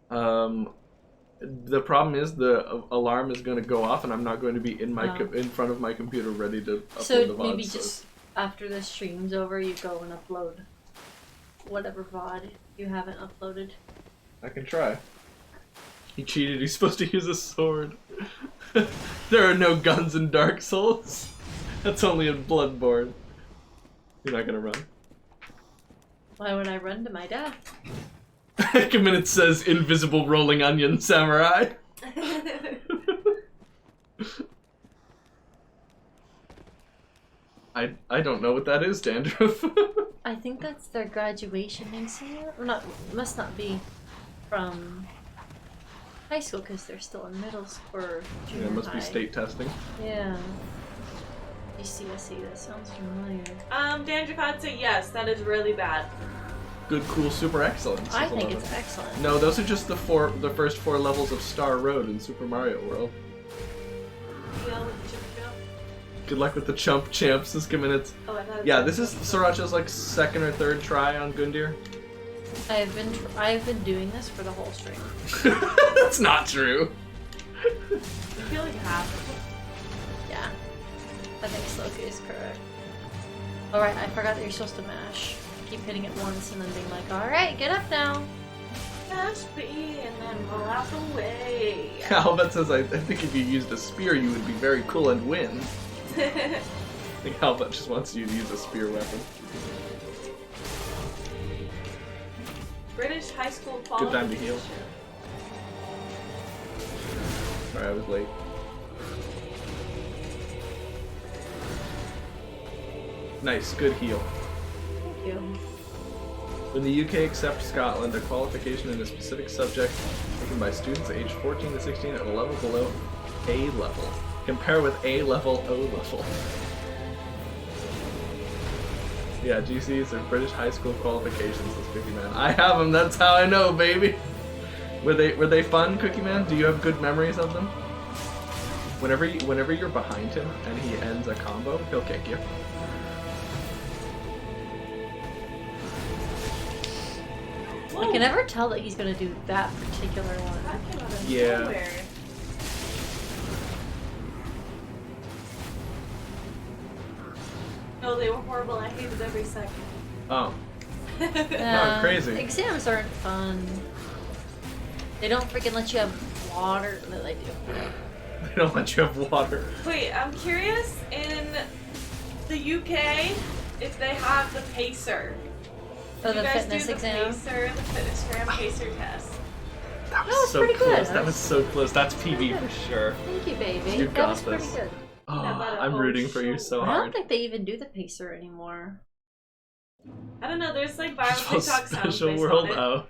The problem is the alarm is going to go off, and I'm not going to be in my Oh. in front of my computer ready to upload the So VOD. maybe just after the stream's over, you go and upload whatever VOD you haven't uploaded. I can try. He cheated. He's supposed to use a sword. There are no guns in Dark Souls. That's only in Bloodborne. You're not gonna run. Why would I run to my death? Come in, it says Invisible Rolling Onion Samurai. I don't know what that is, Dandruff. I think that's their graduation insignia. Or not, must not be from high school because they're still in middle school or junior Yeah, it must high. be state testing. Yeah. GCSE, that sounds familiar. Dandruff, I'd say yes, that is really bad. Good, cool, super excellence. I is think 11. it's excellent. No, those are just the first 4 levels of Star Road in Super Mario World. Deal with the chip jump. Good luck with the chump champs this minutes. Oh, I thought it Yeah, was this is Sriracha's like 2nd or 3rd try on Gundyr. I've been doing this for the whole stream. That's not true. I feel like half. Yeah. I think Sloki is correct. Alright, I forgot that you're supposed to mash. Keep hitting it once and then being like, alright, get up now. Dash B and then roll out the way. Albert says, I think if you used a spear, you would be very cool and win. I think Albert just wants you to use a spear weapon. British high school Good time to qualification. heal. Sorry, I was late. Nice, good heal. Thank you. When the UK accepts Scotland, a qualification in a specific subject taken by students aged 14 to 16 at a level below A level. Compare with A level, O level. Yeah, GCs are British high school qualifications, says Cookie Man. I have them, that's how I know, baby! Were they fun, Cookie Man? Do you have good memories of them? Whenever you're behind him and he ends a combo, he'll kick you. I can never tell that he's gonna do that particular one. That came out of Yeah. nowhere. No, they were horrible. I hated every second. Oh. Yeah, crazy. Exams aren't fun. They don't freaking let you have water. No, they do. They don't let you have water. Wait, I'm curious in the UK if they have the pacer. Oh, You the guys fitness do the exam? pacer, the fitness gram pacer test. That was was so pretty good. close. That was so close. That's PB good. for sure. Thank you, baby. You that got was pretty this. good. Oh, That matter. I'm Oh, rooting for you shoot. so I don't hard. think they even do the pacer anymore. I don't know, there's like viral Just TikTok sounds special based world on it. out.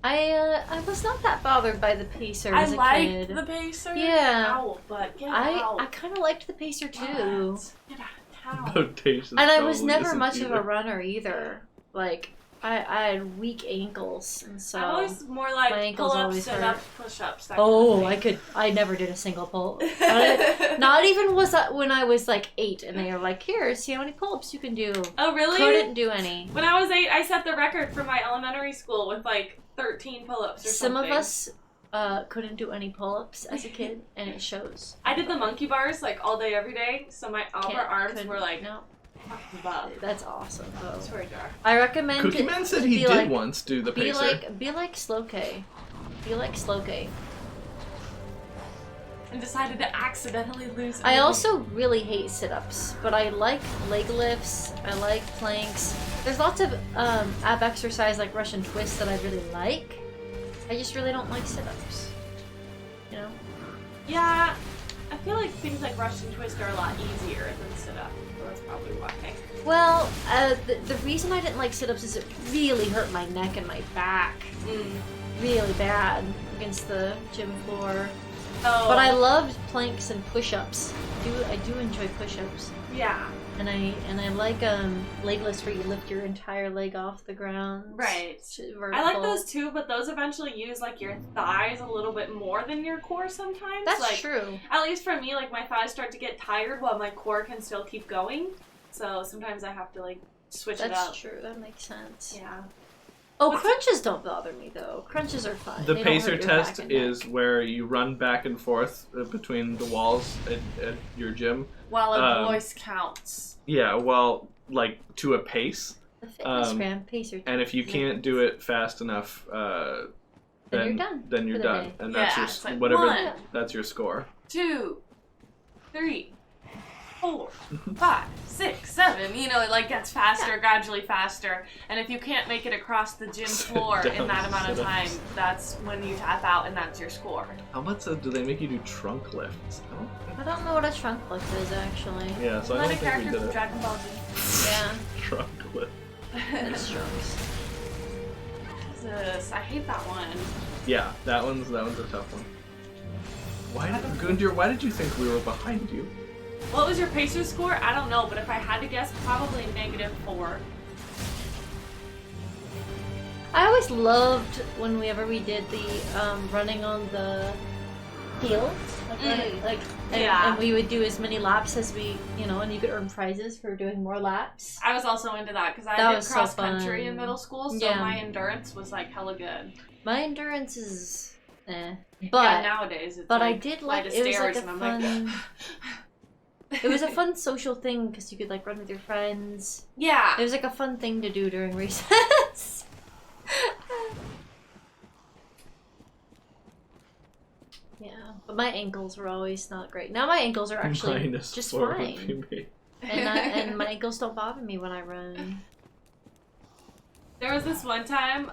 I was not that bothered by the pacer I as a like kid. the pacer. Yeah. Ow, but get I out. kind of liked the pacer too. Get out of town. Notations And I was probably never isn't much of a either. runner either. Like, I had weak ankles, and so... I'm always more my like ankles pull-ups, always sit-ups, push-ups. That Oh, kind of I never did a single pull. thing. Not even was that when I was like 8 and they were like, here, see how many pull-ups you can do. Oh, really? Couldn't do any. When I was 8, I set the record for my elementary school with like 13 pull-ups or Some something. of us couldn't do any pull-ups as a kid, and it shows. I did the monkey bars like all day, every day, so my upper arms couldn't- were like no. above. That's awesome though. It's very dark. I recommend. Cookie Man said to he be did like, once do the pacer. Be like Slow K. Be like Slow K. And decided to accidentally lose. I also really hate sit-ups, but I like leg lifts. I like planks. There's lots of ab exercise like Russian twists that I really like. I just really don't like sit-ups. You know? Yeah, I feel like things like Russian twist are a lot easier than sit up. So that's probably why. Well, the reason I didn't like sit-ups is it really hurt my neck and my back. Really bad against the gym floor. Oh. But I loved planks and push-ups. I do enjoy push-ups. Yeah. And I like leg lifts where you lift your entire leg off the ground. Right. Vertical. I like those too, but those eventually use like your thighs a little bit more than your core sometimes. That's like, true. At least for me, like my thighs start to get tired while my core can still keep going. So sometimes I have to like switch it up. That's true. That makes sense. Yeah. Oh, crunches don't bother me though. Crunches are fine. The They don't pacer hurt your back test and is neck. where you run back and forth between the walls at your gym. While a voice counts. Yeah, well, like to a pace. The fitness gram pacer test. And if you can't do it fast enough, Then you're done Then you're for the done, day. and that's Yeah, your it's like whatever. 1, That's your score. 2, 3, 4, 5, 6, 7. You know, it like gets faster, gradually faster. And if you can't make it across the gym floor in that amount of time, that's when you tap out, and that's your score. How much do they make you do trunk lifts? I don't know what a trunk lift is actually. Yeah, so I Let don't a think we character did from it. Dragon Ball Z. Yeah. Trunk lift. That's trunks. Jesus, I hate that one. Yeah, that one's a tough one. Gundir, why did you think we were behind you? What was your pacer score? I don't know, but if I had to guess, probably -4. I always loved whenever we did the running on the field, and we would do as many laps as we, and you could earn prizes for doing more laps. I was also into that because I That did was so cross country fun. in middle school, so Yeah. my endurance was like hella good. My endurance is, but yeah, nowadays it's but like I did light like as it was like stairs, a and fun. I'm like, It was a fun social thing because you could like run with your friends. yeah. It was like a fun thing to do during recess. Yeah, but my ankles were always not great. Now my ankles are actually just -4 would fine, be me. and my ankles don't bother me when I run. There was this one time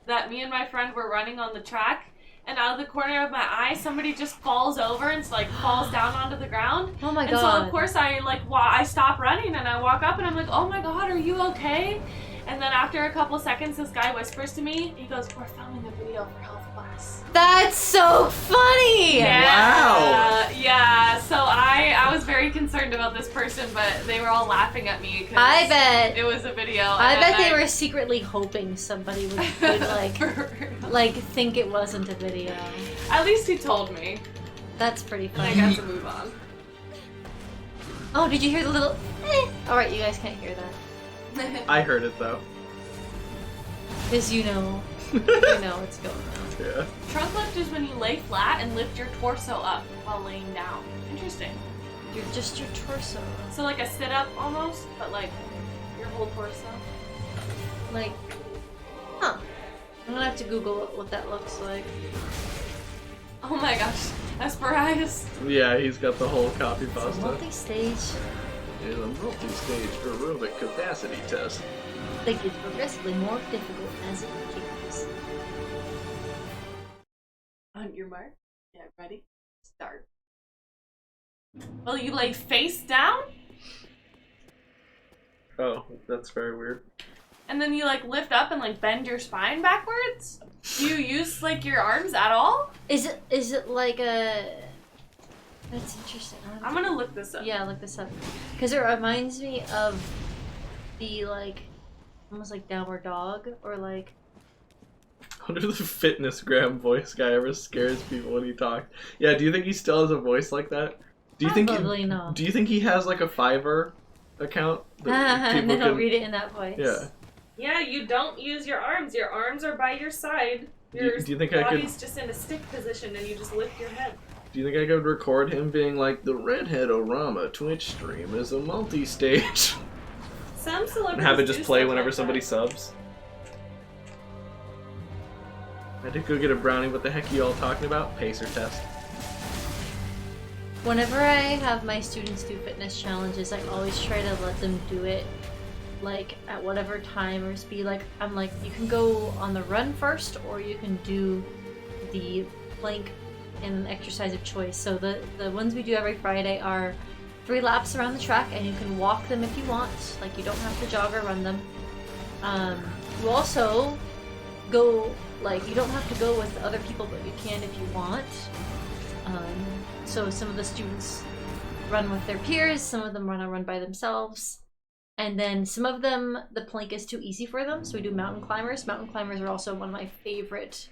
that me and my friend were running on the track, and out of the corner of my eye, somebody just falls over and like falls down onto the ground. Oh my And god! so of course I stop running and I walk up and I'm like, oh my god, are you okay? And then after a couple seconds, this guy whispers to me. He goes, "We're filming a video for health class." That's so funny! Wow. Yeah. So I was very concerned about this person, but they were all laughing at me because I bet. it was a video. I and bet they were secretly hoping somebody would like think it wasn't a video. At least he told me. That's pretty And I funny. got to move on. Oh, did you hear the little? All right, you guys can't hear that I heard it though. because you know what's going on. Yeah. Trunk lift is when you lay flat and lift your torso up while laying down. Interesting. You're just your torso. So like a sit up almost, but like your whole torso. Like, huh? I'm gonna have to Google what that looks like. Oh my gosh, Esperias. Yeah, he's got the whole copy It's a pasta. multi-stage. It's a multi-stage aerobic capacity test. That gets progressively more difficult as it continues. On your mark, get ready, start. Well, you lay face down, Oh, that's very weird. and then you like lift up and like bend your spine backwards. Do you use like your arms at all? Is it like a? That's interesting. I'm gonna look this up. Yeah, look this up. Because it reminds me of the, like, almost like downward dog, or like... I wonder if the fitness gram voice guy ever scares people when he talks. Yeah, do you think he still has a voice like that? Do you Probably not. Do you think he has like a Fiverr account? that And people then I'll can- read it in that voice. Yeah. Yeah, you don't use your arms. Your arms are by your side. Your do you think I could? body's just in a stick position and you just lift your head. Do you think I could record him being like, the Redhead-O-Rama Twitch stream is a multi-stage? Some celebrities And have it just do play stuff whenever like somebody that. subs? I did go get a brownie. What the heck are you all talking about? Pacer test. Whenever I have my students do fitness challenges, I always try to let them do it like at whatever time or speed. Like I'm like, you can go on the run first, or you can do the plank and exercise of choice. So the ones we do every Friday are 3 laps around the track, and you can walk them if you want. Like you don't have to jog or run them. You also go, like you don't have to go with other people, but you can if you want. So some of the students run with their peers, some of them run by themselves, and then some of them the plank is too easy for them, so we do mountain climbers. Mountain climbers are also one of my favorite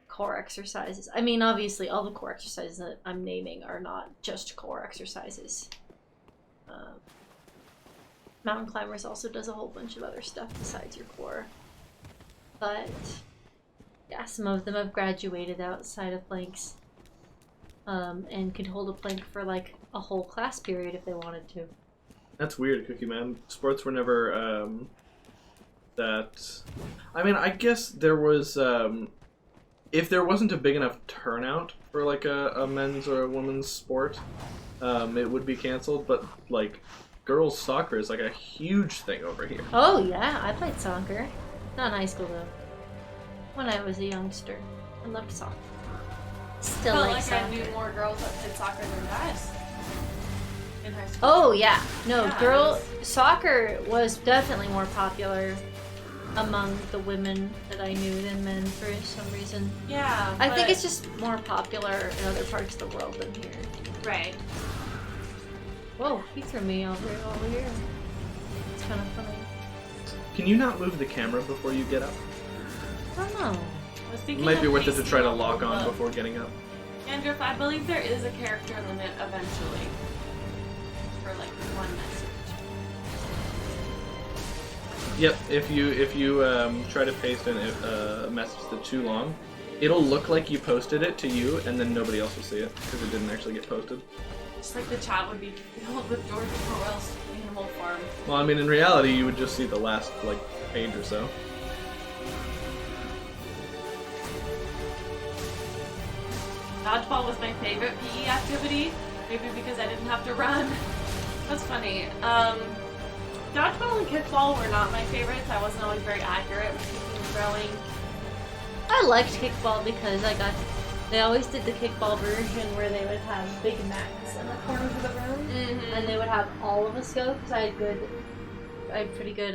core exercises. I mean, obviously all the core exercises that I'm naming are not just core exercises. Mountain climbers also does a whole bunch of other stuff besides your core. But yeah, some of them have graduated outside of planks. And could hold a plank for like a whole class period if they wanted to. That's weird, Cookie Man. Sports were never that. I mean, I guess there was. If there wasn't a big enough turnout for like a men's or a women's sport, it would be canceled. But like, girls' soccer is like a huge thing over here. Oh yeah, I played soccer. Not in high school though. When I was a youngster, I loved soccer. Still Felt like like soccer. I knew more girls that played soccer than guys in high school. Oh yeah, no, Yeah, girl it was- soccer was definitely more popular among the women that I knew than men for some reason. Yeah, I think but- it's just more popular in other parts of the world than here. right. Whoa, he threw me over here. It's kind of funny. Can you not move the camera before you get up? I don't know. I was It thinking might be of worth it to placing try to a lock on little before getting up. Andrew, I believe there is a character limit eventually for like one message. Yep. If you try to paste in a message that's too long, it'll look like you posted it to you, and then nobody else will see it because it didn't actually get posted. Just like the chat would be filled with George Orwell's Animal Farm. Well, I mean, in reality, you would just see the last like page or so. Dodgeball was my favorite PE activity, maybe because I didn't have to run. That's funny. Dodgeball and kickball were not my favorites. I wasn't always very accurate with kicking and throwing. I liked kickball because they always did the kickball version where they would have big mats in the corners of the room, and they would have all of us go because I had pretty good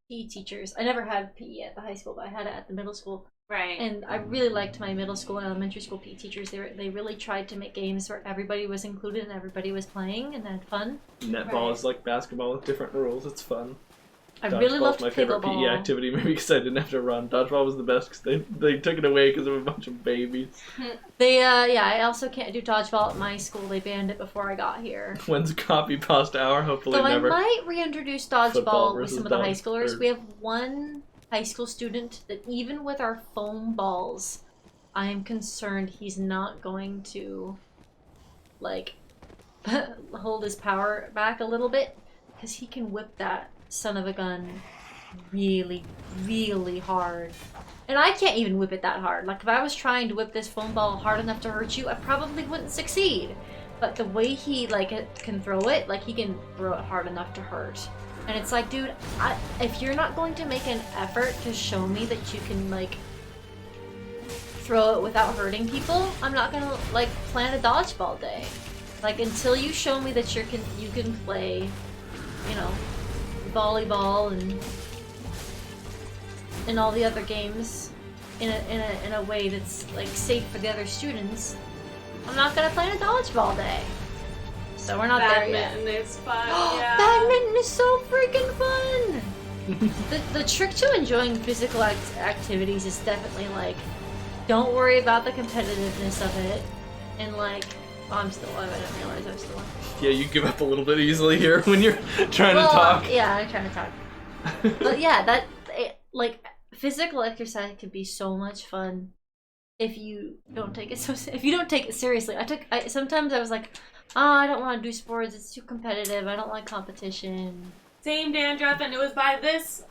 PE teachers. I never had PE at the high school, but I had it at the middle school. Right. And I really liked my middle school and elementary school PE teachers. They really tried to make games where everybody was included and everybody was playing and had fun. Netball Right. is like basketball with different rules. It's fun. I really loved my favorite PE pickleball. activity, maybe because I didn't have to run. Dodgeball was the best because they took it away because of a bunch of babies. I also can't do dodgeball at my school. They banned it before I got here. When's copy past hour? Hopefully So never. I might reintroduce Football dodgeball with versus some of the high dodge- schoolers. or- We have one high school student that even with our foam balls, I am concerned he's not going to like hold his power back a little bit because he can whip that son of a gun really, really hard. And I can't even whip it that hard. Like if I was trying to whip this foam ball hard enough to hurt you, I probably wouldn't succeed. But the way he can throw it, like he can throw it hard enough to hurt. And it's like, dude, if you're not going to make an effort to show me that you can like throw it without hurting people, I'm not gonna like plan a dodgeball day. Like until you show me that you can play, you know, volleyball and all the other games in a way that's like safe for the other students, I'm not gonna plan a dodgeball day. So we're not there yet. Badminton is fun. Yeah. Badminton is so freaking fun! the trick to enjoying physical activities is definitely like, don't worry about the competitiveness of it, and like, oh, I'm still alive. I didn't realize I was still alive. Yeah, you give up a little bit easily here when you're trying to Well, talk. yeah, I'm trying to talk. But yeah, like physical exercise could be so much fun if you don't take it seriously. Sometimes I was like, oh, I don't want to do sports. It's too competitive. I don't like competition. Same dandruff, and it was by this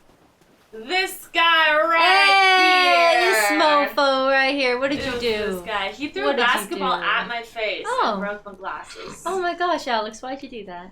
guy right here. This mofo right here. What did you It was do? This guy. He threw What a did you basketball do? at my face and broke my glasses. Oh my gosh, Alex, why'd you do that?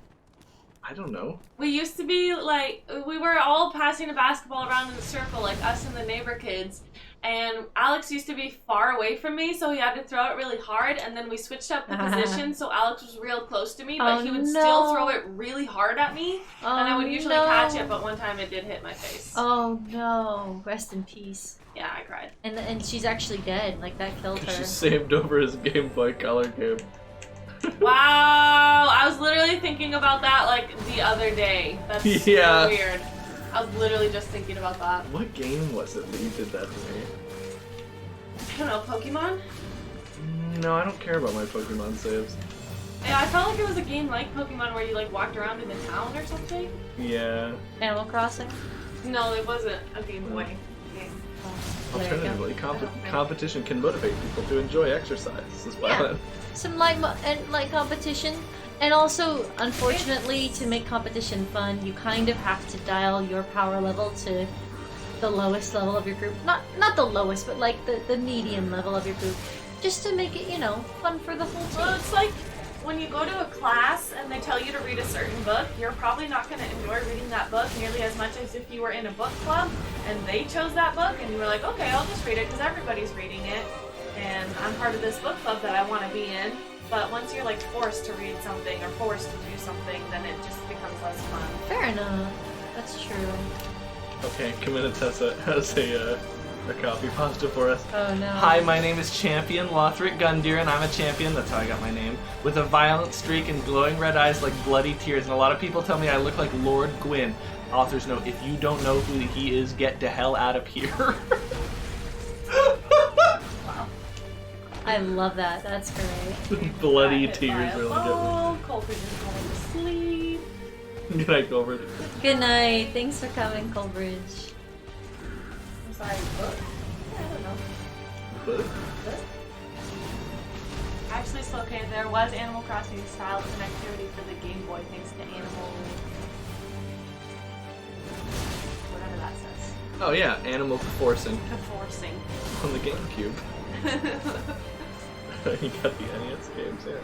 I don't know. We used to be like, we were all passing a basketball around in a circle, like us and the neighbor kids. And Alex used to be far away from me, so he had to throw it really hard. And then we switched up the position, so Alex was real close to me, but he would still throw it really hard at me. And I would usually catch it, but one time it did hit my face. Oh no, rest in peace. Yeah, I cried. And she's actually dead. Like that killed her. She saved over his Game Boy Color game. Wow, I was literally thinking about that like the other day. That's so weird. I was literally just thinking about that. What game was it that you did that to me? I don't know, Pokemon? No, I don't care about my Pokemon saves. Yeah, I felt like it was a game like Pokemon where you like walked around in the town or something. Yeah. Animal Crossing? No, it wasn't a Game Boy game. Alternatively, competition can motivate people to enjoy exercise. This is violent. Some light competition. And also, unfortunately, to make competition fun, you kind of have to dial your power level to the lowest level of your group. Not the lowest, but like the medium level of your group. Just to make it, fun for the whole team. Well, it's like when you go to a class and they tell you to read a certain book, you're probably not going to enjoy reading that book nearly as much as if you were in a book club and they chose that book and you were like, okay, I'll just read it because everybody's reading it and I'm part of this book club that I want to be in. But once you're like forced to read something or forced to do something, then it just becomes less fun. Fair enough. That's true. Okay, Kamina Tessa has a copy pasta for us. Oh no. Hi, my name is Champion Lothric Gundyr, and I'm a champion, that's how I got my name, with a violent streak and glowing red eyes like bloody tears, and a lot of people tell me I look like Lord Gwyn. Author's note, if you don't know who he is, get the hell out of here. I love that. That's great. Bloody tears really Oh, Colford is going to sleep. Good night, Colbert. Good night. Thanks for coming, Colbridge. I'm sorry, book? Yeah, I don't know. Book? Actually, it's okay. There was Animal Crossing style as an activity for the Game Boy thanks to Animal... whatever that says. Oh yeah, Animal Forcing. Forcing. On the GameCube. You got the NES games, yeah.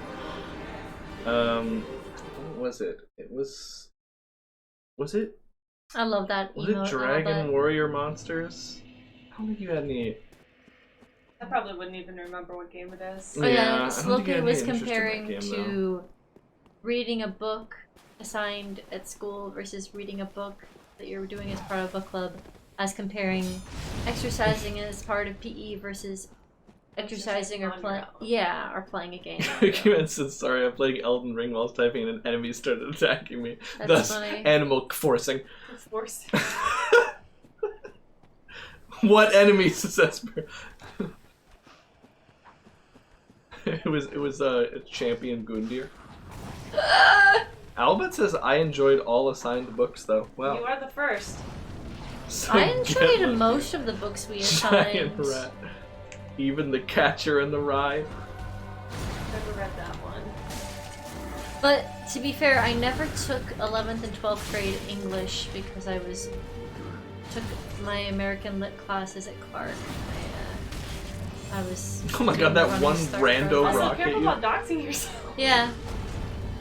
What was it? Was it? I love that. Was it Dragon Warrior Monsters? I don't think you had any. I probably wouldn't even remember what game it is. Oh yeah, I don't think you Slokey had was any interest in that comparing game, to reading a book assigned at school versus reading a book that you're doing as part of a book club, as comparing exercising as part of PE versus exercising or playing. Yeah, or playing a game. Human said, "Sorry, I'm playing Elden Ring while I was typing, and an enemy started attacking me." That's Thus, funny. Animal Forcing. Forcing. What enemies is that? It was Champion Gundyr. Albert says I enjoyed all assigned books though. Wow. You are the first. So I enjoyed most of the books we assigned. Giant rat. Even the Catcher in the Rye. Never read that one. But to be fair, I never took 11th and 12th grade English because I took my American Lit classes at Clark. I was. Oh my god, that one rando Also, rock at careful you. about doxing yourself. Yeah.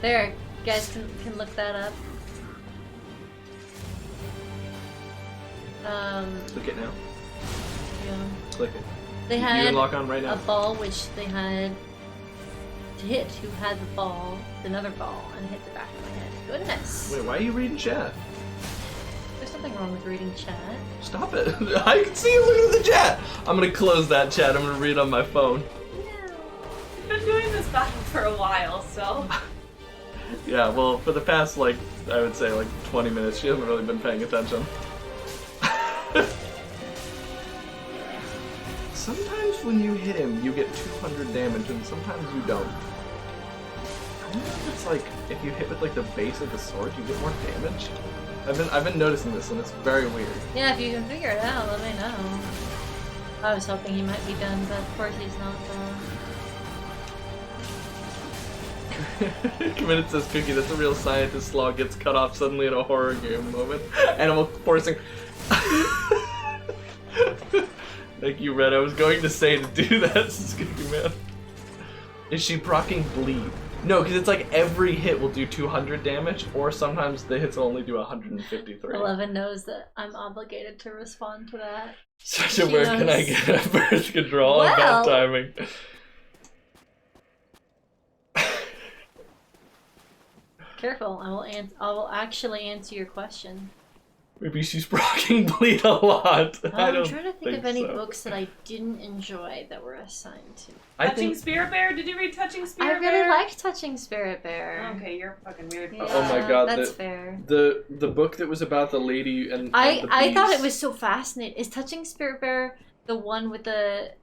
There, you guys can look that up. Click it now. Yeah. Click it. They You had can lock on right now. a ball which they had to hit who had the ball, another ball, and hit the back of my head. Goodness. Wait, why are you reading chat? There's nothing wrong with reading chat. Stop it. I can see you looking at the chat. I'm gonna close that chat. I'm gonna read on my phone. We've been doing this battle for a while, so. Yeah, well, for the past, I would say, 20 minutes, she hasn't really been paying attention. Sometimes when you hit him, you get 200 damage, and sometimes you don't. It's like if you hit with like the base of the sword, you get more damage. I've been noticing this, and it's very weird. Yeah, if you can figure it out, let me know. I was hoping he might be done, but of course he's not done. Committed says Cookie, that's a real scientist law gets cut off suddenly in a horror game moment. Animal forcing. Thank you, Red. I was going to say to do that, says Cookie Man. Is she proccing bleed? No, because it's like every hit will do 200 damage, or sometimes the hits will only do 153. 11 knows that I'm obligated to respond to that. So where can I get a birth control? Well, Bad timing. Careful, I will actually answer your question. Maybe she's proccing bleed a lot. I'm trying to think of any so. books that I didn't enjoy that were assigned to. Touching Spirit Bear? Did you read Touching Spirit I Bear? really liked Touching Spirit Bear. Okay, you're fucking weird. Yeah, Oh my god, that's fair. The book that was about the lady and I the thought bees. it was so fascinating. Is Touching Spirit Bear the one with the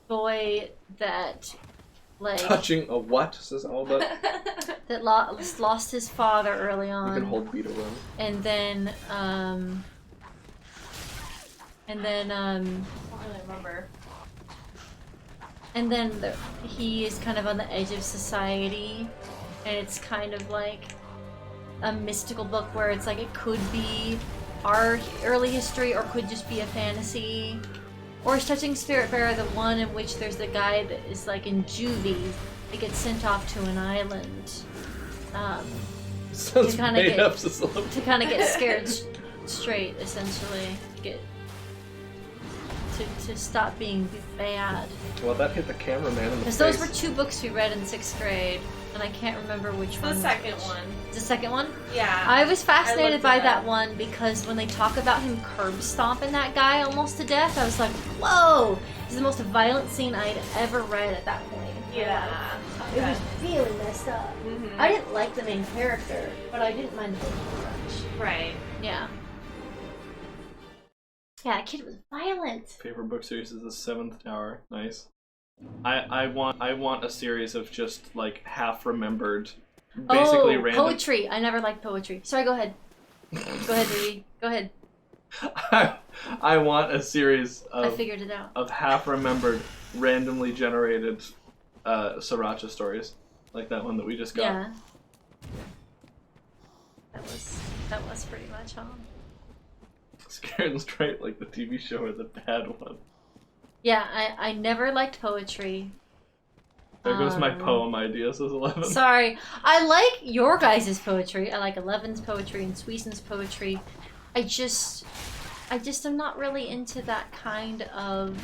boy that like Touching a what? Says all about. that lost his father early You on, can hold B to run. and then I don't really remember. and then he is kind of on the edge of society, and it's kind of like a mystical book where it's like it could be our early history or could just be a fantasy. Or is Touching Spirit Bear the one in which there's the guy that is like in juvie that gets sent off to an island Sounds to kinda made get- up, says a little. to kind of get scared straight, essentially, to stop being bad. Well, that hit the cameraman in the Because face. those were two books we read in 6th grade, and I can't remember which one. The was second which. one. The second one? Yeah. I was fascinated looked by it that up. one because when they talk about him curb stomping that guy almost to death, I was like, whoa! This is the most violent scene I'd ever read at that point. Yeah. It was really messed up. Mm-hmm. I didn't like the main character, but I didn't mind the book too much. Right. Yeah. Yeah, that kid was violent. Favorite book series is The Seventh Tower. Nice. I want a series of just like half remembered, basically random. Poetry. I never liked poetry. Sorry, go ahead. Go ahead, Rudy. Go ahead. I want a series I of figured it out. half remembered, randomly generated Saracha stories, like that one that we just got. Yeah. That was pretty much all. Scared and Straight, like the TV show, or the bad one. Yeah, I never liked poetry. There goes my poem idea, says 11. Sorry. I like your guys' poetry. I like 11's poetry and Sweesen's poetry. I just am not really into that kind of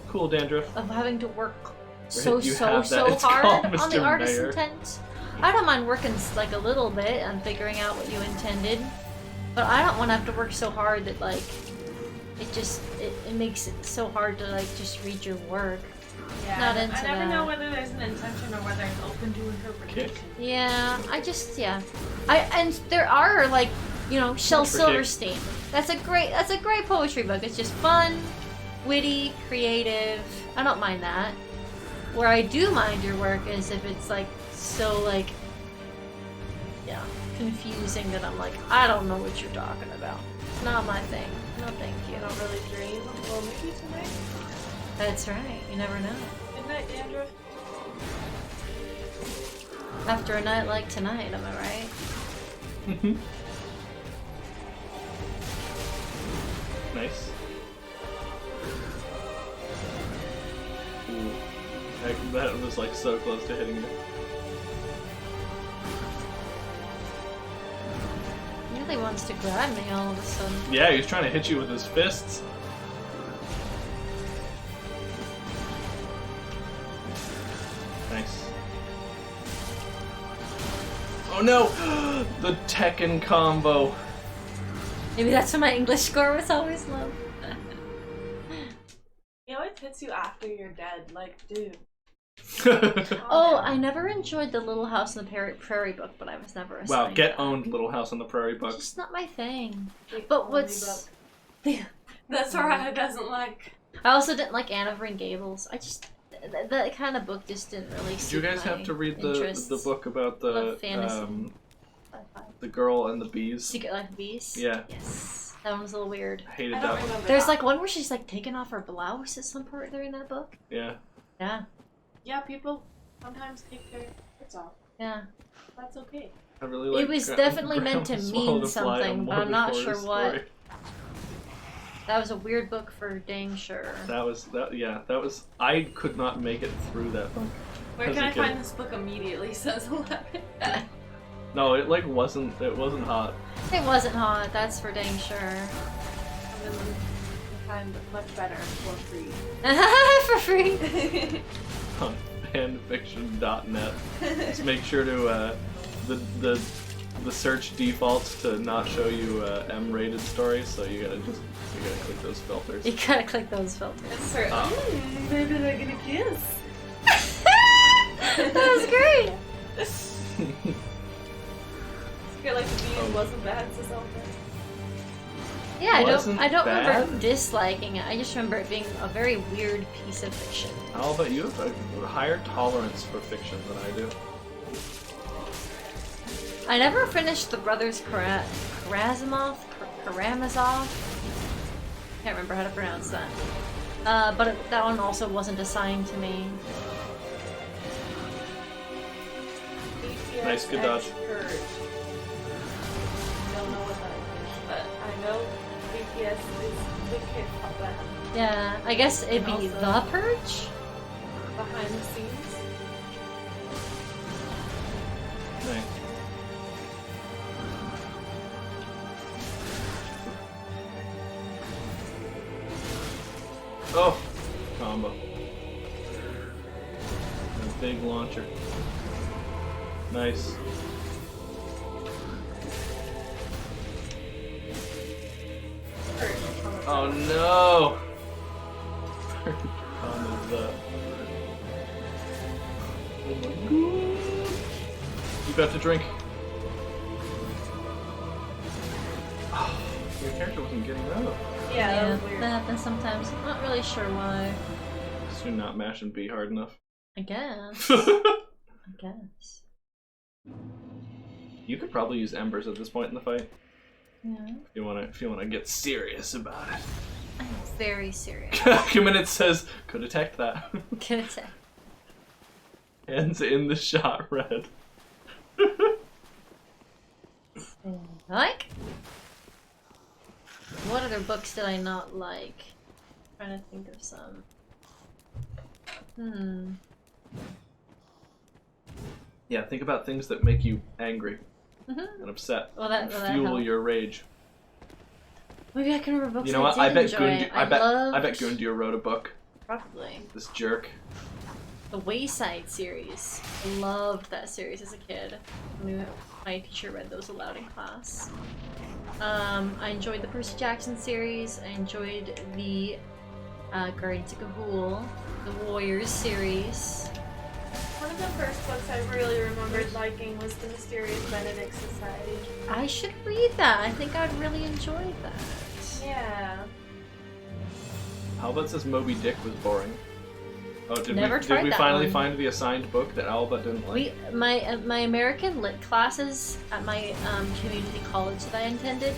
Cool, Dandruff. having to work You so have that. It's hard called on the Mr. artist's Mayor. intent. I don't mind working like a little bit on figuring out what you intended, but I don't want to have to work so hard that like it makes it so hard to like just read your work. Yeah. Not into I never that. know whether there's an intention or whether it's open to interpretation. Yeah, and there are like, you know, Shel Much for kick. Silverstein. That's a great poetry book. It's just fun, witty, creative. I don't mind that. Where I do mind your work is if it's like so like confusing that I'm like, I don't know what you're talking about. Not my thing. No thank you. You don't really dream of little Mickey tonight? That's right. You never know. Good night, Dandruff. After a night like tonight, am I right? Nice. Ooh. That was like so close to hitting me. He really wants to grab me all of a sudden. Yeah, he's trying to hit you with his fists. Nice. Oh no! The Tekken combo. Maybe that's why my English score was always low. He always hits you after you're dead. Like, dude. Oh, I never enjoyed the Little House on the Prairie book, but I was never assigned. Wow, get that. owned, Little House on the Prairie It's book. just not my thing. Like, But only what's book. That Saracha doesn't like. I also didn't like Anne of Green Gables. I just that kind of book just didn't really. Did you guys have to read the book about the fantasy? the girl and the bees? Secret Life of Bees. Yeah. Yes, that one was a little weird. I hated I that don't one. remember There's that. like one where she's like taking off her blouse at some part during that book. Yeah. Yeah, Yeah, people sometimes take their shirts off. yeah. That's okay. I really like It was definitely meant to Grandma mean Swallowed a Fly, a something, but I'm not morbid sure horror what. story. That was a weird book for dang sure. That was. I could not make it through that book. Where As can a I kid. find this book immediately? Says 11. No, it like wasn't hot. It wasn't hot, that's for dang sure. I'm gonna find much better for free. For free. On fanfiction.net. Just make sure to the search defaults to not show you M-rated stories, so you gotta click those filters. You gotta click those filters. It's for maybe they're gonna kiss. That was great. Secret Life of Bees wasn't bad, says Elton. Yeah, I Wasn't don't remember bad? disliking it. I just remember it being a very weird piece of fiction. How about you have a higher tolerance for fiction than I do? I never finished the Brothers Karamazov. Can't remember how to pronounce that. But that one also wasn't assigned to me. BTS Nice, good dodge. Expert. Don't know what that is, but I know BTS is the K-pop band Yeah, I guess it'd be Also- The Purge? behind the scenes. Nice. Oh! Combo. A big launcher. Nice. Oh no! Oh my god. You got to drink. Oh, your character wasn't getting out. Yeah, that was that weird. happens sometimes. I'm not really sure why. Just you're not mashing B hard enough. I guess. You I guess. could probably use embers at this point in the fight Yeah. if you wanna get serious about it. I'm very serious. Committed says, could detect that. Good attack. Hands in the shot, Red. Like? What other books did I not like? I'm trying to think of some. Yeah, think about things that make you angry Mm-hmm. and upset. Well, that and will that fuel help? your rage. Maybe I can remember books You know what? I I did bet enjoy. Gundy, I bet loved... Gundy wrote a book. Probably. This jerk. The Wayside series. I loved that series as a kid. My teacher read those aloud in class. I enjoyed the Percy Jackson series. I enjoyed the Guardians of Ga'Hoole, the Warriors series. One of the first books I really remembered liking was The Mysterious Benedict Society. I should read that. I think I'd really enjoy that. Yeah. Albert says Moby Dick was boring. Oh, did Never we tried that finally one. find the assigned book that Albert didn't like? My American Lit classes at my community college that I attended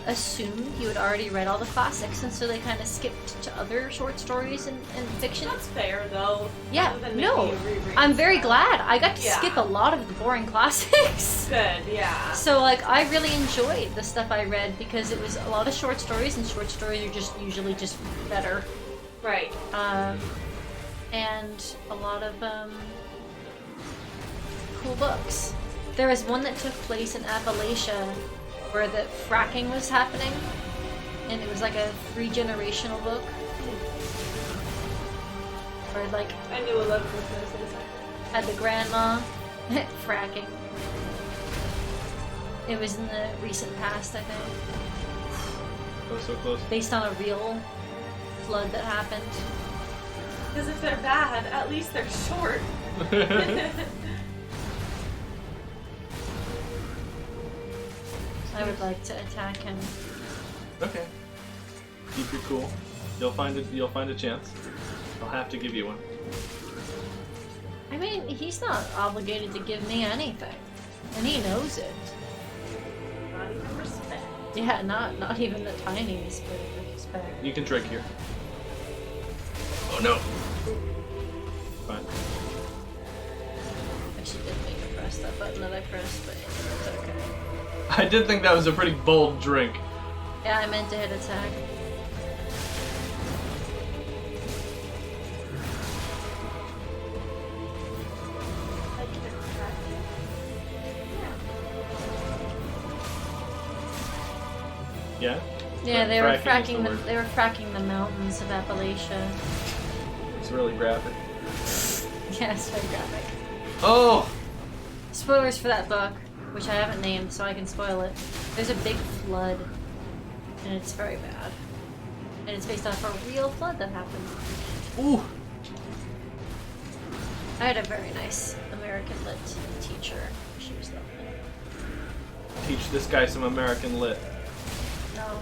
assumed you had already read all the classics, and so they kind of skipped to other short stories and fiction. That's fair, though. Yeah, Other than no, making you reread I'm very stuff. glad. I got to Yeah. skip a lot of the boring classics. Good, yeah. So, like, I really enjoyed the stuff I read because it was a lot of short stories, and short stories are just usually just better. Right. And a lot of cool books. There was one that took place in Appalachia where the fracking was happening, and it was like a 3-generational book. Where, like, I knew 11 was going to say something. had the grandma fracking. It was in the recent past, I think, That was so close. based on a real flood that happened. Because if they're bad, at least they're short. I would like to attack him. Okay. Keep your cool. You'll find a chance. I'll have to give you one. I mean, he's not obligated to give me anything, and he knows it. Not even respect. Yeah, not even the tiniest bit of respect. You can drink here. Oh no. Fine. Actually, didn't mean to press that button that I pressed, but it's okay. I did think that was a pretty bold drink. Yeah, I meant to hit attack. Yeah. Yeah, they were Fracking is the fracking the word. they were fracking the mountains of Appalachia. It's really graphic. Yeah, it's very graphic. Oh. Spoilers for that book, which I haven't named, so I can spoil it. There's a big flood, and it's very bad. And it's based off a real flood that happened. Ooh. I had a very nice American lit teacher. She was lovely. Teach this guy some American lit. No.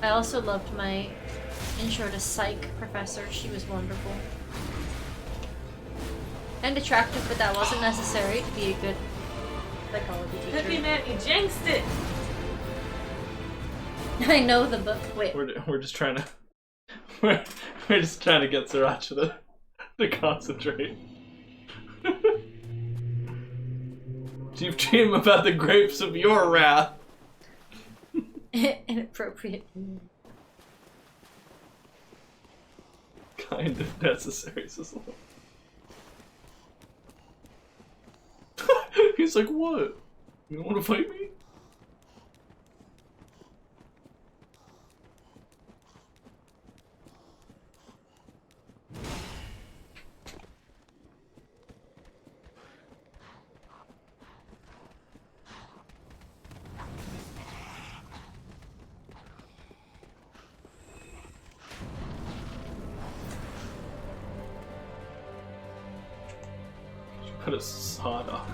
I also loved my intro to psych professor. She was wonderful. And attractive, but that wasn't necessary to be a good psychology Hippie teacher. man, you jinxed it! I know the book. Wait. We're just trying to we're just trying to get Saracha to concentrate. You've dreamed about the grapes of your wrath. Inappropriate. Kind of necessary, Cecil. He's like, what? You don't want to fight me? Put a sawed off.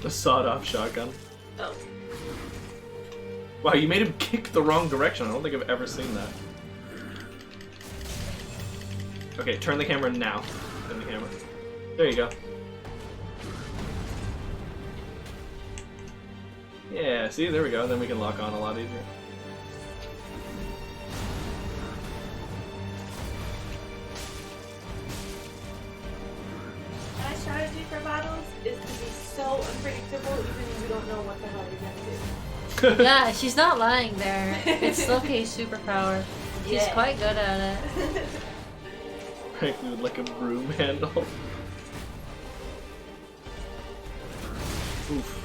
A sawed off shotgun. Oh. Wow, you made him kick the wrong direction. I don't think I've ever seen that. Okay, turn the camera now. Turn the camera. There you go. Yeah, see, there we go. Then we can lock on a lot easier. My strategy for battles is to be so unpredictable even if you don't know what the hell you're gonna do. Yeah, she's not lying there. It's Loki's superpower. She's Yeah. quite good at it. Frankly, with like a broom handle. Oof.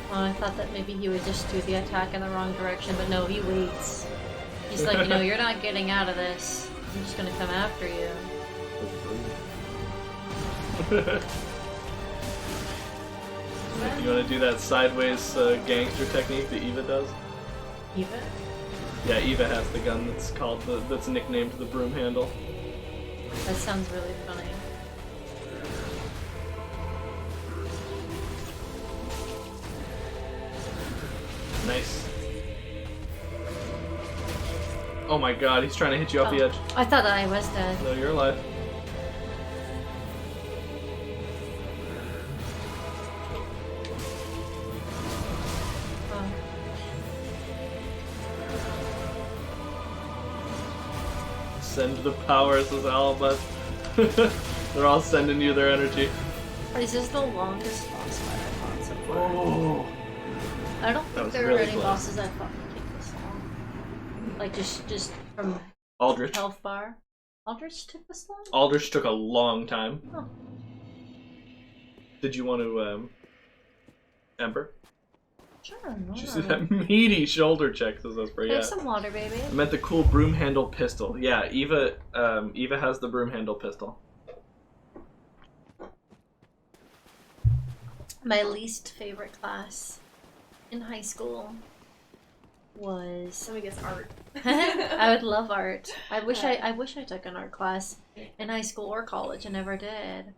Well, I thought that maybe he would just do the attack in the wrong direction, but no, he waits. He's like, you know, you're not getting out of this. I'm just gonna come after you. You want to do that sideways gangster technique that Eva does? Eva? Yeah, Eva has the gun that's called that's nicknamed the broom handle. That sounds really funny. Nice. Oh my god, he's trying to hit you off the edge. I thought that I was dead. No, you're alive. Oh. Send the power, says Alba. They're all sending you their energy. This is the longest boss fight I've fought so far. Oh. I don't That think was there really are any close. bosses I've fought that take this long. Like, just from Aldrich. health bar. Aldrich took this long? Aldrich took a long time. Oh. Did you want to, Ember? Sure, Did you no. see that meaty shoulder check, says that's pretty. Have Yeah. some water, baby. I meant the cool broom handle pistol. Yeah, Eva has the broom handle pistol. My least favorite class in high school was Let me guess, art. I would love art. I wish I took an art class in high school or college. I never did.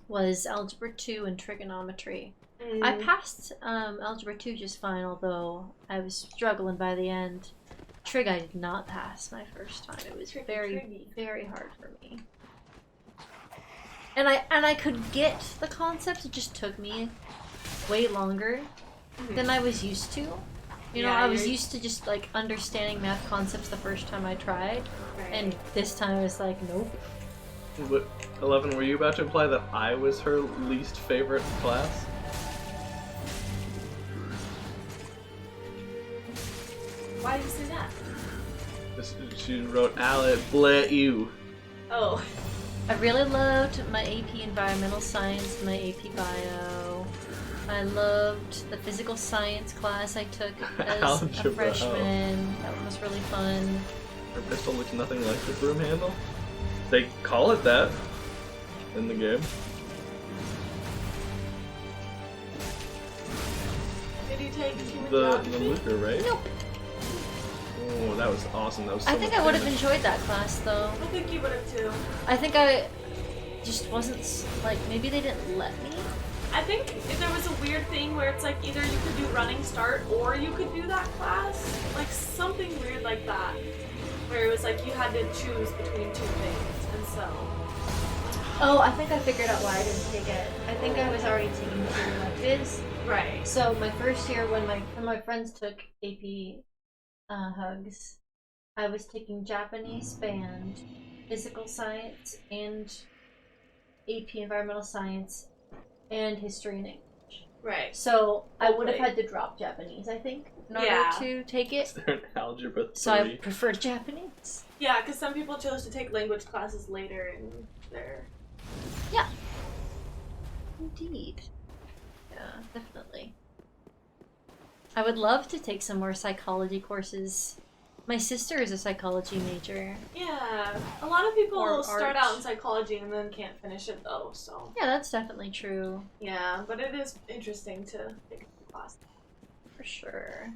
Was algebra 2 and trigonometry. I passed Algebra 2 just fine, although I was struggling by the end. Trig I did not pass my first time. It was very, very hard for me. And I could get the concepts, it just took me way longer than I was used to. You know, I was used to just like understanding math concepts the first time I tried, and this time I was like, nope. What, 11, were you about to imply that I was her least favorite class? Why did you say that? She wrote, Alec, bleh you. Oh. I really loved my AP Environmental Science, my AP Bio. I loved the physical science class I took as Algebra, a freshman. That one was really fun. Her pistol looks nothing like the broom handle. They call it that in the game. Did you take human The geography? Luger, right? Nope. Oh, that was awesome. That was so I think much I would have damage. enjoyed that class though. I think you would have too. I think I just wasn't like, maybe they didn't let me. I think if there was a weird thing where it's like either you could do running start or you could do that class, like something weird like that, where it was like you had to choose between two things, and so. Oh, I think I figured out why I didn't take it. I think I was already taking two electives. Right. So my first year when my friends took AP Hugs, I was taking Japanese band, physical science, and AP environmental science, and history and English. Right. So I would have Hopefully. had to drop Japanese, I think, in order Yeah. to take Is it. there an algebra 3? So I preferred Japanese. Yeah, because some people chose to take language classes later in their. Yeah. Indeed. Yeah, definitely. I would love to take some more psychology courses. My sister is a psychology major. Yeah, a lot of people Or start art. out in psychology and then can't finish it though. So Yeah, that's definitely true. yeah, but it is interesting to take a class. For sure.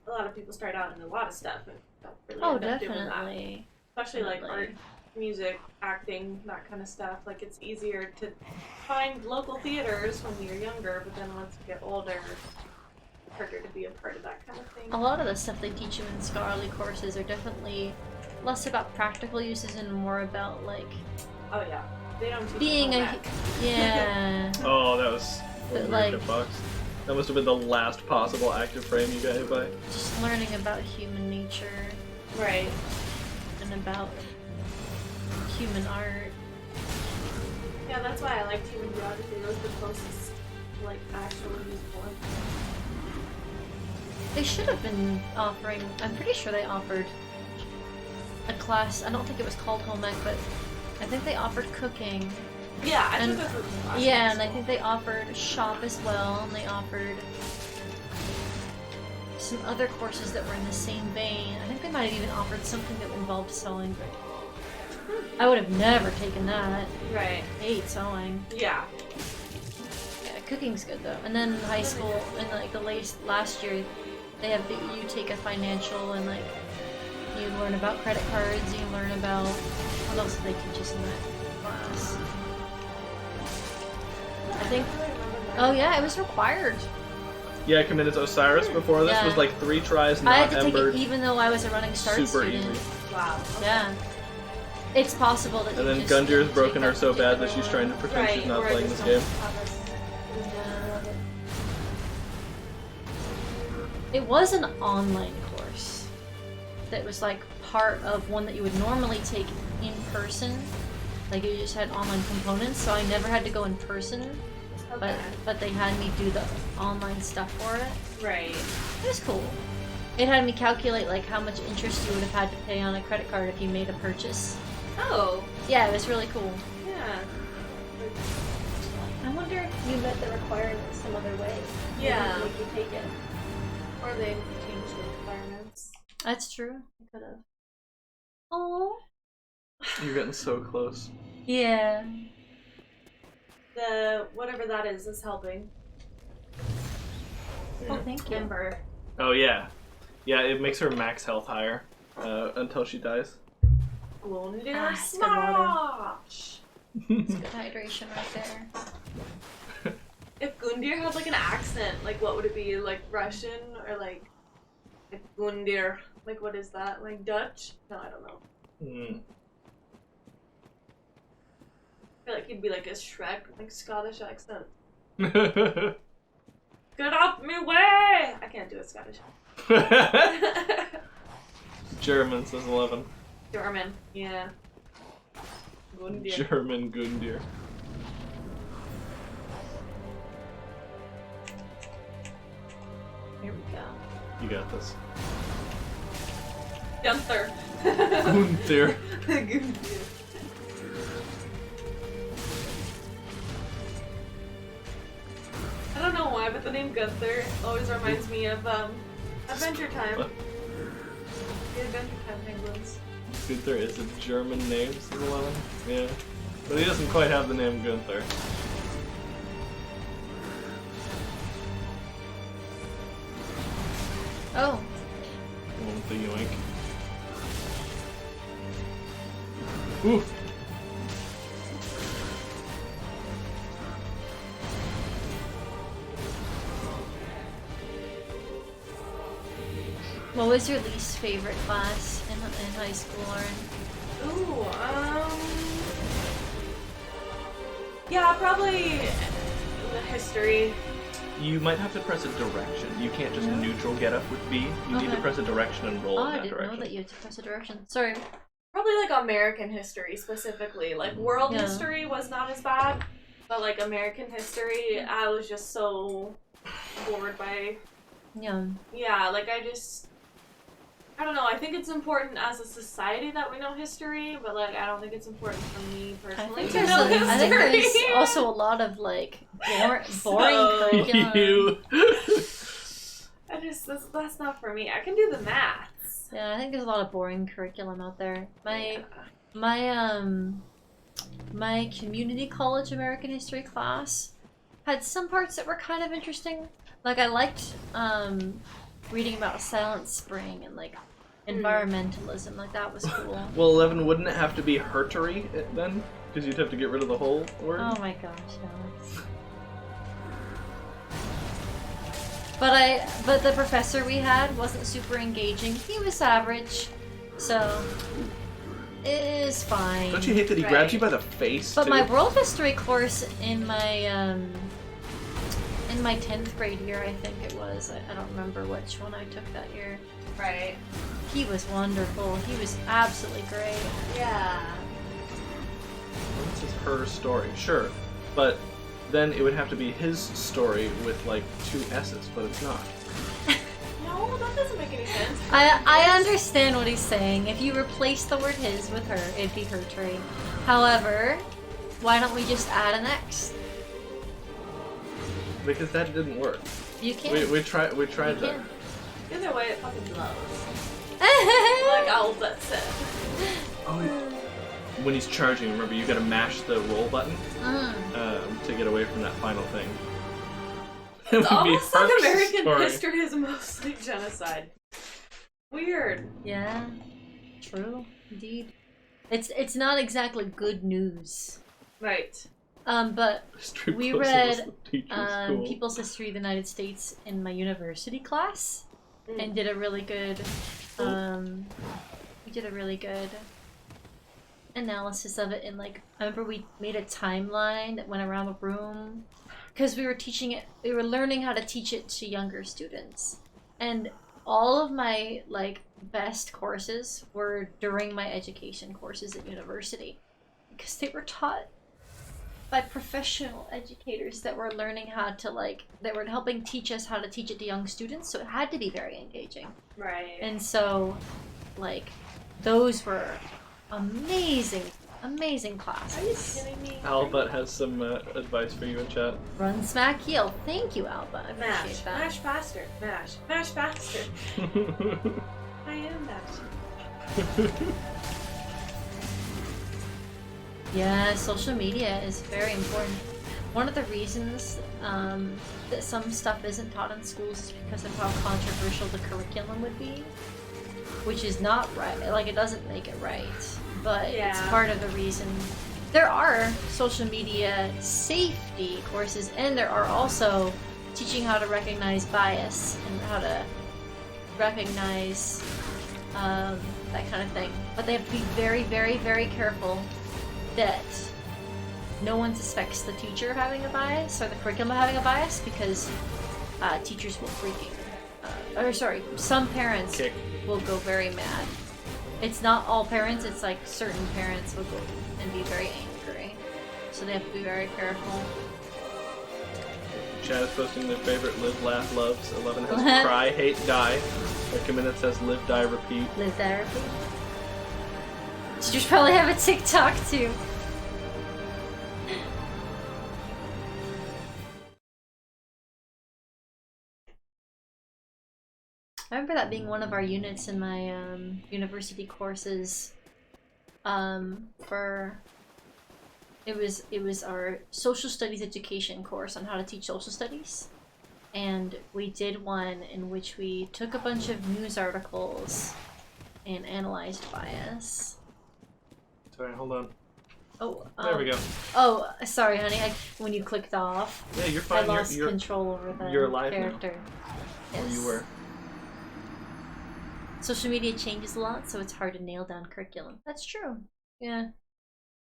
A lot of people start out in a lot of stuff and don't really Oh, end up doing that. definitely. Especially like Definitely. art, music, acting, that kind of stuff. Like it's easier to find local theaters when you're younger, but then once you get older, it's harder to be a part of that kind of thing. A lot of the stuff they teach you in scholarly courses are definitely less about practical uses and more about like Oh yeah, they don't teach being you a home ec. yeah. Oh, that was But, weird like- hitbox. That must have been the last possible active frame you got hit by. Just learning about human nature Right. and about human art. Yeah, that's why I liked human geography. It was the closest to like actually useful information. They should have been offering, I'm pretty sure they offered a class, I don't think it was called home ec, but I think they offered cooking. Yeah, I And- took a cooking class. Yeah, and I think they offered shop as well, and they offered some other courses that were in the same vein. I think they might have even offered something that involved sewing, but I would have never taken that. Right. I hate sewing. Yeah. Yeah, cooking's good though. And then in high school, in like the last year, they have you take a financial and like you learn about credit cards. You learn about what else do they teach us in that class? I think. Oh yeah, it was required. Yeah, I committed Osiris before this. Yeah. Was like 3 tries, I not had to take embered. it even though I was a running start Super student. easy. Wow. Yeah. It's possible that And you then just Gundir's take broken her that so bad that particular she's trying to one. pretend she's not or I playing just this don't game. have this. Yeah. It was an online course that was like part of one that you would normally take in person. Like you just had online components, so I never had to go in person. Okay. But they had me do the online stuff for it. Right. It was cool. It had me calculate like how much interest you would have had to pay on a credit card if you made a purchase. Oh. Yeah, it was really cool. Yeah. I wonder if you met the requirements some other way. Yeah. Make you take it. Or they changed the requirements. That's true. I could have. Oh. You're getting so close. Yeah. The whatever that is helping. Oh, thank you. Ember. Oh yeah, yeah. It makes her max health higher until she dies. Wounded it's good water. smash. It's good hydration right there. If Gundir had like an accent, like what would it be? Like Russian or like Gundir? Like what is that? Like Dutch? No, I don't know. Hmm. I feel like he'd be like a Shrek, like Scottish accent. Mm. Get out me way! I can't do a Scottish. German says 11. German, yeah. Gundir. German Gundir. Here we go. You got this. Gunther. Gunther. Gundir. I don't know why, but the name Gunther always reminds me of Adventure Time. What? The Adventure Time penguins. Gunther is a German name, says 11. Yeah. But he doesn't quite have the name Gunther. Oh, One with the yoink. Ooh! what was your least favorite class in high school, Lauren? Ooh, yeah, probably the history. You might have to press a direction. You can't just neutral get up with B. You need to Okay. press a direction and roll Oh, in I that didn't direction. know that you had to press a direction. Sorry. Probably like American history specifically. Like world Yeah. history was not as bad, but like American history, I was just so bored by. Yeah. Yeah, like I don't know. I think it's important as a society that we know history, but like I don't think it's important for me I personally think, to there's know a, I think history. there's also a lot of like boring So- curriculum. You. I just that's not for me. I can do the maths. Yeah, I think there's a lot of boring curriculum out there. My community college American history class had some parts that were kind of interesting. Like I liked reading about Silent Spring and like environmentalism. Like that was cool. Well, 11, wouldn't it have to be hertery then? Because you'd have to get rid of the whole word? Oh my gosh, Alex. But the professor we had wasn't super engaging. He was average, so it is fine. Don't you hate that he grabs you by the face, But too? my world history course in my 10th grade year, I think it was. I don't remember which one I took that year. Right. He was wonderful. He was absolutely great. Yeah. This is her story, sure. But then it would have to be his story with, like, 2 S's, but it's not. No, that doesn't make any sense. I understand what he's saying. If you replace the word his with her, it'd be her tree. However, why don't we just add an X? Because that didn't work. You can. We tried You that. can. Either way, it fucking blows. Like Albert said. Oh, when he's charging, remember, you gotta mash the roll button to get away from that final thing. It It's would be almost like Hark's American story. history is mostly genocide. Weird. Yeah, true, indeed. It's not exactly good news. Right. But History we plus read was the teacher's school. People's History of the United States in my university class, and did a really good, we did a really good analysis of it. And like, I remember we made a timeline that went around the room because we were teaching it. We were learning how to teach it to younger students, and all of my like best courses were during my education courses at university because they were taught by professional educators that were learning how to that were helping teach us how to teach it to young students, so it had to be very engaging. Right. And so those were amazing classes. Are you kidding me? Albert has some advice for you in chat. Run, smack, heal. Thank you, Alba. I Mash. appreciate that. Mash faster. Mash. Mash faster. I am mashing. Yeah, social media is very important. One of the reasons that some stuff isn't taught in schools is because of how controversial the curriculum would be, which is not right. Like, it doesn't make it right, but it's Yeah. part of the reason. There are social media safety courses, and there are also teaching how to recognize bias and how to recognize that kind of thing. But they have to be very, very, very careful that no one suspects the teacher having a bias or the curriculum having a bias, because teachers will freaking, some parents will go very mad. It's not all parents, it's like certain parents will go and be very angry. So they have to be very careful. Chad is posting their favorite Live, Laugh, Loves. 11 has Cry, Hate, Die. Like a minute says Live, Die, Repeat. Live, die, repeat. Teachers probably have a TikTok too. I remember that being one of our units in my university courses. It was our social studies education course on how to teach social studies, and we did one in which we took a bunch of news articles and analyzed bias. Sorry, hold on. Oh, there we go. Oh, sorry, honey. When you clicked off, yeah, you're fine. I lost control over the character. Yes. Or you were. Social media changes a lot, so it's hard to nail down curriculum. That's true. Yeah.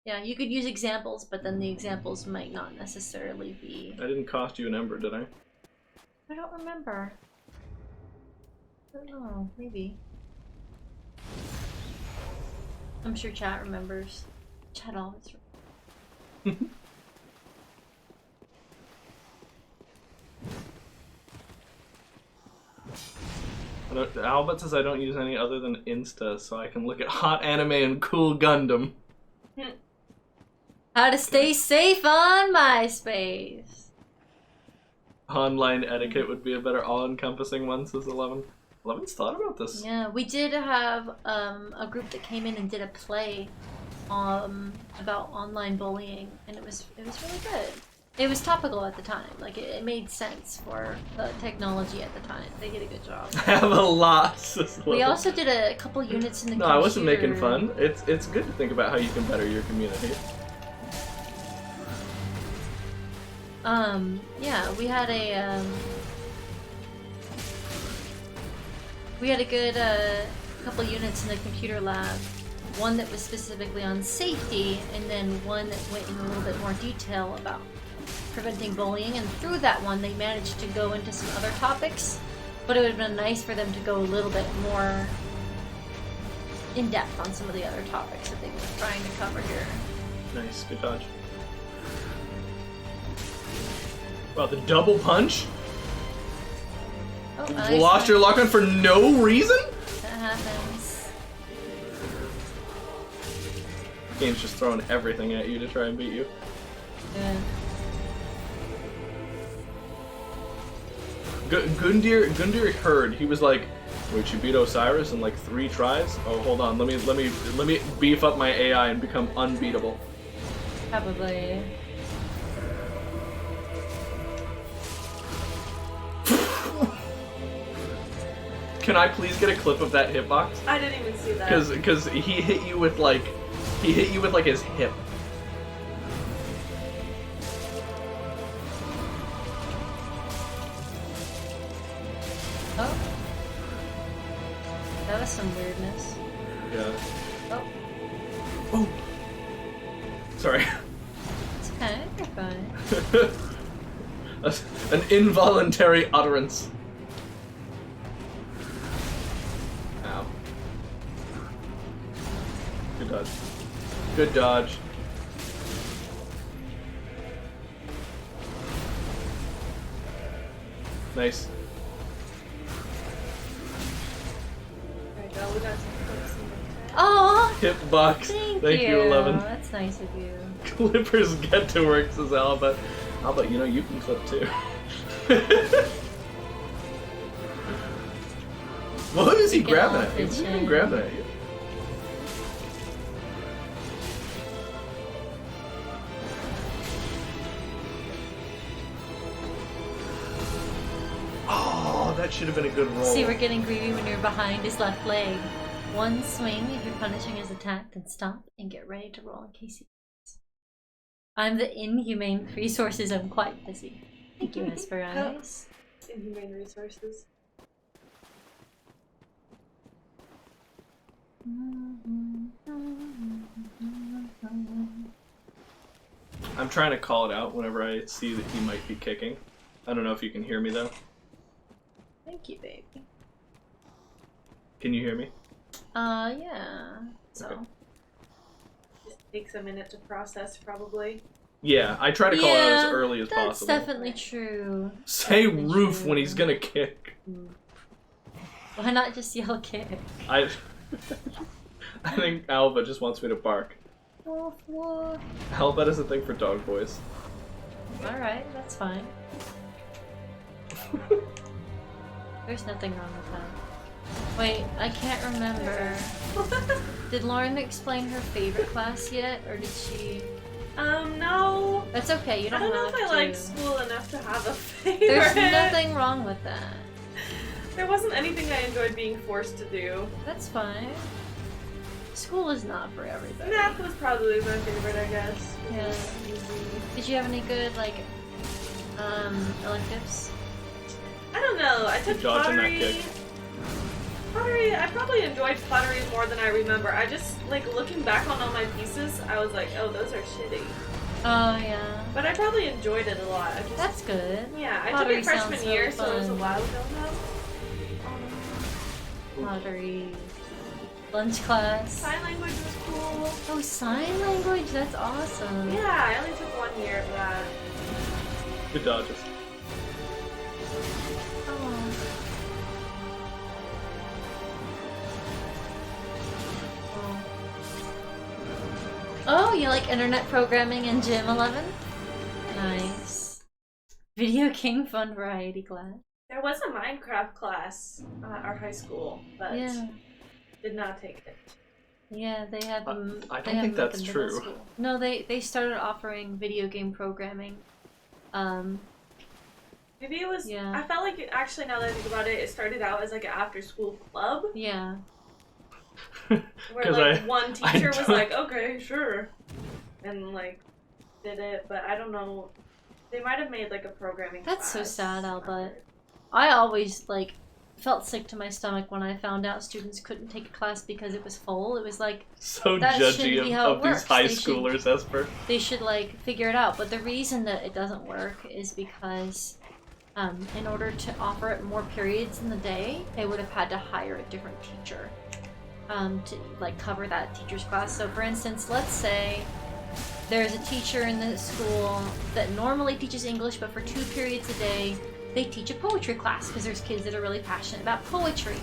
Yeah, you could use examples, but then the examples might not necessarily be... I didn't cost you an ember, did I? I don't remember. I don't know, maybe. I'm sure chat remembers. Chat always remembers. Albert says I don't use any other than Insta, so I can look at hot anime and cool Gundam. How to stay safe on MySpace. Online etiquette would be a better all-encompassing one, says 11. 11's thought about this. Yeah, we did have a group that came in and did a play about online bullying, and it was really good. It was topical at the time. Like, it made sense for the technology at the time. They did a good job. I have a lot. We also did a couple units in the computer. I wasn't making fun. It's good to think about how you can better your community. Yeah, we had a good couple units in the computer lab. One that was specifically on safety, and then one that went in a little bit more detail about preventing bullying, and through that one they managed to go into some other topics, but it would have been nice for them to go a little bit more in depth on some of the other topics that they were trying to cover here. Nice, good dodge. Wow, the double punch? Oh, you lost your lock on for no reason? That happens. The game's just throwing everything at you to try and beat you. Yeah. Gundyr heard. He was like, "Wait, you beat Osiris in like 3 tries? Oh, hold on. Let me beef up my AI and become unbeatable." Probably. Can I please get a clip of that hitbox? I didn't even see that. Because he hit you with like his hip. Oh. That was some weirdness. Yeah. Oh. Oh. Sorry. It's okay, you're fine. An involuntary utterance. Ow. Good dodge. Good dodge. Nice. Alright, Joe, we got some clips in the chat. Oh, Hitbox. Thank you, 11. That's nice of you. Clippers get to work, says Alba. Alba, you know you can clip too. What is he grabbing at? He's even grabbing at you. Oh, that should have been a good roll. See, we're getting greedy when you're behind his left leg. One swing if you're punishing his attack, then stop and get ready to roll in case he I'm the inhumane resources. I'm quite busy. Thank you, Miss Verizes. Inhumane resources. I'm trying to call it out whenever I see that he might be kicking. I don't know if you can hear me though. Thank you, baby. Can you hear me? Yeah. So. Okay. Just takes a minute to process, probably. Yeah, I try to call it out as early as possible. That's definitely true. Say Definitely roof true. when he's gonna kick. Why not just yell kick? I think Alba just wants me to bark. Woof, woof. Alba is a thing for dog boys. Alright, that's fine. There's nothing wrong with that. Wait, I can't remember. Did Lauren explain her favorite class yet, or did she? No. That's okay, you don't I don't know have if I to. like school enough to have a favorite. There's nothing wrong with that. There wasn't anything I enjoyed being forced to do. That's fine. School is not for everybody. Math was probably my favorite, I guess. Yeah. Did you have any good, like, electives? I don't know. I took Dodging that pottery. kick. Pottery, I probably enjoyed pottery more than I remember. I just, like, looking back on all my pieces, I was like, oh, those are shitty. Oh, yeah. But I probably enjoyed it a lot. I just, That's good. yeah, I Pottery took it freshman sounds year, so so it was a fun. while ago now. Pottery. Lunch class. Sign language was cool. Oh, sign language? That's awesome. Yeah, I only took 1 year of that. Good dodges. Oh. Oh, you like internet programming in Gym 11? Nice. Video game fun variety class. There was a Minecraft class at our high school, but Yeah. did not take it. Yeah, they have them. I they don't have think them, like, that's in middle true. school. No, they started offering video game programming. Maybe it was. Yeah. I felt like actually, now that I think about it, it started out as like an after-school club Yeah. where 'Cause like I- one I teacher was don't- like, "Okay, sure," and like did it. But I don't know. They might have made like a programming. That's so class. sad, Albert. I always like felt sick to my stomach when I found out students couldn't take a class because it was full. It was like So That shouldn't be judgy how of it these works. high They should- schoolers, Esper. they should like figure it out. But the reason that it doesn't work is because in order to offer it more periods in the day, they would have had to hire a different teacher to like cover that teacher's class. So for instance, let's say there's a teacher in the school that normally teaches English, but for 2 periods a day, they teach a poetry class because there's kids that are really passionate about poetry.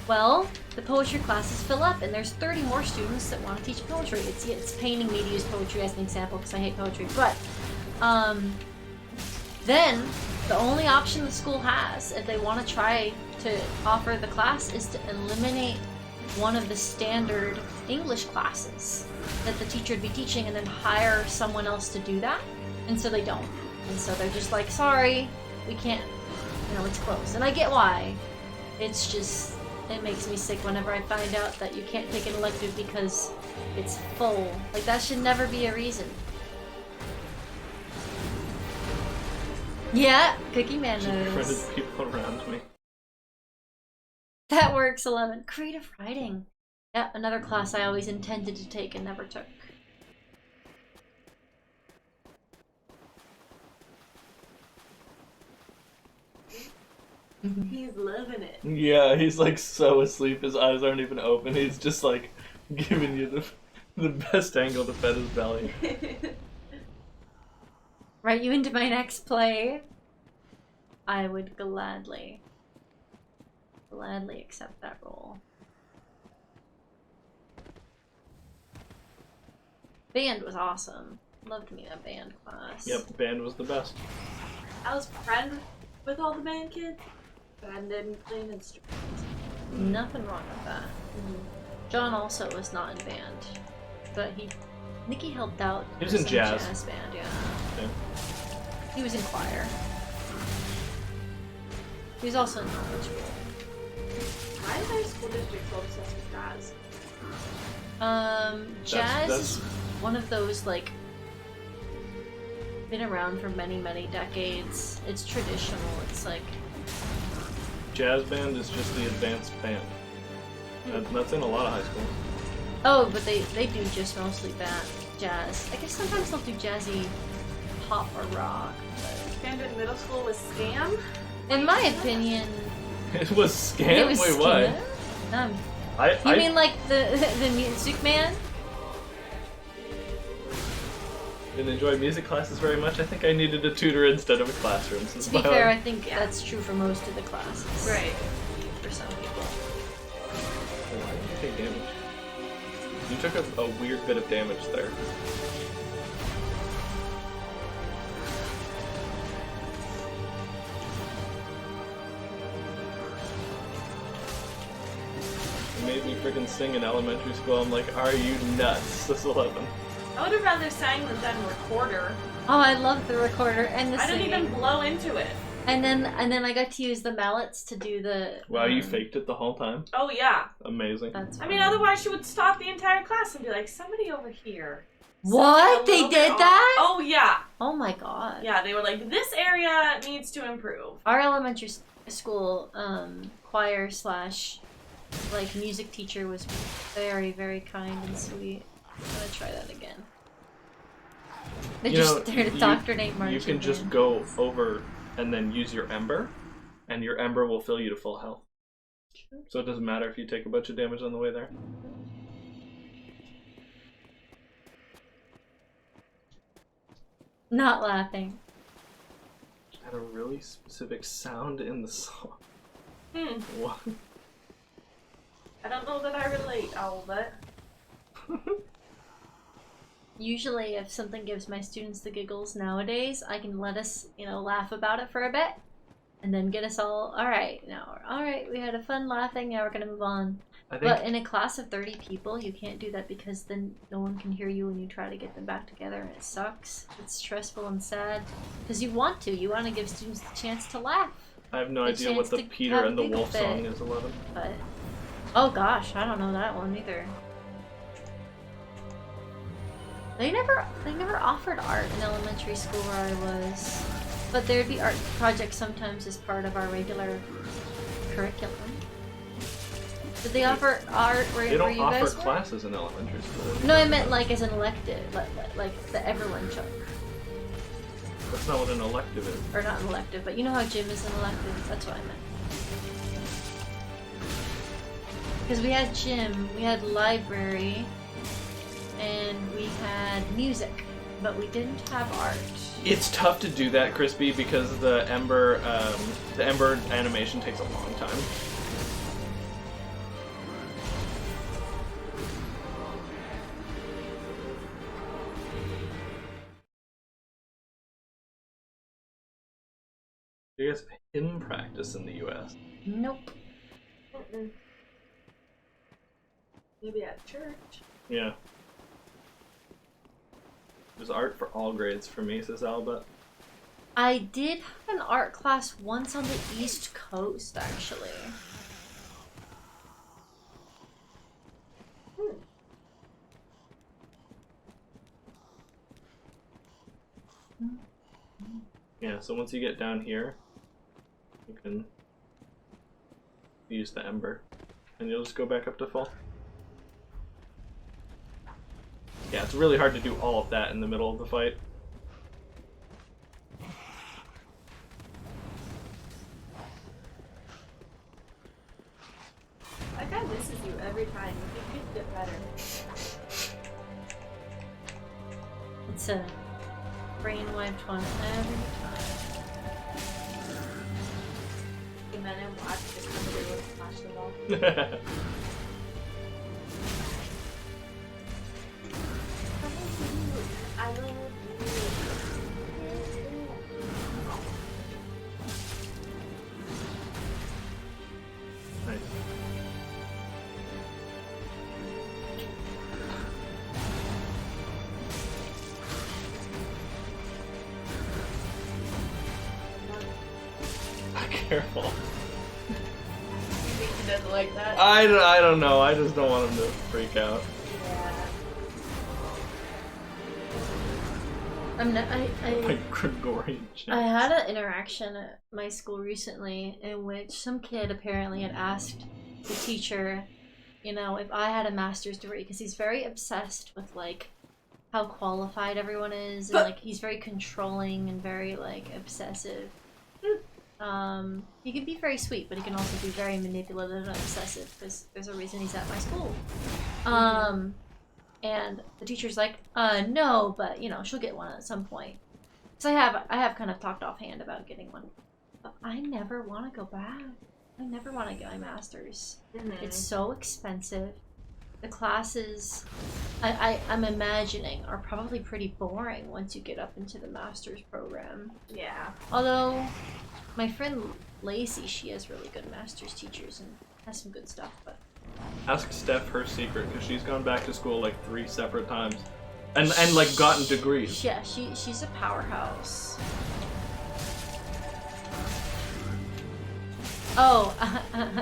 Well, the poetry classes fill up, and there's 30 more students that want to teach poetry. It's paining me to use poetry as an example because I hate poetry, but then the only option the school has if they want to try to offer the class is to eliminate one of the standard English classes that the teacher would be teaching and then hire someone else to do that. And so they don't. And so they're just like, sorry, we can't, it's closed. And I get why. It's just, it makes me sick whenever I find out that you can't take an elective because it's full. Like, that should never be a reason. Yeah, Cookie Man knows. Credit people around me. That works, 11. Creative writing. Yeah, another class I always intended to take and never took. He's loving it. Yeah, he's like so asleep, his eyes aren't even open. He's just like giving you the best angle to pet his belly. Write you into my next play. I would gladly accept that role. Band was awesome. Loved me that band class. Yep, band was the best. I was friend with all the band kids, but I didn't play an instrument. Nothing wrong with that. John also was not in band, but Nikki helped out. He was in some jazz. band, yeah. Yeah. He was in choir. He was also in knowledge school. My high school district so obsessed with jazz. Jazz that's- is one of those like been around for many, many decades. It's traditional. It's like Jazz band is just the advanced band. That's in a lot of high schools. oh, but they do just mostly jazz. I guess sometimes they'll do jazzy pop or rock. But Band in middle school was Scam. in my opinion, It was Scam? it was Wait, why? Scam. You mean like the Music Man? Didn't enjoy music classes very much. I think I needed a tutor instead of a classroom. To be fair, I think that's true for most of the classes. Right. For some people. Why did you take damage? You took a weird bit of damage there. It made me freaking sing in elementary school. I'm like, are you nuts? This 11. I would have rather sang than recorder. Oh, I love the recorder and the I singing. didn't even blow into it. And then I got to use the mallets to do the. Wow, you faked it the whole time? Oh yeah. Amazing. That's I mean, otherwise she would stop the entire class and be like, "Somebody over here." What? They did that? Oh yeah. Oh my god. Yeah, they were like, "This area needs to improve." Our elementary school choir / like music teacher was very, very kind and sweet. I'm gonna try that again. They're a doctor named Martin. You can just go over and then use your ember, and your ember will fill you to full health. So it doesn't matter if you take a bunch of damage on the way there. Not laughing. Had a really specific sound in the song. What? I don't know that I relate, Albert. Usually, if something gives my students the giggles nowadays, I can let us, laugh about it for a bit, and then get us all right. We had a fun laughing. Now we're gonna move on. But in a class of 30 people, you can't do that because then no one can hear you when you try to get them back together, and it sucks. It's stressful and sad because you want to give students the chance to laugh. I have no idea what the Peter and the Wolf song is, 11. But oh gosh, I don't know that one either. They never offered art in elementary school where I was, but there'd be art projects sometimes as part of our regular curriculum. Did they offer art where you guys were? They don't offer classes in elementary school. No, I meant like as an elective, like the everyone took. That's not what an elective is. Or not an elective, but you know how gym is an elective? That's what I meant. Because we had gym, we had library, and we had music, but we didn't have art. It's tough to do that, Crispy, because the ember animation takes a long time. Do you guys have hymn practice in the U.S.? Nope. Maybe at church. Yeah. There's art for all grades for me, says Alba. I did have an art class once on the East Coast, actually. Yeah, so once you get down here, you can use the ember, and you'll just go back up to full. Yeah, it's really hard to do all of that in the middle of the fight. That guy misses you every time. You think you'd get better. It's a brainwiped one every time. And then I watch this somebody would flash the ball. I love you. Nice. Careful. You think he doesn't like that? I don't know. I just don't want him to freak out. Yeah. Like Gregorian chants. I had an interaction at my school recently in which some kid apparently had asked the teacher, if I had a master's degree, because he's very obsessed with like how qualified everyone is, and like he's very controlling and very like obsessive. He can be very sweet, but he can also be very manipulative and obsessive, because there's a reason he's at my school. And the teacher's like, no, but she'll get one at some point. So I have kind of talked offhand about getting one, but I never want to go back. I never want to get my master's. It's so expensive. The classes, I'm imagining, are probably pretty boring once you get up into the master's program. Yeah. Although, my friend Lacey, she has really good master's teachers and has some good stuff, but... Ask Steph her secret, because she's gone back to school like 3 separate times. And like gotten degrees. Yeah, she's a powerhouse. Oh.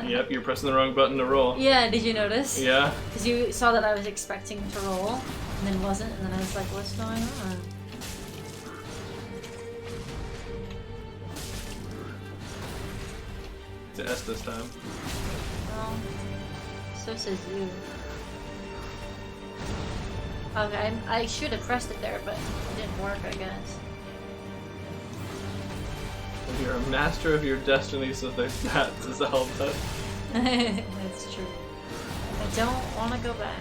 Yep, you're pressing the wrong button to roll. Yeah, did you notice? Yeah. Because you saw that I was expecting to roll, and then wasn't, and then I was like, what's going on? It's an S this time. Well, so says you. Okay, I should have pressed it there, but it didn't work, I guess. You're a master of your destiny, so there's that, Zelda. That's true. I don't want to go back.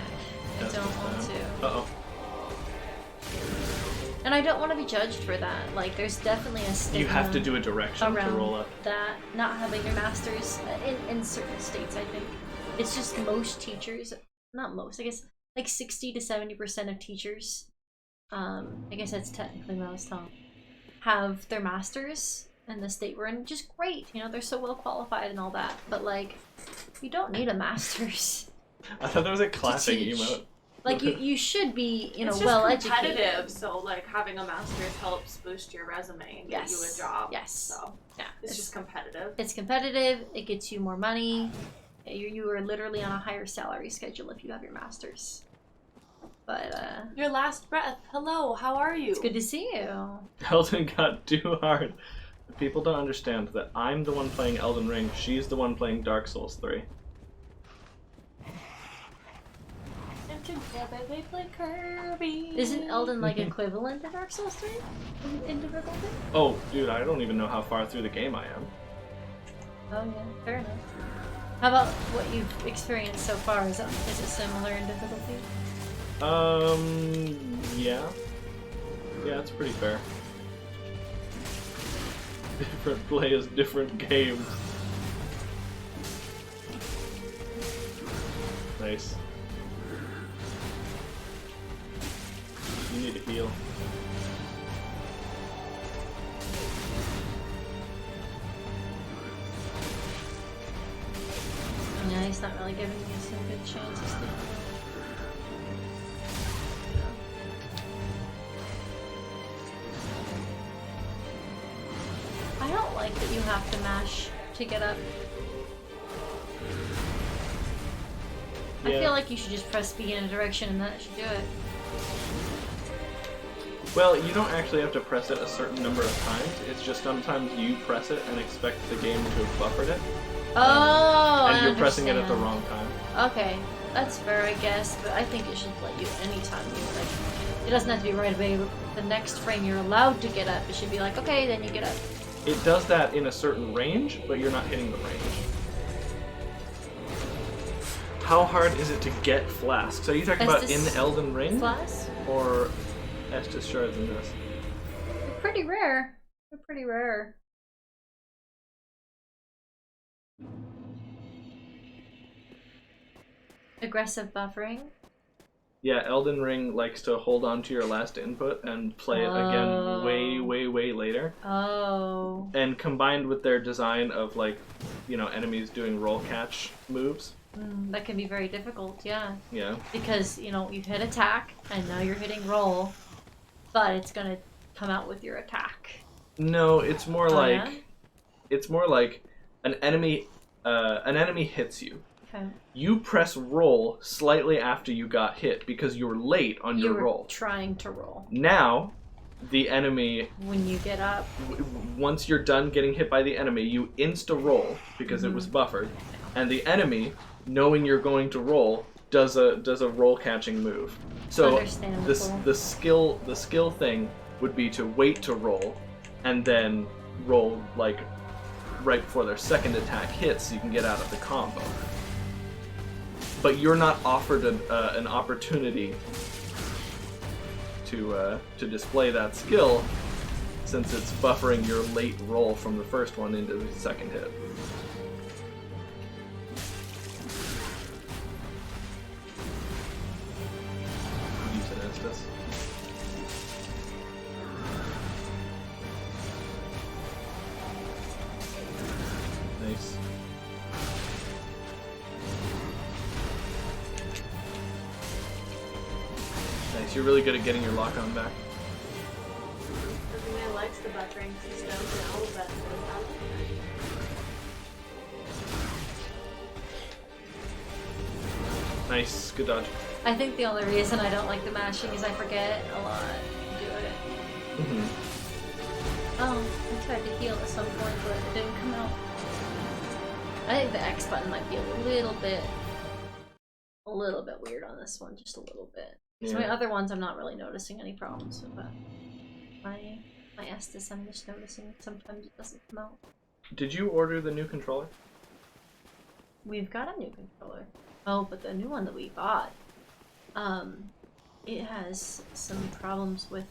I don't want to. Uh-oh. And I don't want to be judged for that. Like, there's definitely a stigma You have to do a direction to around roll up. that, not having your master's in certain states, I think. It's just most teachers, not most, I guess, like 60 to 70% of teachers, I guess that's technically what I was telling, have their masters in the state we're in, which is great. They're so well qualified and all that, but like, you don't need a master's. I thought that was a classic teach. emote. Like, you should be, It's just well competitive, educated. so like having a master's helps boost your resume and get you a job. Yes. So Yeah. it's just competitive. It's competitive. It gets you more money. You are literally on a higher salary schedule if you have your master's. But Your last breath. Hello, how are you? it's good to see you. Elden got too hard. People don't understand that I'm the one playing Elden Ring, she's the one playing Dark Souls 3. And together they play Kirby. Isn't Elden like equivalent to Dark Souls 3 in difficulty? Oh, dude, I don't even know how far through the game I am. Oh yeah, fair enough. How about what you've experienced so far? Is it similar in difficulty? Yeah. Yeah, it's pretty fair. Different players, different games. Nice. You need to heal. Yeah, he's not really giving me some good chances to. I don't like that you have to mash to get up. I Yeah. feel like you should just press B in a direction and that should do it. Well, you don't actually have to press it a certain number of times. It's just sometimes you press it and expect the game to have buffered it. Oh, And I you're pressing it at the understand. wrong time. Okay, that's fair, I guess, but I think it should let you anytime you like. It doesn't have to be right away. The next frame you're allowed to get up. It should be like, okay, then you get up. It does that in a certain range, but you're not hitting the range. How hard is it to get flasks? Are you talking about in Estus Elden Ring? Flasks? Or Estus shards in this? They're pretty rare. They're pretty rare. Aggressive buffering. Yeah, Elden Ring likes to hold on to your last input and play it again way later. Oh. And combined with their design of like, enemies doing roll catch moves. That can be very difficult, yeah. Yeah. Because, you've hit attack, and now you're hitting roll, but it's gonna come out with your attack. No, it's more Oh, like yeah? it's more like an enemy hits you. Okay. You press roll slightly after you got hit because you were late on You your were roll. trying to roll. Now, the enemy, When you get up, once you're done getting hit by the enemy, you insta-roll because it was buffered, and the enemy, knowing you're going to roll, does a roll catching move. So the skill thing would be to wait to roll, and then roll like right before their second attack hits, so you can get out of the combo. But you're not offered an opportunity to display that skill, since it's buffering your late roll from the first one into the second hit. Use an Estus. Nice. Nice, you're really good at getting your lock on back. Everybody likes the buffering system and all of that stuff. Nice, good dodge. I think the only reason I don't like the mashing is I forget a lot to do it. Oh, I tried to heal at some point, but it didn't come out. I think the X button might be a little bit weird on this one, just a little bit. So my other ones, I'm not really noticing any problems with, but my Estus, I'm just noticing sometimes it doesn't come out. Did you order the new controller? We've got a new controller. Oh, but the new one that we bought, it has some problems with,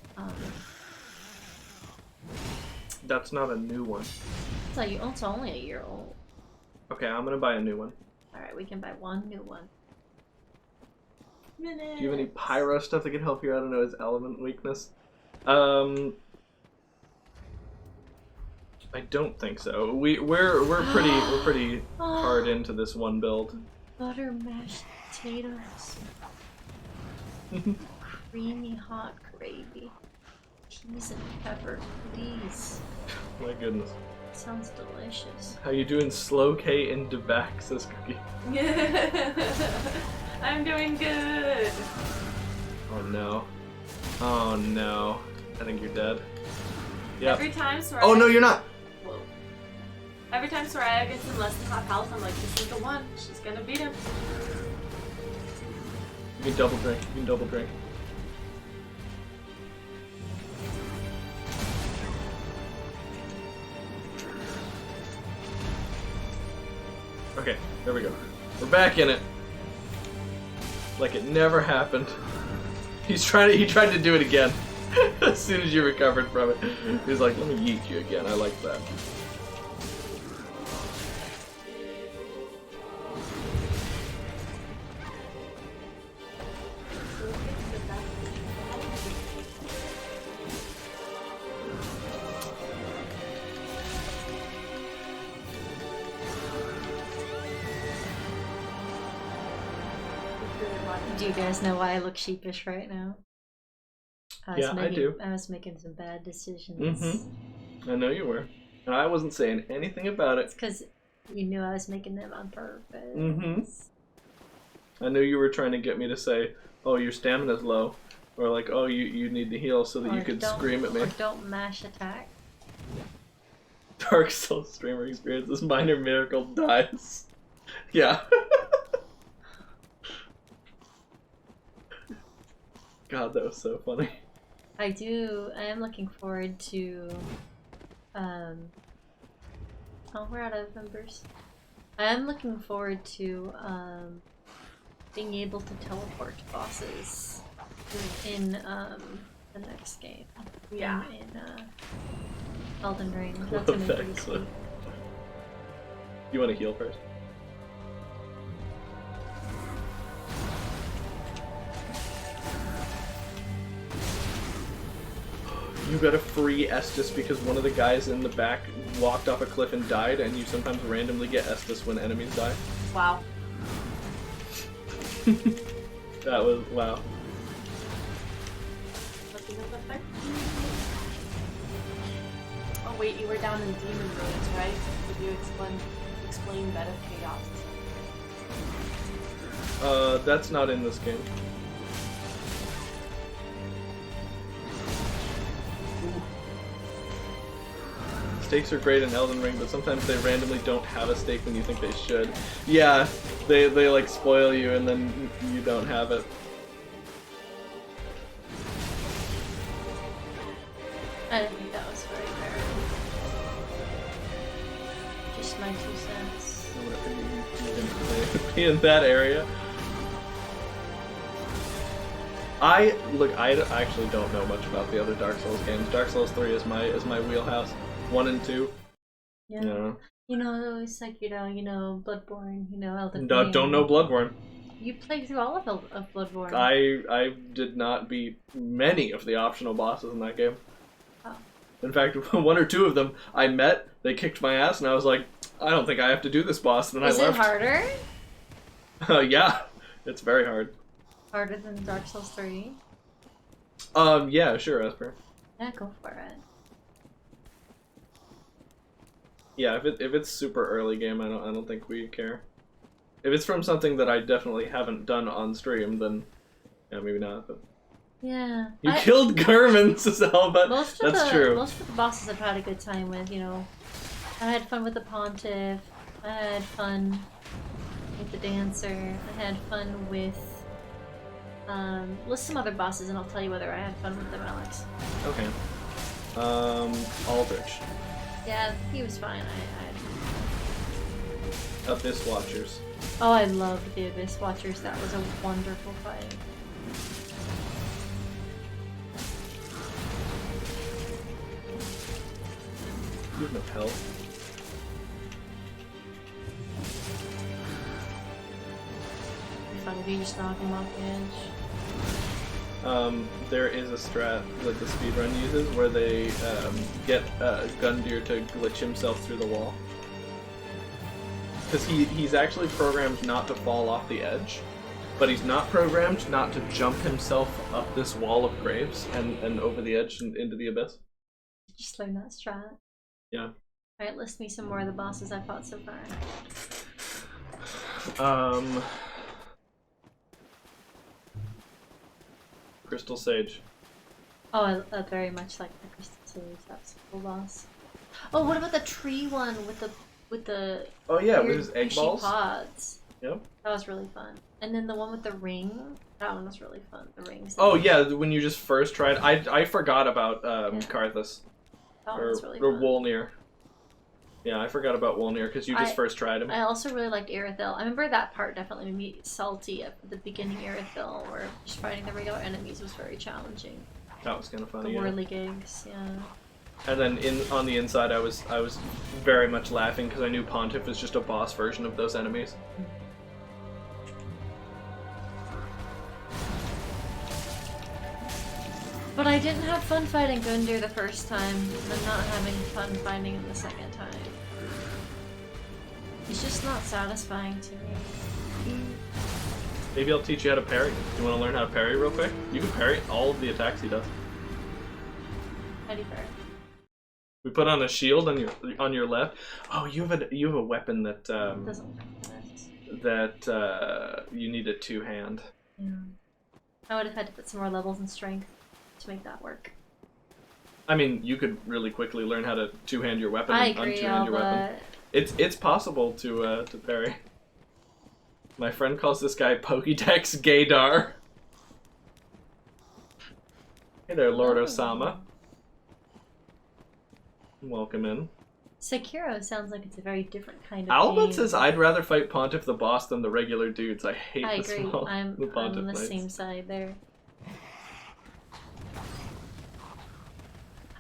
That's not a new one. it's only a year old. Okay, I'm gonna buy a new one. Alright, we can buy one new one. Do you have any pyro stuff that can help you? I don't know, his element weakness. I don't think so. We're pretty hard into this one build. Butter mashed potatoes. Creamy hot gravy. Cheese and pepper, please. My goodness. Sounds delicious. How you doing, Slow K into back, says Cookie. I'm doing good. Oh no. Oh no. I think you're dead. Yep. Every time Soraya... Oh no, you're not! Whoa. Every time Soraya gets in less than half health, I'm like, this is the one. She's gonna beat him. You can double drink. You can double drink. Okay, there we go. We're back in it. Like it never happened. He tried to do it again. As soon as you recovered from it. He's like, let me yeet you again. I like that. Do you guys know why I look sheepish right now? I do. I was making some bad decisions. I know you were. And I wasn't saying anything about it. It's because you knew I was making them on purpose. I knew you were trying to get me to say, oh, your stamina's low. Or like, oh, you need to heal so that you could scream at me. Or don't mash attack. Dark Souls streamer experiences minor miracle dies. Yeah. God, that was so funny. I am looking forward to, oh, we're out of members. I am looking forward to, being able to teleport to bosses in, the next game. Yeah. In Elden Ring. That's Love gonna be that pretty clip. sweet. You want to heal first? You got a free Estus because one of the guys in the back walked off a cliff and died, and you sometimes randomly get Estus when enemies die. Wow. That was, wow. Oh wait, you were down in Demon Ruins, right? Did you explain Bed of Chaos? That's not in this game. stakes are great in Elden Ring, but sometimes they randomly don't have a stake when you think they should. Yeah, they like spoil you and then you don't have it. I didn't think that was very fair. Just my 2 cents. You didn't be in that area. I actually don't know much about the other Dark Souls games. Dark Souls 3 is my wheelhouse. 1 and 2. Yeah. Yeah. You know, it's like, you know, Bloodborne, Elden Ring. Don't know Bloodborne. You played through all of Bloodborne. I did not beat many of the optional bosses in that game. Oh. In fact, 1 or 2 of them I met, they kicked my ass, and I was like, I don't think I have to do this boss, and then I left. Is it harder? Yeah, it's very hard. Harder than Dark Souls 3? Yeah, sure, Esper. Yeah, go for it. Yeah, if it's super early game, I don't think we care. If it's from something that I definitely haven't done on stream, then yeah, maybe not. But yeah, you killed Gurman, Giselle, but that's true. Most of the bosses I've had a good time with. I had fun with the Pontiff. I had fun with the Dancer. I had fun with list some other bosses, and I'll tell you whether I had fun with them, Alex. Okay. Aldrich. Yeah, he was fine. Abyss Watchers. Oh, I loved the Abyss Watchers. That was a wonderful fight. You have no health. Fun if you just knock him off the edge. There is a strat that the speedrun uses where they get Gundyr to glitch himself through the wall. Because he's actually programmed not to fall off the edge, but he's not programmed not to jump himself up this wall of graves and over the edge and into the abyss. Just learn that strat. Yeah. Alright, list me some more of the bosses I've fought so far. Crystal Sage. Oh, I very much like the Crystal Sage. That's a cool boss. Oh, what about the tree one with the Oh yeah, with weird his egg fishy balls. pods? Yep. That was really fun. And then the one with the ring. That one was really fun. The rings. Oh yeah, when you just first tried. I forgot about Karthus. That one was really or fun. Wolnir. Yeah, I forgot about Wolnir because you just first tried him. I also really liked Irithyll. I remember that part definitely made me salty at the beginning Irithyll, where just fighting the regular enemies was very challenging. That was kind of funny. The whirligigs, yeah. And then on the inside, I was very much laughing because I knew Pontiff was just a boss version of those enemies. But I didn't have fun fighting Gundyr the first time, and I'm not having fun fighting him the second time. He's just not satisfying to me. Maybe I'll teach you how to parry. Do you want to learn how to parry real quick? You can parry all of the attacks he does. How do you parry? We put on a shield on your left. Oh, you have a weapon that Doesn't work like that you need a two-hand. Yeah. I would have had to put some more levels in strength to make that work. I mean, you could really quickly learn how to two-hand your weapon I and agree, un-two-hand your weapon. It's possible to parry. My friend calls this guy Pokédex Gaydar. Hey there, Lord Osama. Welcome in. Sekiro sounds like it's a very different kind of Albert game. says I'd rather fight Pontiff the boss than the regular dudes. I hate I the agree. small I'm the Pontiff on the knights. same side there.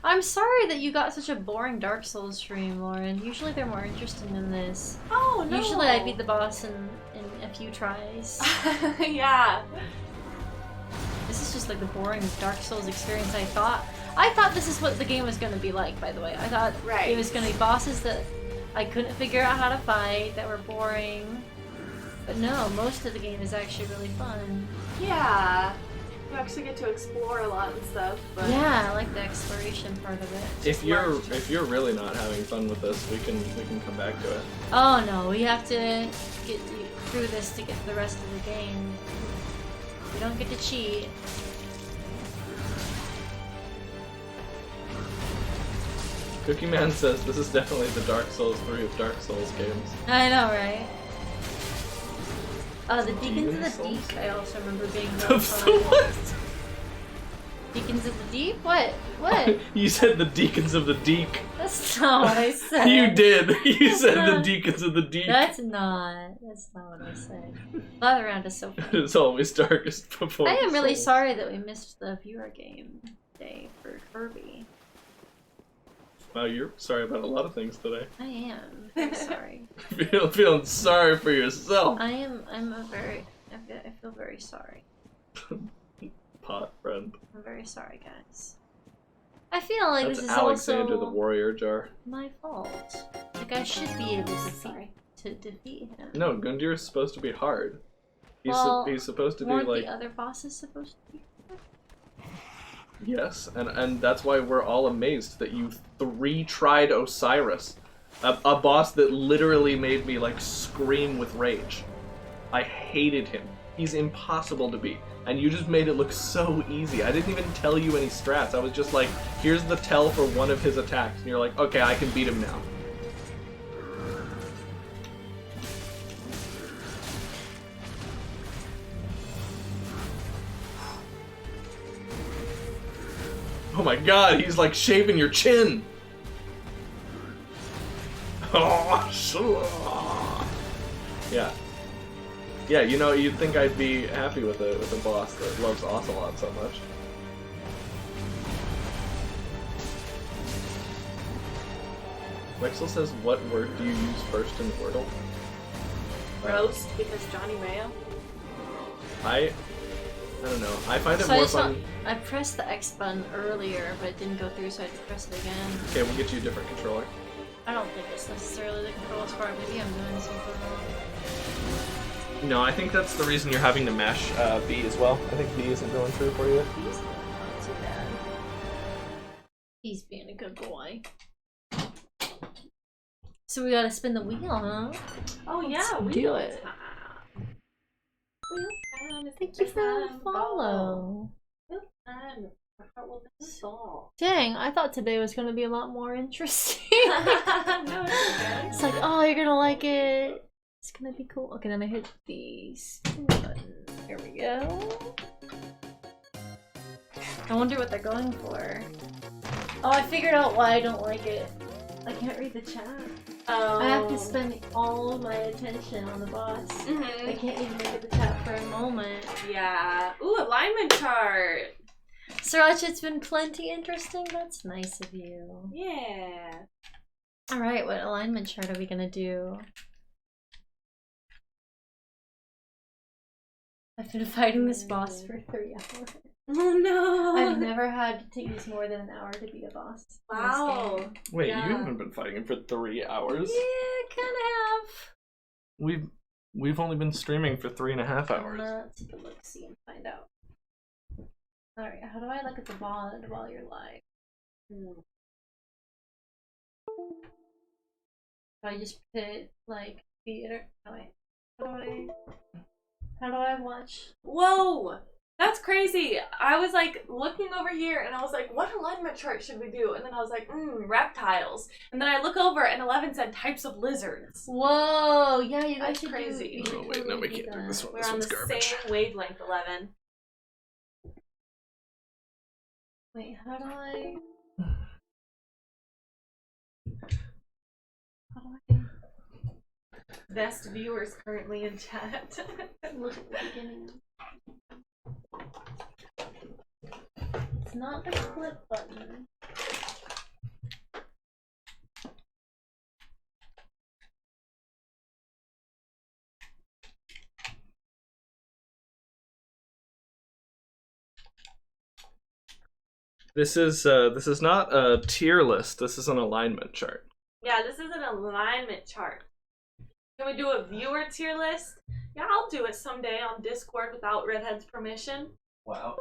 I'm sorry that you got such a boring Dark Souls stream, Lauren. Usually they're more interesting than this. Oh, no. Usually I beat the boss in a few tries. Yeah. This is just like the boring Dark Souls experience I thought this is what the game was going to be like, by the way. I thought it was going to be bosses that I couldn't figure out how to fight, that were boring. But no, most of the game is actually really fun. Yeah. You actually get to explore a lot and stuff. But... Yeah, I like the exploration part of it. If you're really not having fun with this, we can come back to it. Oh no, we have to get through this to get to the rest of the game. We don't get to cheat. Cookie Man says this is definitely the Dark Souls 3 of Dark Souls games. I know, right? The Deacons Demon of the Deep, Souls? I also remember being really fun. What? Deacons of the Deep? What? What? You said the Deacons of the Deek. That's not what I said. You did. You said the Deacons of the Deek. That's not what I said. Lather Round is so funny. It's always darkest before I am the really souls. sorry that we missed the viewer game day for Kirby. Wow, you're sorry about a lot of things today. I am very sorry. Feeling sorry for yourself. I feel very sorry. Pot friend. I'm very sorry, guys. I feel like That's this is Alexander also the Warrior Jar. my fault. Like I should be able to defeat him. No, Gundyr is supposed to be hard. He's, Well, he's supposed to be weren't like... the other bosses supposed to be? Yes, and that's why we're all amazed that you 3-tried Osiris. A boss that literally made me, like, scream with rage. I hated him. He's impossible to beat. And you just made it look so easy. I didn't even tell you any strats. I was just like, here's the tell for one of his attacks. And you're like, okay, I can beat him now. Oh my god, he's like shaving your chin! Oh, yeah. Yeah, you know, you'd think I'd be happy with a boss that loves Ocelot so much. Wexel says, what word do you use first in Wordle? Roast, because Johnny Mayo. I don't know. I find it So more fun. I pressed the X button earlier, but it didn't go through, so I had to press it again. Okay, we'll get you a different controller. I don't think it's necessarily the controls part. Maybe I'm doing something wrong. No, I think that's the reason you're having to mash B as well. I think B isn't going through for you. He's not too bad. He's being a good boy. So we gotta spin the wheel, huh? Oh yeah, Let's we do do it. Wheel time is Thank you for the time follow. Wheel time. My heart will never stop. Dang, I thought today was gonna be a lot more interesting. No, it's okay. It's like, oh, you're gonna like it. It's gonna be cool. Okay, then I hit the spin button. Here we go. I wonder what they're going for. Oh, I figured out why I don't like it. I can't read the chat. Oh. I have to spend all of my attention on the boss. I can't even look at the chat for a moment. Yeah. Ooh, alignment chart. Saracha, it's been plenty interesting. That's nice of you. Yeah. Alright, what alignment chart are we gonna do? I've been fighting this boss for 3 hours. Oh no. I've never had to use more than an hour to beat a boss. in this Wow. game. Wait, Yeah. you haven't been fighting him for 3 hours? Yeah, kinda have. We've only been streaming for 3.5 I'm hours. gonna take a look, see, and find out. Alright, how do I look at the VOD while you're live? Do I just put, like, theater? Oh, wait. How do I watch? Whoa! That's crazy. I was like looking over here and I was like, what alignment chart should we do? And then I was like, reptiles. And then I look over and 11 said types of lizards. Whoa! Yeah, you guys That's should crazy. do. You should Oh, wait, no, we totally can't do that. this one. We're This on one's the garbage. same wavelength, 11. Wait, how do I? How do I Best viewers currently in chat. look at the beginning? It's not the clip button. This is not a tier list. This is an alignment chart. Yeah, this is an alignment chart. Can we do a viewer tier list? Yeah, I'll do it someday on Discord without Redhead's permission. Wow.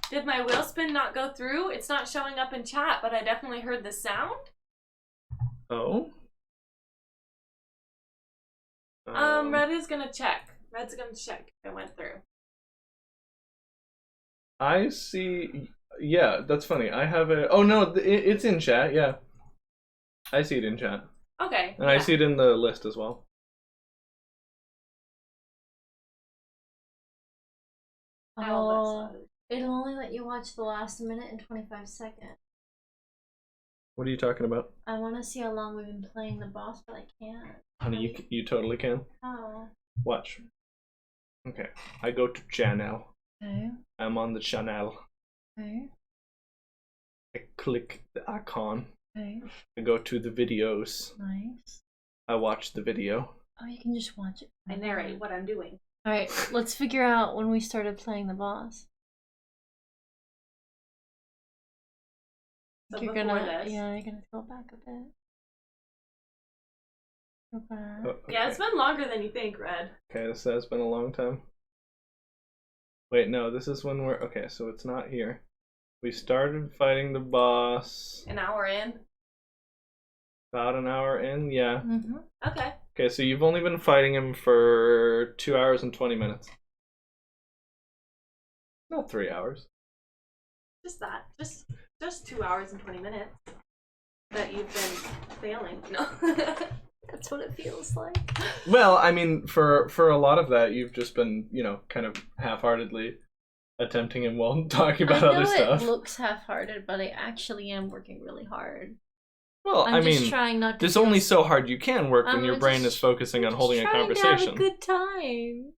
Did my wheel spin not go through? It's not showing up in chat, but I definitely heard the sound. Oh. Red is gonna check. Red's gonna check if it went through. I see. Yeah, that's funny. I have a. Oh no, it's in chat. Yeah, I see it in chat, Okay. and I see it in the list as well. Oh, it'll only let you watch the last minute and 25 seconds. What are you talking about? I want to see how long we've been playing the boss, but I can't. Honey, you totally can. Oh. Watch. Okay, I go to channel. Okay. I'm on the channel. Okay. I click the icon. Okay. I go to the videos. Nice. I watch the video. Oh, you can just watch it. I narrate what I'm doing. Alright, let's figure out when we started playing the boss. So You're before gonna, this. yeah, you're gonna go back a bit. Go back. Oh, okay. Yeah, it's been longer than you think, Red. Okay, this has been a long time. Wait, no, this is when we're... Okay, so it's not here. We started fighting the boss... An hour in. About an hour in, yeah. Mm-hmm. Okay. Okay, so you've only been fighting him for 2 hours and 20 minutes. Not 3 hours. Just that. Just 2 hours and 20 minutes that you've been failing. No. That's what it feels like. Well, I mean, for a lot of that, you've just been, you know, kind of half-heartedly attempting him while talking about other stuff. It looks half-hearted, but I actually am working really hard. Well, I'm I just mean, trying not to there's feel only so hard you can work when your brain is focusing on holding a trying conversation. to have a good time.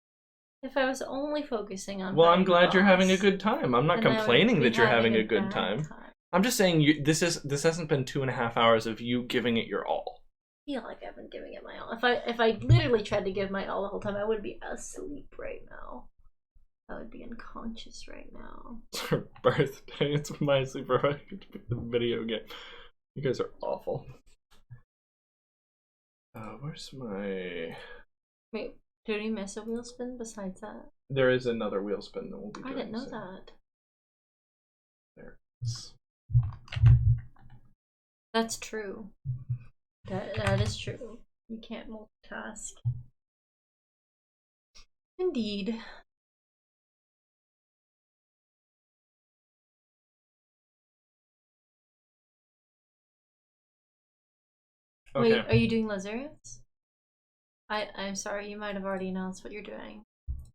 If I was only focusing on Well, I'm fighting glad the you're having a boss, good time. I'm not then I would complaining be that you're having a bad good time. I'm just saying this hasn't been 2.5 hours of you giving it your all. I feel like I've been giving it my all. If I literally tried to give my all the whole time, I would be asleep right now. I would be unconscious right now. It's her birthday. It's my sleeper. I get to pick the video game. You guys are awful. Where's my... Wait, did we miss a wheel spin besides that? There is another wheel spin that we'll be doing I didn't know soon. that. There it is. That's true. That is true. You can't multitask. Indeed. Okay. Wait, are you doing lizards? I'm sorry, you might have already announced what you're doing.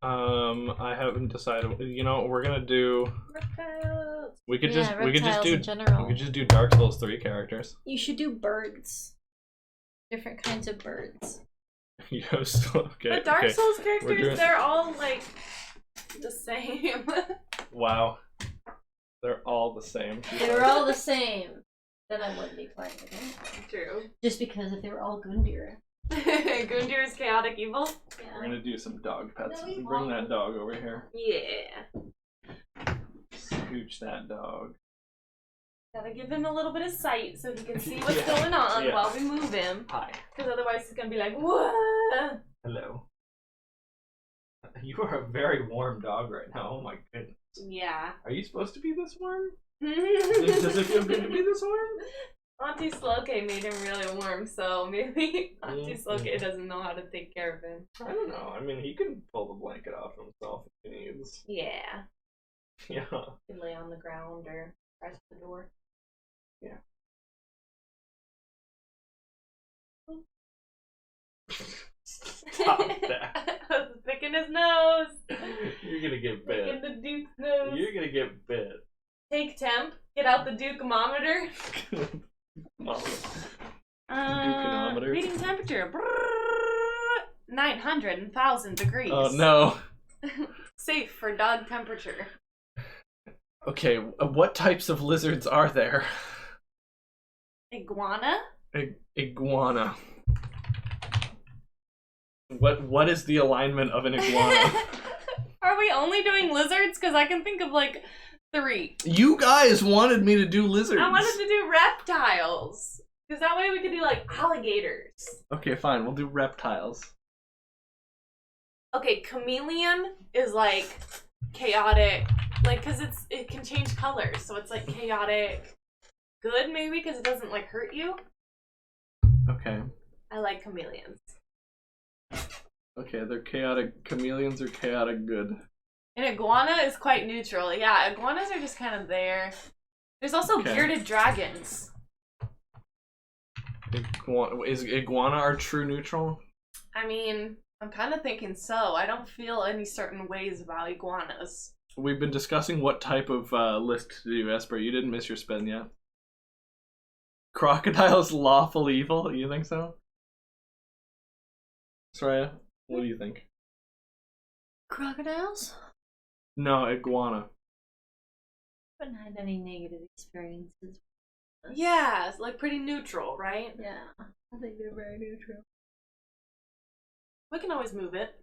I haven't decided. You know, we're gonna do. Reptiles. We could Yeah, reptiles in we general. could just do Dark Souls 3 characters. You should do birds. Different kinds of birds. Yes. Okay. The Dark okay. Souls We're characters, doing- they're all like the same. Wow. They're all the same. They were all the same. Then I wouldn't be playing the game. True. Just because if they were all Gundyr. Gundir's chaotic evil. We're gonna do some dog pets. No, we Bring won't. that dog over here. Yeah. Scooch that dog. Gotta give him a little bit of sight so he can see what's Yeah. going on Yeah. while we move him. Hi. Because otherwise he's gonna be like, what? Hello. You are a very warm dog right now. Oh my goodness. Yeah. Are you supposed to be this warm? Does Does it feel good to be this warm? Auntie Sloke made him really warm, so maybe Auntie Mm-hmm. Sloke doesn't know how to take care of him. I don't know. I mean, he can pull the blanket off himself if he needs. Yeah. Yeah. He can lay on the ground or press the door. Yeah. Stop that. I was picking his nose. You're gonna get Picking bit. the Duke's nose. You're gonna get bit. Take temp. Get out the Dukeometer. Dukeometer. Reading temperature. 900,000 degrees. Oh no. Safe for dog temperature. Okay, what types of lizards are there? Iguana? Iguana. What is the alignment of an iguana? Are we only doing lizards? Because I can think of like 3. You guys wanted me to do lizards. I wanted to do reptiles. Because that way we could do like alligators. Okay, fine. We'll do reptiles. Okay, chameleon is like chaotic. Like, because it can change colors. So it's like chaotic good maybe because it doesn't like hurt you. Okay. I like chameleons. Okay, they're chaotic chameleons or chaotic good. An iguana is quite neutral. Yeah, iguanas are just kind of there. There's also Okay. bearded dragons. Is iguana our true neutral? I mean, I'm kind of thinking so. I don't feel any certain ways about iguanas. We've been discussing what type of list to do, Esper. You didn't miss your spin yet. Crocodile's lawful evil? You think so? Soraya, what do you think? Crocodiles? No, iguana. Haven't had any negative experiences. Yeah, it's like pretty neutral, right? Yeah, I think they're very neutral. We can always move it.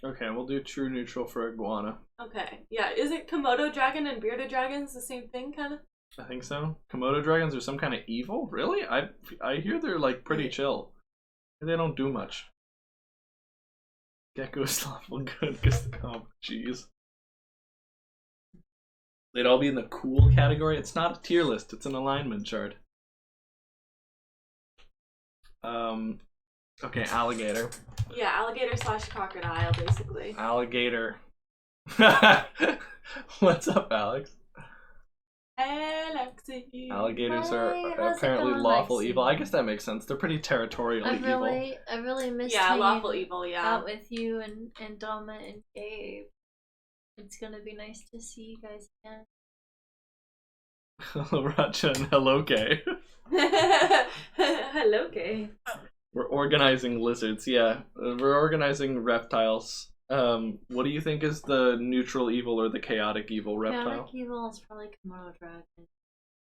Okay, we'll do true neutral for iguana. Okay. Yeah, isn't Komodo dragon and bearded dragons the same thing, kind of? I think so. Komodo dragons are some kind of evil? Really? I hear they're like pretty chill. They don't do much. Gecko's lawful good because oh jeez. They'd all be in the cool category. It's not a tier list, it's an alignment chart. Okay, alligator. Yeah, alligator / crocodile, basically. Alligator. What's up, Alex? Alexi. Alligators Hi, are how's it apparently going, lawful Lexi? evil. I guess that makes sense. They're pretty territorially evil. I really missed Yeah, hanging lawful evil, yeah. out with you and Dama and Gabe. It's gonna be nice to see you guys again. Saracha and hello, Kay. Hello, Kay. We're organizing lizards, yeah. We're organizing reptiles. What do you think is the neutral evil or the chaotic evil reptile? Chaotic evil is probably Komodo dragon.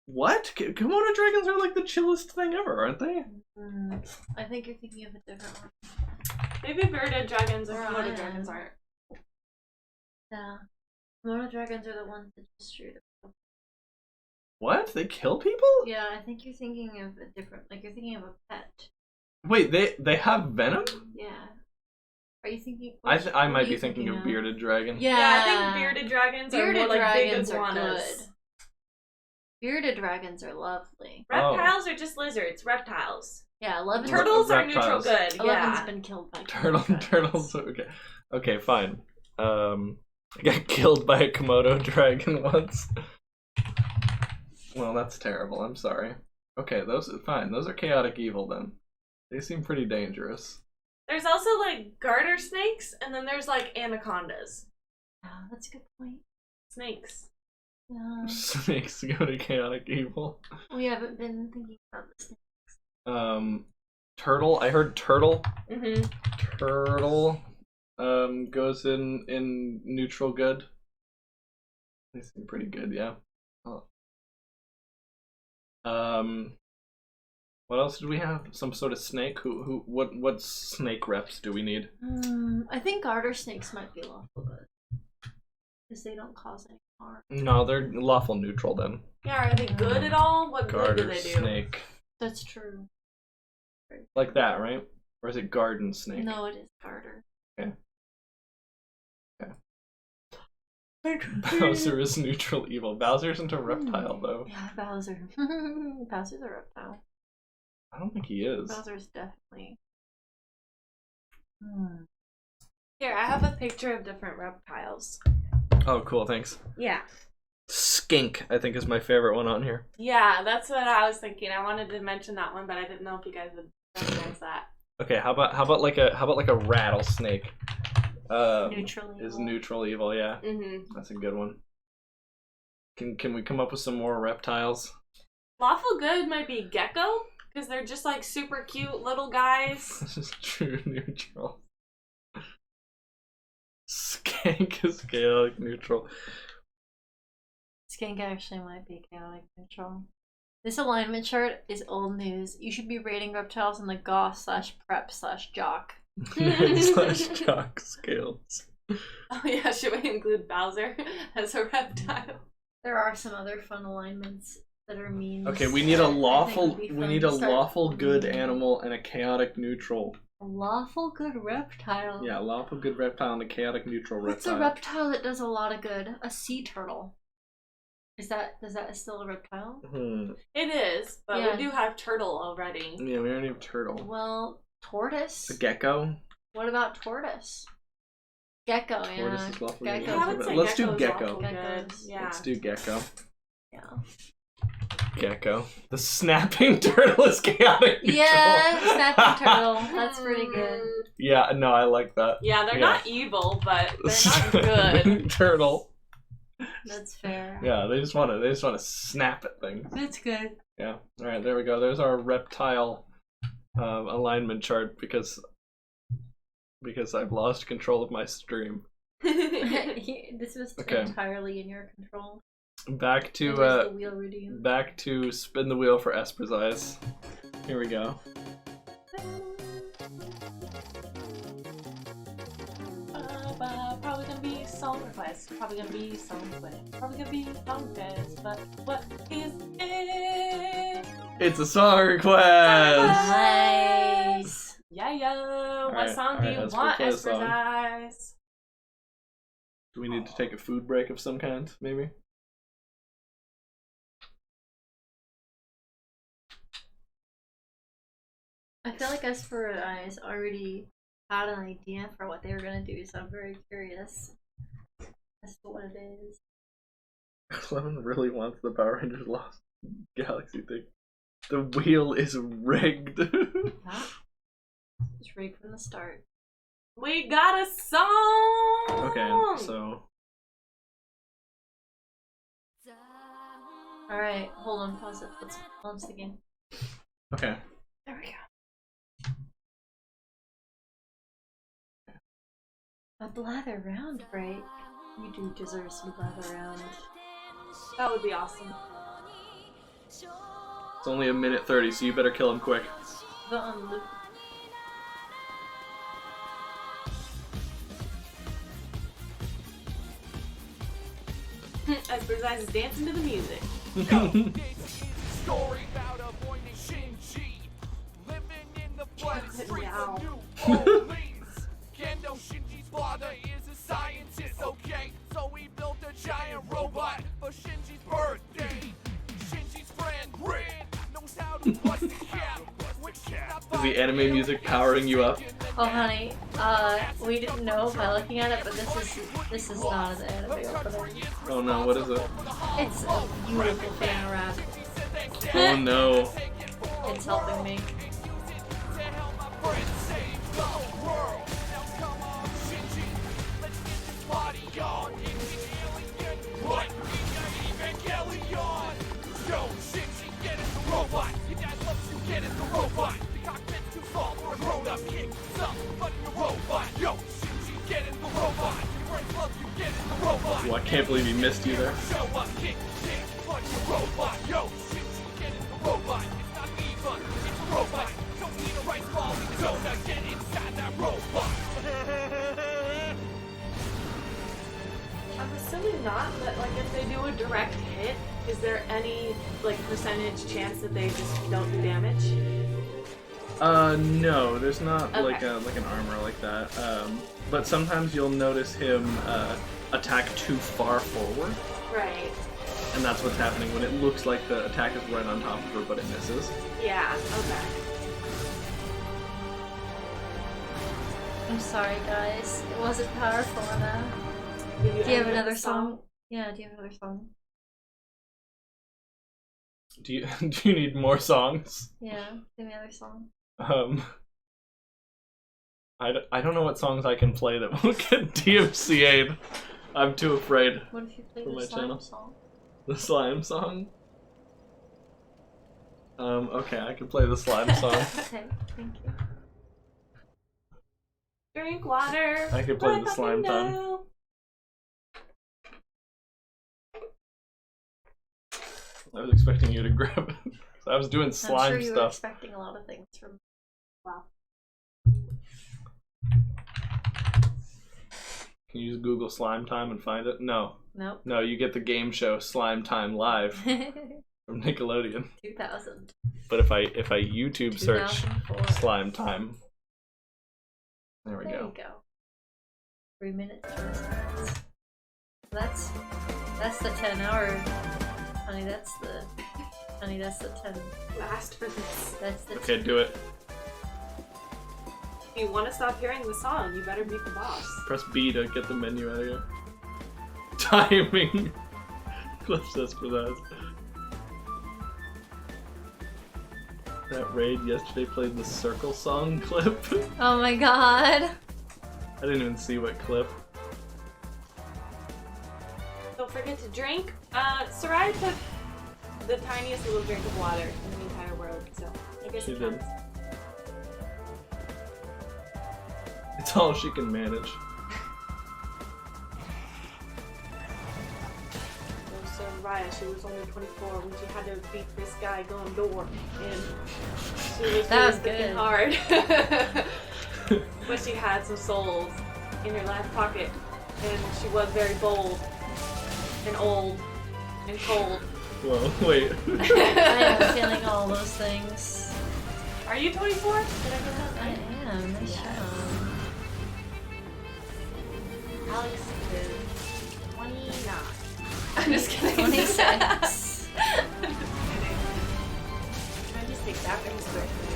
What? Komodo dragons are like the chillest thing ever, aren't they? I think you're thinking of a different one. Maybe bearded dragons and Komodo Right. dragons aren't. Yeah. Komodo dragons are the ones that just shoot. What? They kill people? Yeah, I think you're thinking of a different, like you're thinking of a pet. Wait, they have venom? Yeah. Are you thinking? I might be thinking of bearded dragon. Yeah, I think bearded dragons are more like big dragons are iguanas. good. Bearded dragons are lovely. Reptiles are just lizards. Reptiles. Yeah, 11. Turtles are Reptiles. neutral good. 11's Yeah. been killed by Turtles. Okay, fine. I got killed by a Komodo dragon once. Well, that's terrible. I'm sorry. Okay, those are fine. Those are chaotic evil then. They seem pretty dangerous. There's also like garter snakes, and then there's like anacondas. Oh, that's a good point. Snakes. Yeah. Snakes go to chaotic evil. We haven't been thinking about this. Turtle. I heard turtle. Mm-hmm. Turtle. Goes in neutral good. They seem pretty good, yeah. Oh. What else did we have? Some sort of snake? What snake reps do we need? I think garter snakes might be lawful good. Because they don't cause any harm. No, they're lawful neutral then. Yeah, are they good at all? What good do Garter they do? snake. That's true. Like that, right? Or is it garden snake? No, it is garter. Okay. Bowser is neutral evil. Bowser isn't a reptile though. Yeah, Bowser. Bowser's a reptile. I don't think he is. Bowser's definitely. Here, I have a picture of different reptiles. Oh, cool, thanks. Yeah. Skink, I think, is my favorite one on here. Yeah, that's what I was thinking. I wanted to mention that one, but I didn't know if you guys would recognize that. Okay, how about like a rattlesnake? Neutral evil. Is neutral evil, yeah. Mm-hmm. That's a good one. Can we come up with some more reptiles? Lawful good might be gecko, because they're just like super cute little guys. This is true neutral. Skank is chaotic neutral. Skink actually might be chaotic neutral. This alignment chart is old news. You should be rating reptiles in the goth/prep/jock. / jock scales. Oh yeah, should we include Bowser as a reptile? There are some other fun alignments that are memes. Okay, we need a lawful. I think would be We fun need to a start lawful good reading. animal and a chaotic neutral. A lawful good reptile. Yeah, lawful good reptile and a chaotic neutral What's reptile. a reptile that does a lot of good? A sea turtle. Is that still a reptile? It is, but Yeah. we do have turtle already. Yeah, we already have turtle. Well, tortoise. The gecko. What about tortoise? Gecko, yeah. Tortoises, waffle Gecko. eaters. Yeah, I would say Let's do gecko's gecko. awful good. Geckos. Yeah. Let's do gecko. Yeah. Gecko. The snapping turtle is chaotic neutral. Yeah, snapping turtle. That's pretty good. Yeah, no, I like that. Yeah, they're Yeah. not evil, but they're not good. Snapping turtle. That's fair. Yeah, they just want to snap at things. That's good. Yeah. All right, there we go. There's our reptile alignment chart because I've lost control of my stream. This was Okay. entirely in your control. Back to And there's the wheel redeem. back to spin the wheel for Esper's eyes. Here we go. Probably gonna be song request. Probably gonna be song quest. Probably gonna be song test. But what is it? It's a song request. Nice. Yeah. What Alright, song do alright, you let's want, play a Esper's song. Eyes? Do we need to take a food break of some kind, maybe? I feel like Esper Eyes already had an idea for what they were gonna do, so I'm very curious as to what it is. Clement really wants the Power Rangers Lost Galaxy thing. The wheel is rigged. Just rigged from the start. We got a song. Okay, so Alright, hold on, pause it. Let's launch the game. okay. There we go. A blather round break. You do deserve some blather round. That would be awesome. It's only a minute 30, so you better kill him quick. Put on loop. Esper's Eyes is dancing to the music. Story about a boy named Shinji living in the flood streets Now. of New Orleans. Kendo Shinji's father is a scientist, okay? So he built a giant robot for Shinji's birthday. Shinji's friend Red knows how to bust a cap. Is the anime music powering you up? Oh honey, we didn't know by looking at it, but this is not an anime opener. Oh no, what is it? It's a beautiful fan rap. Oh no. It's helping me. Oh, I can't believe he missed you there. I'm assuming not, but like if they do a direct hit, is there any like percentage chance that they just don't do damage? No, there's not Okay. like an armor like that. But sometimes you'll notice him attack too far forward, Right. and that's what's happening when it looks like the attack is right on top of her, but it misses. Yeah. Okay. I'm sorry guys, it wasn't powerful enough. Do you have any another other song? Yeah, do you have another song? Do you do you need more songs? Yeah, give me another song. I don't know what songs I can play that won't get DMCA'd. I'm too afraid. What if you play For the my slime channel. song? The slime song? Okay, I can play the slime song. Okay, thank you. Drink water. I could play Look the up slime time. window. I was expecting you to grab it. I was doing I'm slime sure you were stuff. expecting a lot of things from. Wow. Can you just Google slime time and find it? No. Nope. No, you get the game show Slime Time Live from Nickelodeon. 2000. But if I YouTube search 2004. Slime Time, there we There go. you go. 3 minutes, 20 seconds. That's the 10-hour. Honey, that's the 10. Last for this. That's the Okay, do it. If you want to stop hearing the song, you better beat the boss. Press B to get the menu out of here. Timing. Let's just for that. That raid yesterday played the Circle Song clip. Oh my god. I didn't even see what clip. Don't forget to drink. Sarai took the tiniest little drink of water in the entire world, so I guess She it did. counts. It's all she can manage. So Sarai, she was only 24 when she had to beat this guy going door, and she was That was thinking good. hard. But she had some souls in her left pocket, and she was very bold and old and cold. Whoa, wait. I am feeling all those things. Are you 24? Did I get that I right? am. Nice Yes. job. Alex is 29. I'm just kidding. 26. 26 after his birthday.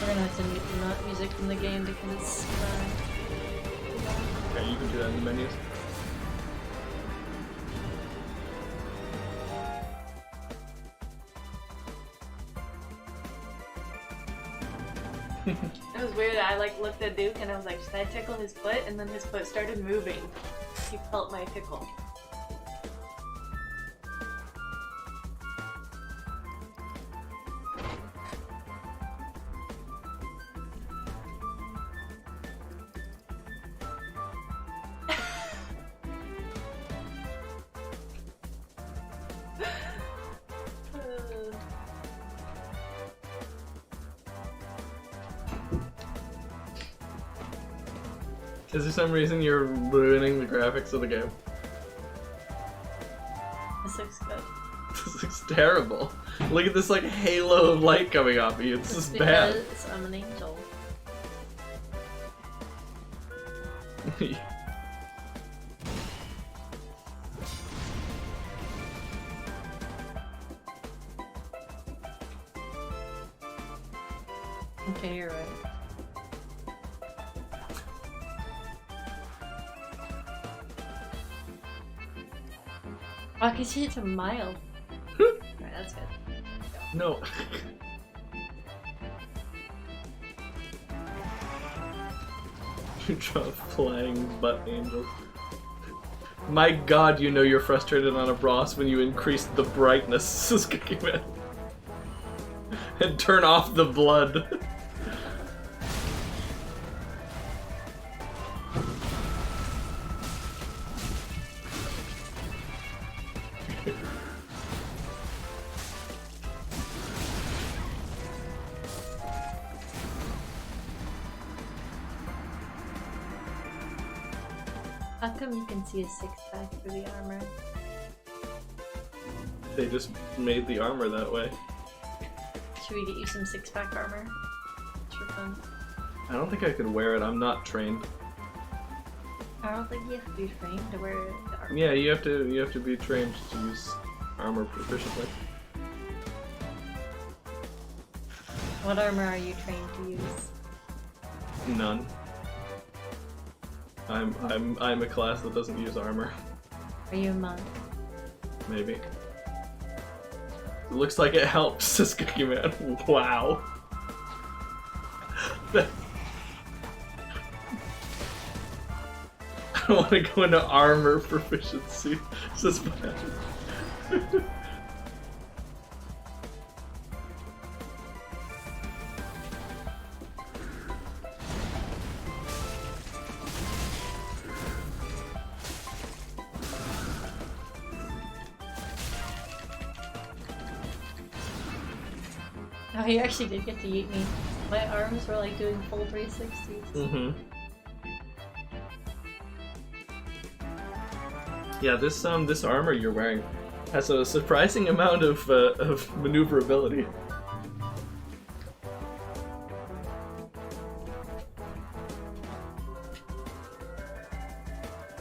We're gonna have to mute the music from the game because Yeah, you can do that in the menus. It was weird. I like looked at Duke and I was like, should I tickle his foot? And then his foot started moving. He felt my tickle. Is there some reason you're ruining the graphics of the game? this looks good. This looks terrible. Look at this like halo of light coming off of you. It's just bad. Because I'm an angel. Okay, you're right. Oh, I can see it's a mild. Alright, that's good. No. You draw flying butt angels. My god, you know you're frustrated on a Bros when you increase the brightness, Cookie Man. And turn off the blood. How come you can see a six-pack through the armor? They just made the armor that way. Should we get you some six-pack armor? It's for fun. I don't think I could wear it, I'm not trained. I don't think you have to be trained to wear the armor. Yeah, you have to be trained to use armor proficiently. What armor are you trained to use? None. I'm a class that doesn't use armor. Are you a monk? Maybe. It looks like it helps, says Cookie Man. Wow. I don't want to go into armor proficiency, says Bad. Oh, you actually did get to eat me. My arms were like doing full 360s. Mm-hmm. Yeah, this armor you're wearing has a surprising amount of maneuverability.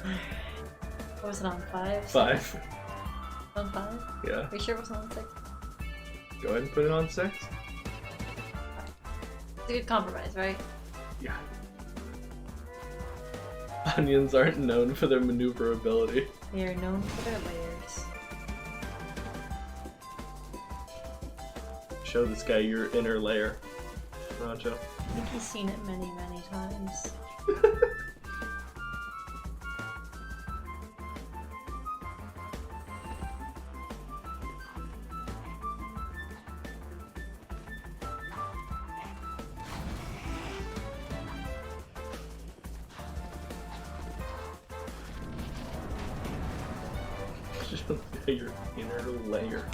What was it on 5? 5. On 5? Yeah. Are you sure it wasn't on 6? Go ahead and put it on 6. It's a good compromise, right? Yeah. Onions aren't known for their maneuverability. They are known for their layers. Show this guy your inner layer, Saracha. I think he's seen it many, many times. Show this guy your inner layer.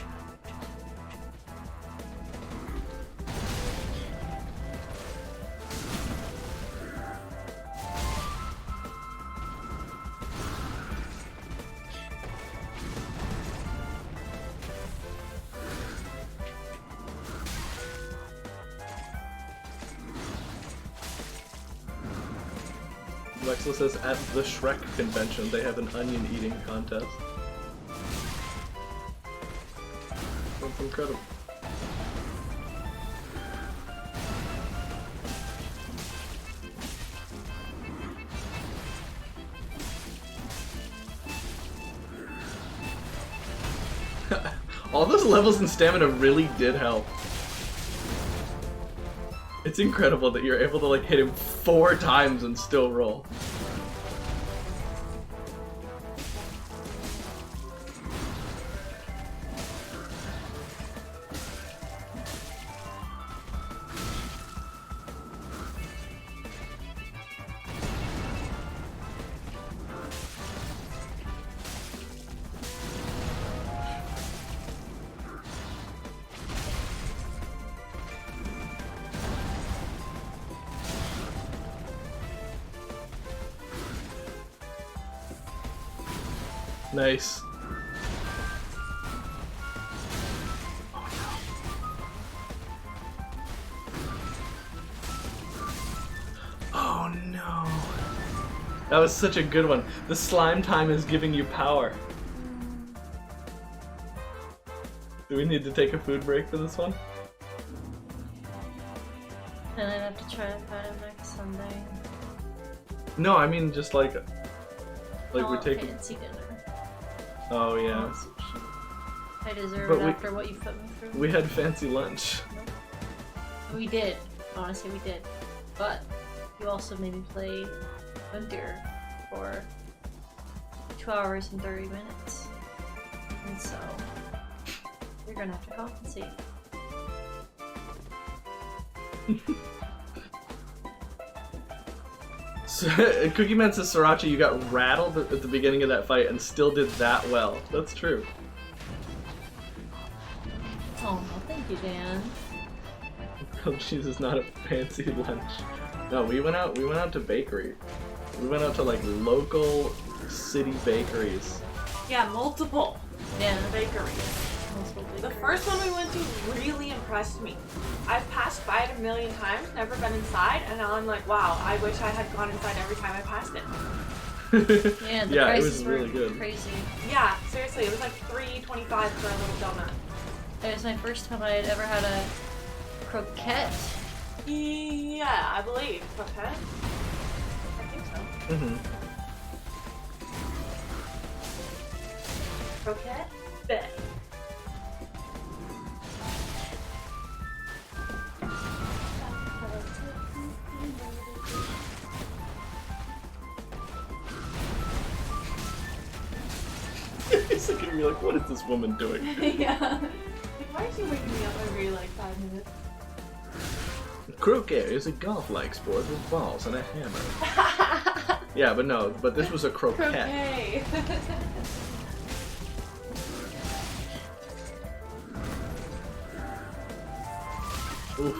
Lexla says at the Shrek convention they have an onion eating contest. That's incredible. All those levels in stamina really did help. It's incredible that you're able to like hit him 4 times and still roll. Nice. Oh no. That was such a good one. The slime time is giving you power. Do we need to take a food break for this one? And I'd have to try to find him next Sunday. No, I mean just like we're taking. Fancy dinner. Oh I yeah. want sushi. I deserve But it we- after what you put me through. We had fancy lunch. We did. Honestly, we did. But you also made me play Hunter for 2 hours and 30 minutes. And so, you're gonna have to compensate. So, Cookie Man says, Saracha, you got rattled at the beginning of that fight and still did that well. That's true. Oh, thank you, Dan. Grilled cheese is not a fancy lunch. No, we went out to bakery. We went out to like local city bakeries. Yeah, multiple Yeah, bakeries. The first one we went to really impressed me. I've passed by it a million times, never been inside, and now I'm like, wow, I wish I had gone inside every time I passed it. Yeah, the Yeah, it prices was were really good. crazy. Yeah, seriously, it was like $3.25 for a little donut. It was my first time I had ever had a croquette. Yeah, I believe. Okay. I think so. Mm-hmm. Croquette? Bet. He's looking at me like, what is this woman doing? Yeah. Like, why is she waking me up every like 5 minutes? Croquet is a golf-like sport with balls and a hammer. Yeah, but this was a croquette. Croquet. Oof.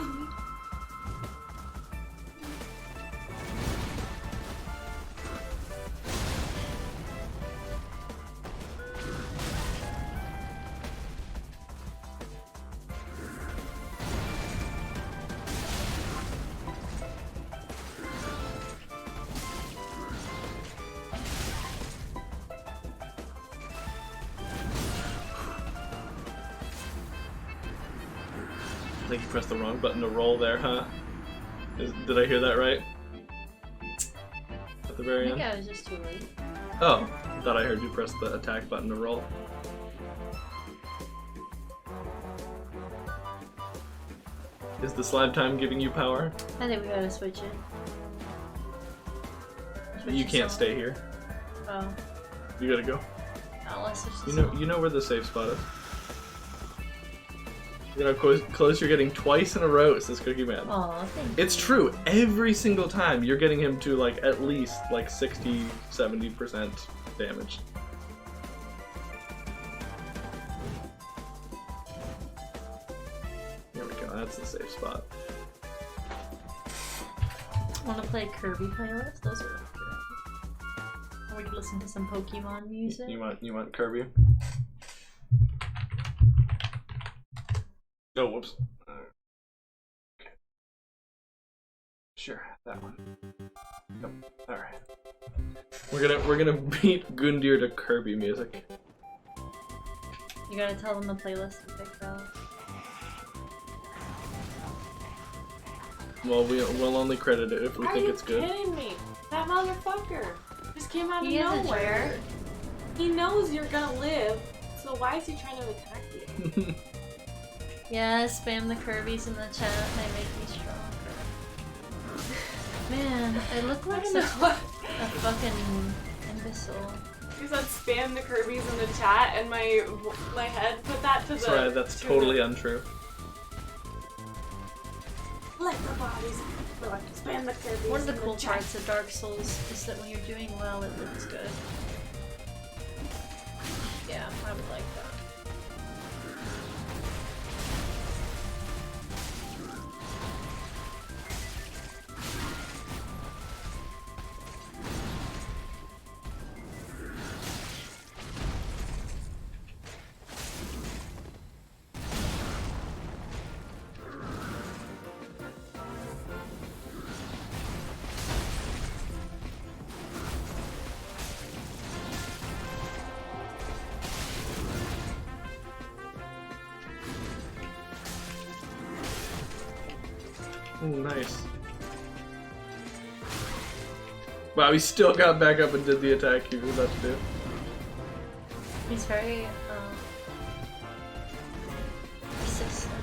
I think you pressed the wrong button to roll there, huh? Did I hear that right? At the very I end? think I was just too late. Oh, I thought I heard you press the attack button to roll. Is the slime time giving you power? I think we gotta switch it. Switch You the can't song. stay here. Oh. You gotta go. No, let's switch the song. You know where the safe spot is. You know, close you're getting twice in a row, says Cookie Man. Aw, thank It's you. true. Every single time you're getting him to like at least like 60-70% damage. There we go. That's the safe spot. Wanna play Kirby playlists? Those are good. Or we could listen to some Pokemon music. You want Kirby? Oh, whoops. Okay. Sure, that one. Yep. All right. We're gonna beat Gundyr to Kirby music. You gotta tell them the playlist to pick though. Well, we'll only credit it if we think it's good. Are you kidding me? That motherfucker just came out of He is a nowhere. jerk. He knows you're gonna live, so why is he trying to attack you? Yeah, spam the Kirby's in the chat, they make me stronger. Man, I look like such a fucking imbecile. You said spam the Kirby's in the chat, and my head put that to the. Sorry, that's to totally the, untrue. Let the bodies spam the Kirby's. One of the in cool chat. parts of Dark Souls is that when you're doing well, it looks good. Yeah, I would like that. Oh, nice. Wow, he still got back up and did the attack he was about to do. He's very, persistent.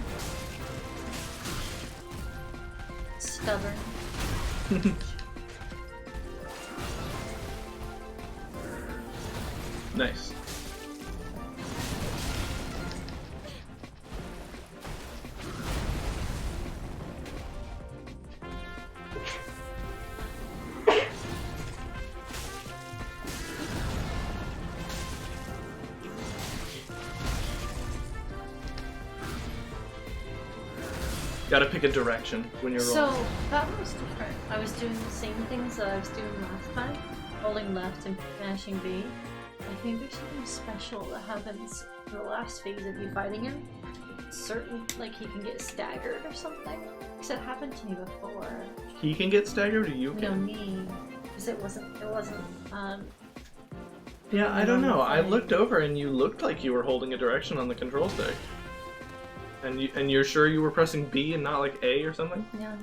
Stubborn. Nice. Gotta pick a direction when you're rolling. So, that was different. I was doing the same things that I was doing last time, holding left and mashing B. I think there's something special that happens in the last phase of you fighting him. Certain, like he can get staggered or something. Because it happened to me before. He can get staggered, or you can? No, me. Because it wasn't, Yeah, I don't know. I Fine. looked over and you looked like you were holding a direction on the control stick. And you're sure you were pressing B and not like A or something? yeah.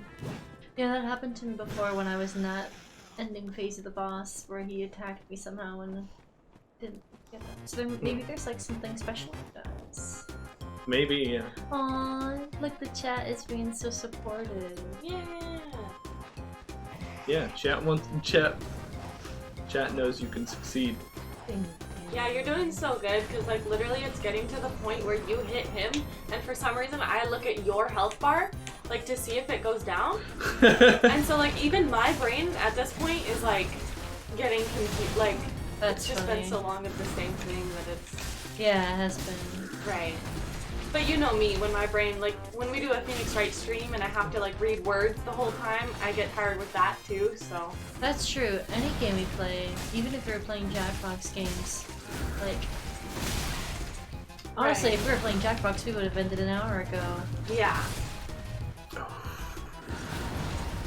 Yeah, that happened to me before when I was in that ending phase of the boss where he attacked me somehow and didn't get that. So maybe there's like something special he does. Maybe, yeah. Aww, look, the chat is being so supportive. Yeah. Yeah, chat knows you can succeed. Thank you. Yeah, you're doing so good because like literally it's getting to the point where you hit him and for some reason I look at your health bar like to see if it goes down. And so like even my brain at this point is like getting confused. Like That's it's just funny. been so long of the same thing that it's Yeah, it has been. right. But you know me, when my brain, like, when we do a Phoenix Wright stream and I have to, like, read words the whole time, I get tired with that, too, so. That's true. Any game we play, even if we were playing Jackbox games, like... Honestly, Right. if we were playing Jackbox, we would have ended an hour ago. Yeah.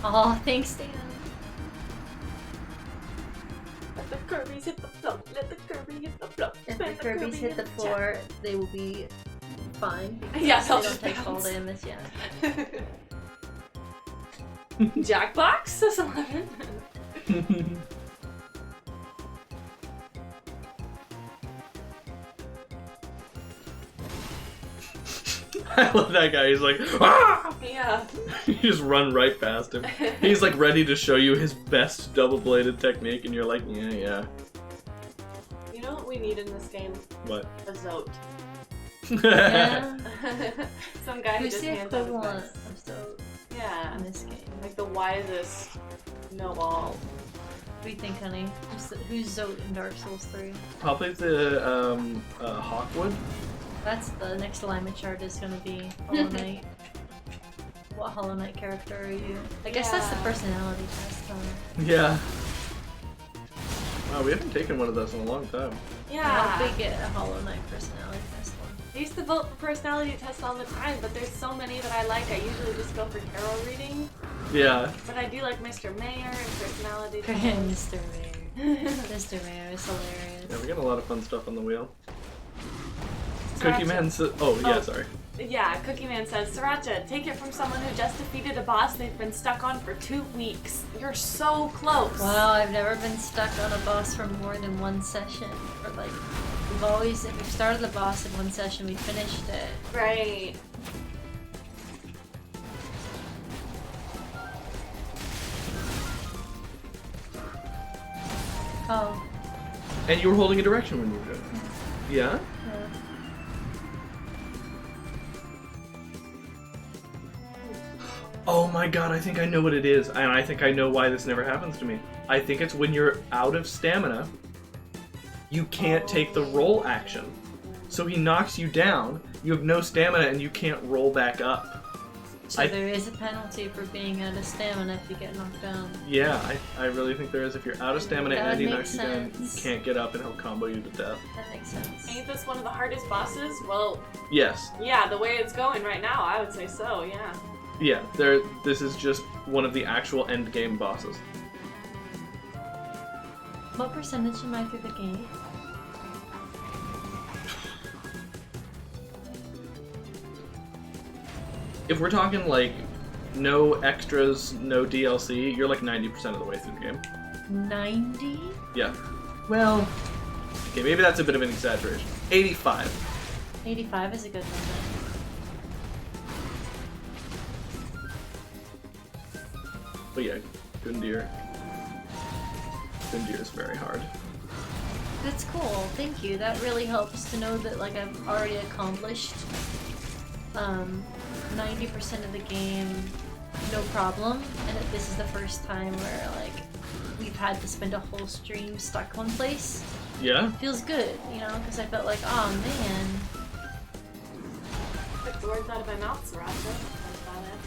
Aw, thanks, Dan. Let the Kirby's hit the floor. Let the Kirby hit the floor. If the Kirby's hit the floor, they will be fine. Because Yeah, they'll they just don't take fall bounce. damage, yeah. Jackbox says 11. I love that guy. He's like, ah! Yeah. You just run right past him. He's like ready to show you his best double-bladed technique, and you're like, yeah. You know what we need in this game? What? A Zote. Yeah. Some guy who Who's just the hands out his equivalent best. of Zote Yeah. in this game? Like the wisest know-all. What do you think, honey? Who's Zote in Dark Souls 3? Probably the Hawkwood. That's the next alignment chart is gonna be Hollow Knight. What Hollow Knight character are you? I guess that's the Yeah. personality test, huh? Yeah. Wow, we haven't taken one of those in a long time. I Yeah. hope we get a Hollow Knight personality test one. I used to vote for personality tests all the time, but there's so many that I like. I usually just go for tarot reading. Yeah. But I do like Mr. Mayor and personality tests. Mr. Mayor. Mr. Mayor is hilarious. Yeah, we got a lot of fun stuff on the wheel. Saracha. Cookie Man says, oh, yeah, Oh. sorry. Yeah, Cookie Man says, Saracha, take it from someone who just defeated a boss they've been stuck on for 2 weeks. You're so close. Wow, I've never been stuck on a boss for more than one session. Or like, if we've started the boss in one session, we finished it. Right. Oh. And you were holding a direction when you were doing it. Yeah? Yeah. Oh my god, I think I know what it is. And I think I know why this never happens to me. I think it's when you're out of stamina, you can't take the roll action. So he knocks you down, you have no stamina, and you can't roll back up. So there is a penalty for being out of stamina if you get knocked down. Yeah, I really think there is. If you're out of stamina That and he would knocks make you down, you sense. can't get up and he'll combo you to death. That makes sense. Ain't this one of the hardest bosses? Well, Yes. yeah, the way it's going right now, I would say so, yeah. Yeah, this is just one of the actual end game bosses. What percentage am I through the game? If we're talking like no extras, no DLC, you're like 90% of the way through the game. 90? Yeah. Well, okay, maybe that's a bit of an exaggeration. 85. 85 is a good number. But yeah, Gundyr. Gundyr is very hard. That's cool. Thank you. That really helps to know that like I've already accomplished 90% of the game, no problem, and that this is the first time where like we've had to spend a whole stream stuck one place. Yeah? Feels good, you know, because I felt like, oh man, Took the words out of my mouth, Saracha. That's about it.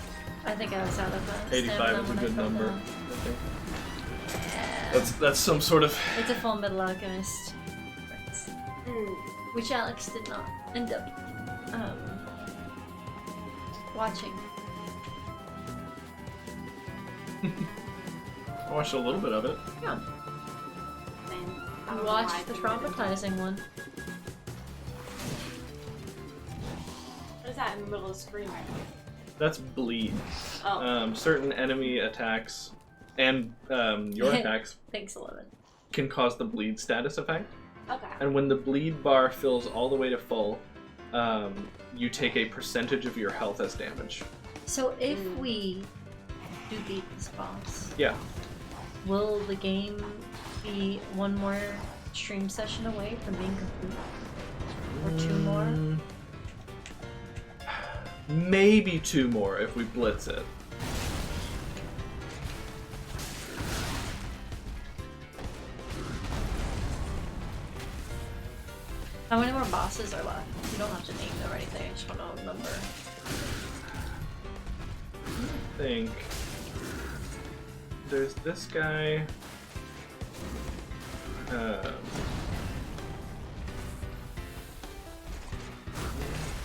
I think I was out of 85 stamina is a when I good fell number, down. I think. Yeah. That's some sort of... It's a Full Metal Alchemist reference, which Alex did not end up watching. I watched a little bit of it. Yeah. Same. I don't You know why I watched the committed to it. traumatizing one. What is that in the middle of the screen right now? That's bleed. Oh. Certain enemy attacks and your attacks Thanks, 11. can cause the bleed status effect. Okay. And when the bleed bar fills all the way to full, you take a percentage of your health as damage. So if we do beat this boss, Yeah. will the game be one more stream session away from being complete? Or 2 more? Maybe 2 more if we blitz it. How many more bosses are left? You don't have to name them or anything, I just want to know a number. I think there's this guy.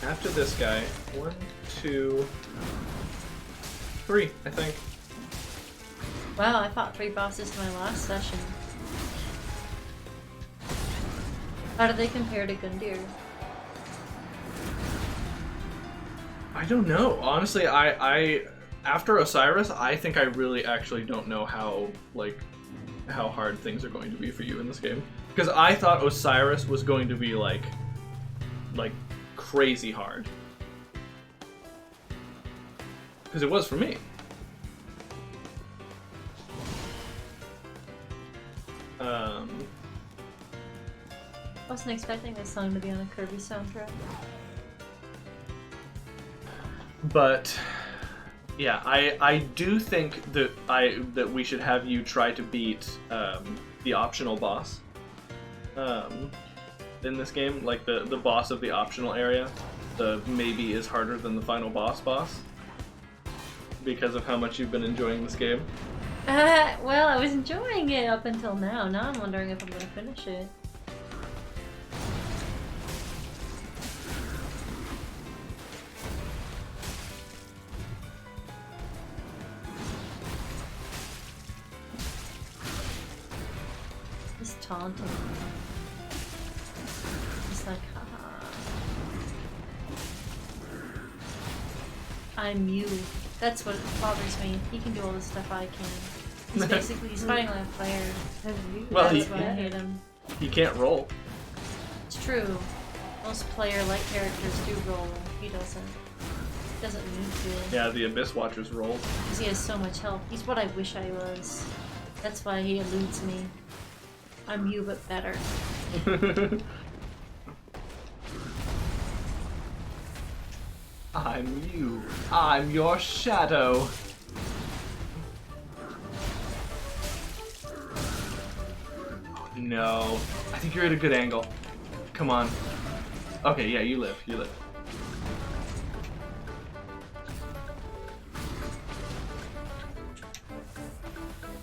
After this guy, 1, 2, 3, I think. Wow, I fought 3 bosses in my last session. How do they compare to Gundyr? I don't know. Honestly, I after Osiris, I think I really actually don't know how hard things are going to be for you in this game. Because I thought Osiris was going to be like crazy hard. Because it was for me. Wasn't expecting this song to be on a Kirby soundtrack. But yeah, I do think that we should have you try to beat the optional boss in this game, like the boss of the optional area. The maybe is harder than the final boss because of how much you've been enjoying this game. Well, I was enjoying it up until now. Now I'm wondering if I'm gonna finish it. He's taunting me. He's like, haha. I'm you. That's what bothers me. He can do all the stuff I can. He's fighting like a player. Well, That's why I hate him. He can't roll. It's true. Most player-like characters do roll. He doesn't. He doesn't need to. Yeah, the Abyss Watchers roll. Because he has so much health. He's what I wish I was. That's why he eludes me. I'm you, but better. I'm you. I'm your shadow. Oh, no. I think you're at a good angle. Come on. Okay, yeah, you live. You live.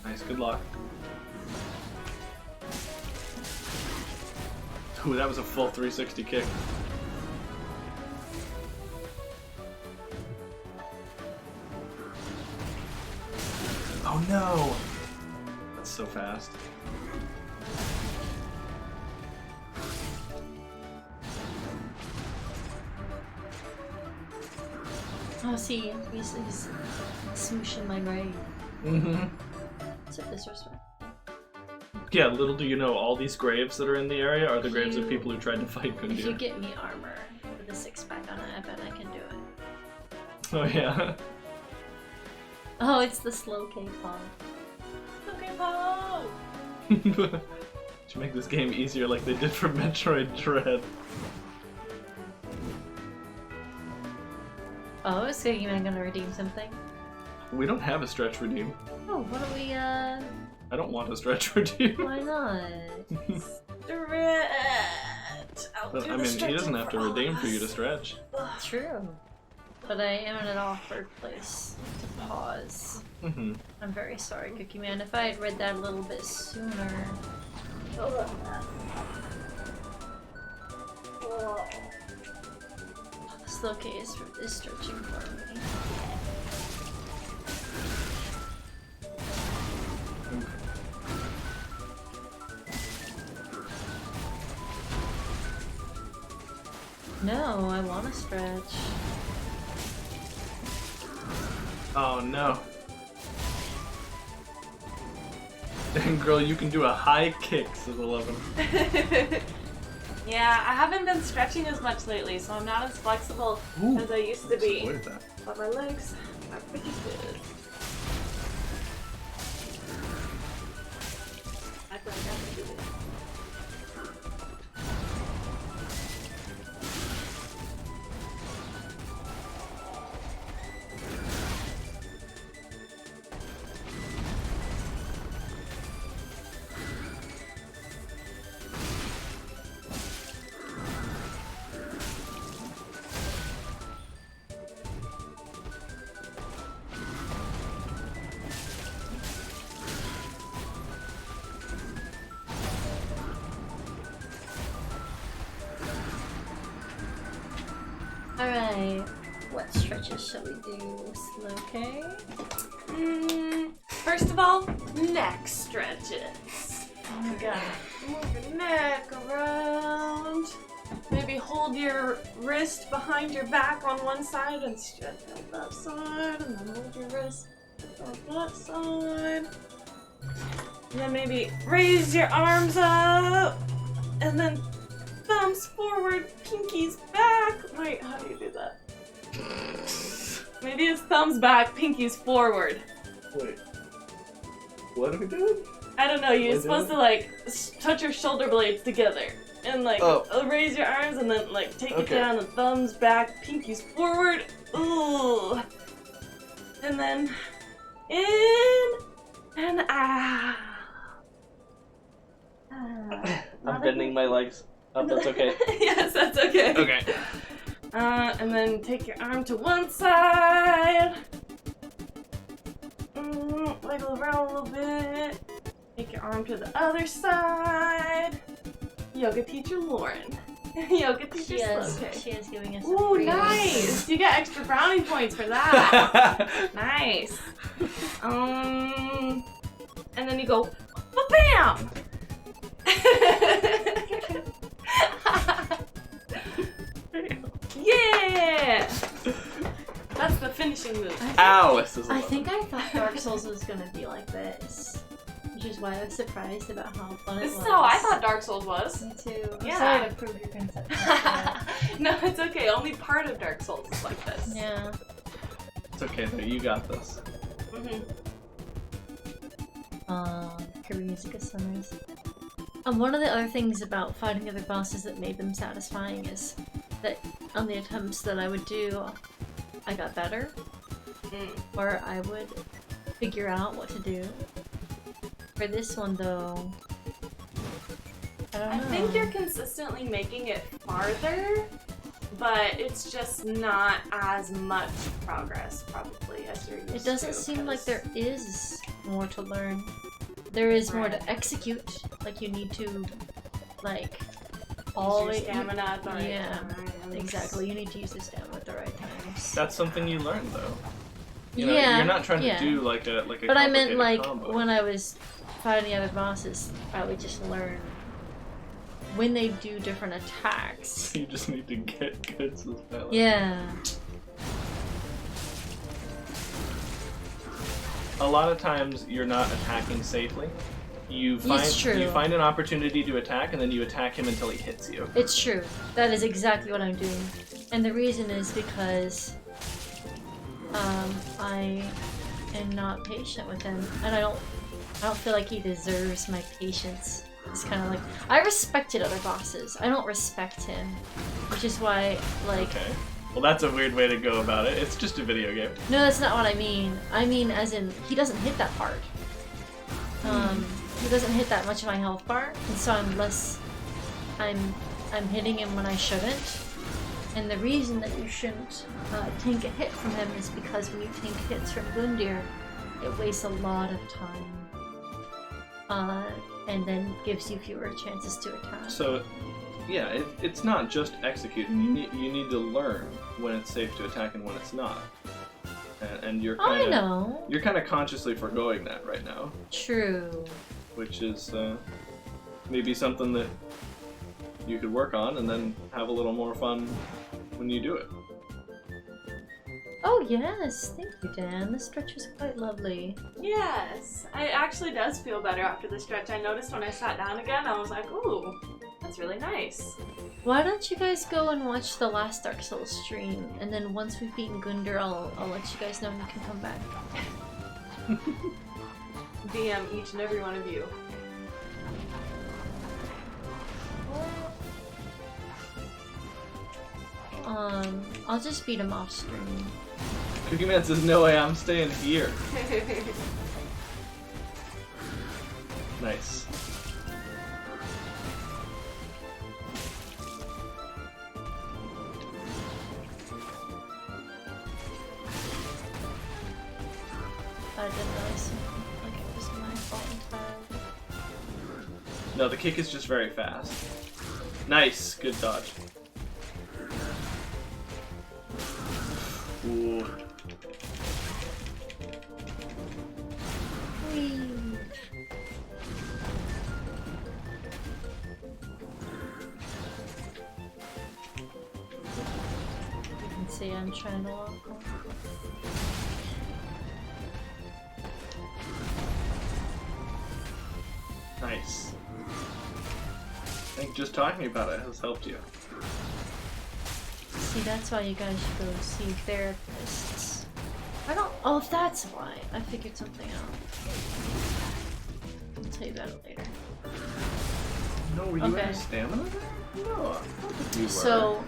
Nice, good luck. Ooh, that was a full 360 kick. Oh no! That's so fast. Oh, see, he's smooshing my brain. Mm-hmm. It's a disrespect. Yeah, little do you know, all these graves that are in the area are the graves of people who tried to fight If you Gundyr. get me armor with a 6-pack on it, I bet I can do it. Oh yeah. Oh, it's the slow K-pop. Pokemon! Should make this game easier like they did for Metroid Dread. Oh, is Pokemon gonna redeem something? We don't have a stretch redeem. Oh, what do we, I don't want a stretch redeem. why not? Stretch! I'll But, do I the mean, he stretching doesn't have to all of redeem for you us. to stretch. True. But I am in an awkward place to pause. Mm-hmm. I'm very sorry, Cookie Man. If I had read that a little bit sooner. Slow K is stretching for me. No, I want to stretch. Oh no. Dang girl, you can do a high kick, says 11. Yeah, I haven't been stretching as much lately, so I'm not as flexible as I used to be. What is that? But my legs are pretty good. I feel like I can do it. Alright, what stretches shall we do? Slow K? First of all, neck stretches. We gotta move your neck around. maybe hold your wrist behind your back on one side and stretch out that side, and then hold your wrist on that side. And then maybe raise your arms up, and then thumbs forward, pinkies back. Wait, how do you do that? Maybe it's thumbs back, pinkies forward. Wait. What are we doing? I don't know, you're What supposed do to like touch your shoulder blades together. And like raise your arms and then like take it down and thumbs back, pinkies forward. Ooh. And then in and out. I'm bending my legs. Oh, that's okay. Yes, that's okay. Okay. And then take your arm to one side. Wiggle around a little bit. Take your arm to the other side. Yoga teacher Lauren. Yoga teacher Slow. She is giving us. Ooh, nice! You get extra brownie points for that. Nice. And then you go, bam! Yeah! That's the finishing move. Ow! I think I thought Dark Souls was gonna be like this, which is why I was surprised about how fun it This was. is how I thought Dark Souls was. Me too. I'm Yeah. sorry to prove your concept. No, it's okay. Only part of Dark Souls is like this. Yeah. It's okay though, you got this. Kirby Music of Sunrise. One of the other things about fighting other bosses that made them satisfying is that on the attempts that I would do, I got better. Or I would figure out what to do. For this one though, I don't know. I think you're consistently making it farther, but it's just not as much progress probably as you're used to. It doesn't seem like there is more to learn. There is more to execute. Like you need to, like, all use your stamina at the right times. Exactly. You need to use the stamina at the right times. That's something you learn though. You know, Yeah. You're not trying to do like a But I meant like combo. when I was fighting the other bosses, I would just learn when they do different attacks. You just need to get good spells. Yeah. A lot of times you're not attacking safely. You It's true. find an opportunity to attack and then you attack him until he hits you. It's true. That is exactly what I'm doing. And the reason is because I am not patient with him, and I don't feel like he deserves my patience. It's kind of like I respected other bosses. I don't respect him, which is why like. Okay. Well, that's a weird way to go about it. It's just a video game. No, that's not what I mean. I mean as in he doesn't hit that hard. He doesn't hit that much of my health bar, and so I'm hitting him when I shouldn't. And the reason that you shouldn't tank a hit from him is because when you tank hits from Gundyr, it wastes a lot of time. And then gives you fewer chances to attack. So, yeah, it's not just executing. You need to learn when it's safe to attack and when it's not. And you're kind of you're kind of consciously foregoing that right now. True. Which is maybe something that you could work on and then have a little more fun when you do it. Oh yes, thank you, Dan. This stretch was quite lovely. Yes, it actually does feel better after the stretch. I noticed when I sat down again, I was like, ooh, that's really nice. Why don't you guys go and watch the last Dark Souls stream, and then once we've beaten Gundyr, I'll let you guys know and you can come back. DM each and every one of you. I'll just beat him off stream. Cookie Man says, no way, I'm staying here. Nice. I didn't realize like it was my fault entirely. No, the kick is just very fast. Nice, good dodge. Ooh. Whee. So yeah, I'm trying to walk more. Nice. I think just talking about it has helped you. See, that's why you guys should go see therapists. I don't. Oh, if that's why. I figured something out. I'll tell you about it later. No, were you Okay. out of stamina there? No, I don't think you were. So,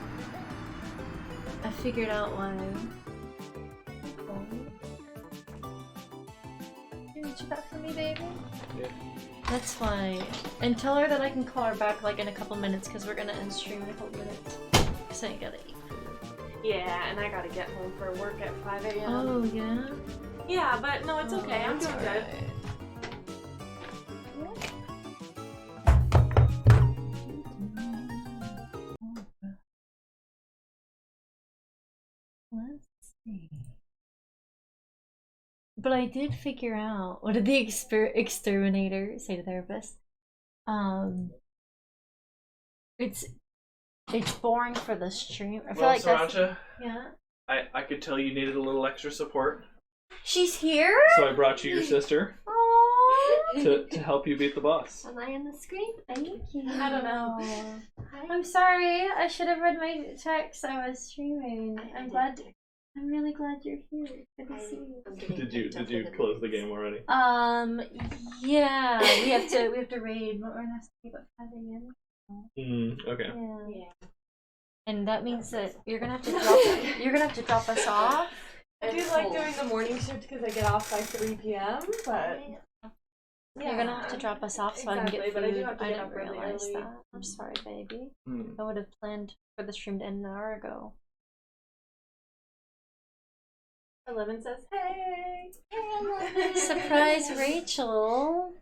I figured out why. You reach that for me, baby? Yeah. That's why. And tell her that I can call her back like in a couple minutes because we're gonna end stream in a couple minutes. Because I gotta eat food. Yeah, and I gotta get home for work at 5 a.m. Oh, yeah? Yeah, but no, it's okay. I'm that's doing good. alright. Let's see. But I did figure out, what did the exterminator say to the therapist? It's boring for the stream. I feel Well, like that's, Saracha, yeah. I could tell you needed a little extra support, She's here? so I brought you your sister Aww. to help you beat the boss. Am I on the screen? Thank you. I don't know. I'm sorry. I should have read my text. I was streaming. I'm really glad you're here. Good to see you. Did you close the game already? Yeah. We have to raid. We're gonna have to sleep at 5 a.m. Okay. Yeah. And that means that you're gonna have to drop us off. I do like doing the morning shift because I get off by 3 p.m. But You're gonna have to drop us off so I can get food. but I do have to I get didn't up really realize early. that. I'm sorry, baby. Mm. I would have planned for the stream to end an hour ago. 11 says, "Hey, Surprise, Rachel!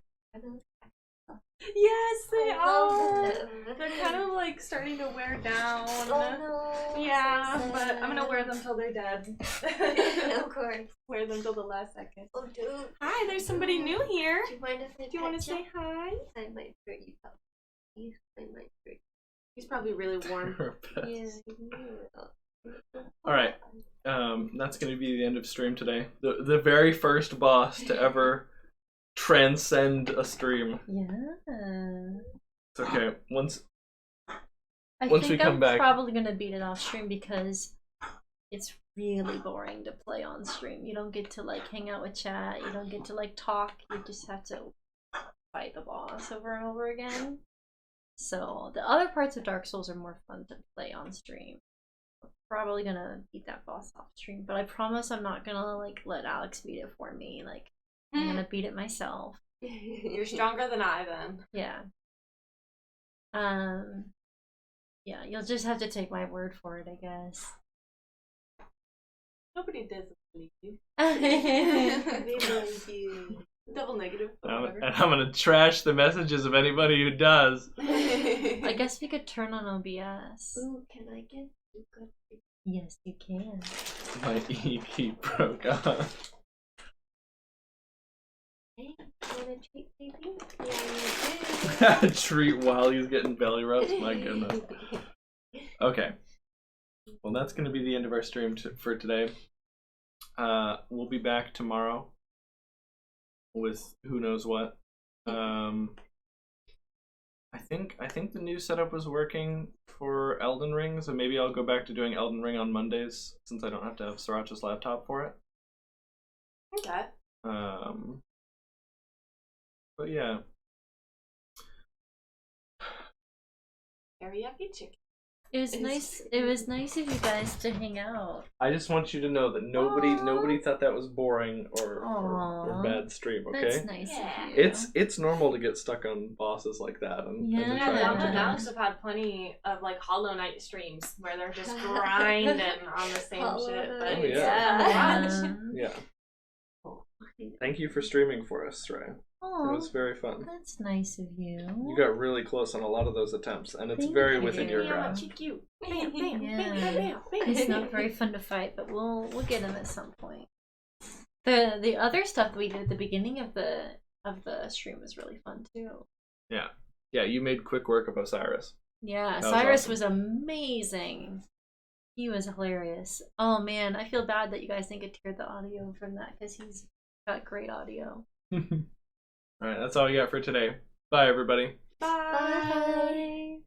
Yes, they are. them. They're kind of like starting to wear down. Oh no! Yeah, so but I'm gonna sad. wear them till they're dead. Of course. Wear them till the last second. Oh, dude. Hi, there's somebody new here. Do you mind if I Do you want to say hi? I might hurt you, puppy. I might hurt He's probably really warm. you. All right. That's going to be the end of stream today. The very first boss to ever transcend a stream. Yeah. It's okay. Once I Once think we come I'm back- probably gonna beat it off stream because it's really boring to play on stream. You don't get to like hang out with chat. You don't get to like talk. You just have to fight the boss over and over again. So the other parts of Dark Souls are more fun to play on stream. I'm probably gonna beat that boss off stream, but I promise I'm not gonna like let Alex beat it for me. Like I'm gonna beat it myself. You're stronger than I then. Yeah. Yeah, you'll just have to take my word for it, I guess. Nobody does believe you. They believe you. Double negative. but and whatever. I'm going to trash the messages of anybody who does. I guess we could turn on OBS. Ooh, can I get you good? Yes, you can. My EP broke off. Hey, you want a treat, baby? Yeah, you Treat while he's getting belly rubs. My goodness. Okay. Well, that's going to be the end of our stream for today. We'll be back tomorrow with who knows what. I think the new setup was working for Elden Ring, so maybe I'll go back to doing Elden Ring on Mondays since I don't have to have Sriracha's laptop for it. Okay. But yeah. Teriyaki chicken. It was nice. It was nice of you guys to hang out. I just want you to know that nobody thought that was boring or Aw. bad stream, okay? That's nice Yeah. of you. It's normal to get stuck on bosses like that and to Yeah. try Yeah, and Velma and learn. Alex have had plenty of like Hollow Knight streams where they're just grinding on the same Hollow shit, but Knight. Oh, it's yeah. fun. Yeah. Thank you for streaming for us, Ray. It Aw, was very fun. that's nice of you. You got really close on a lot of those attempts, and it's Thank very you. within your Yeah. grasp. Cute. Bam, bam, Yeah. bam, bam, bam, bam. He's not very fun to fight, but we'll get him at some point. The other stuff we did at the beginning of the stream was really fun too. Yeah, you made quick work of Osiris. Yeah, That was Cyrus awesome. was amazing. He was hilarious. Oh man, I feel bad that you guys didn't get to hear the audio from that because he's got great audio. All right, that's all we got for today. Bye, everybody. Bye. Bye.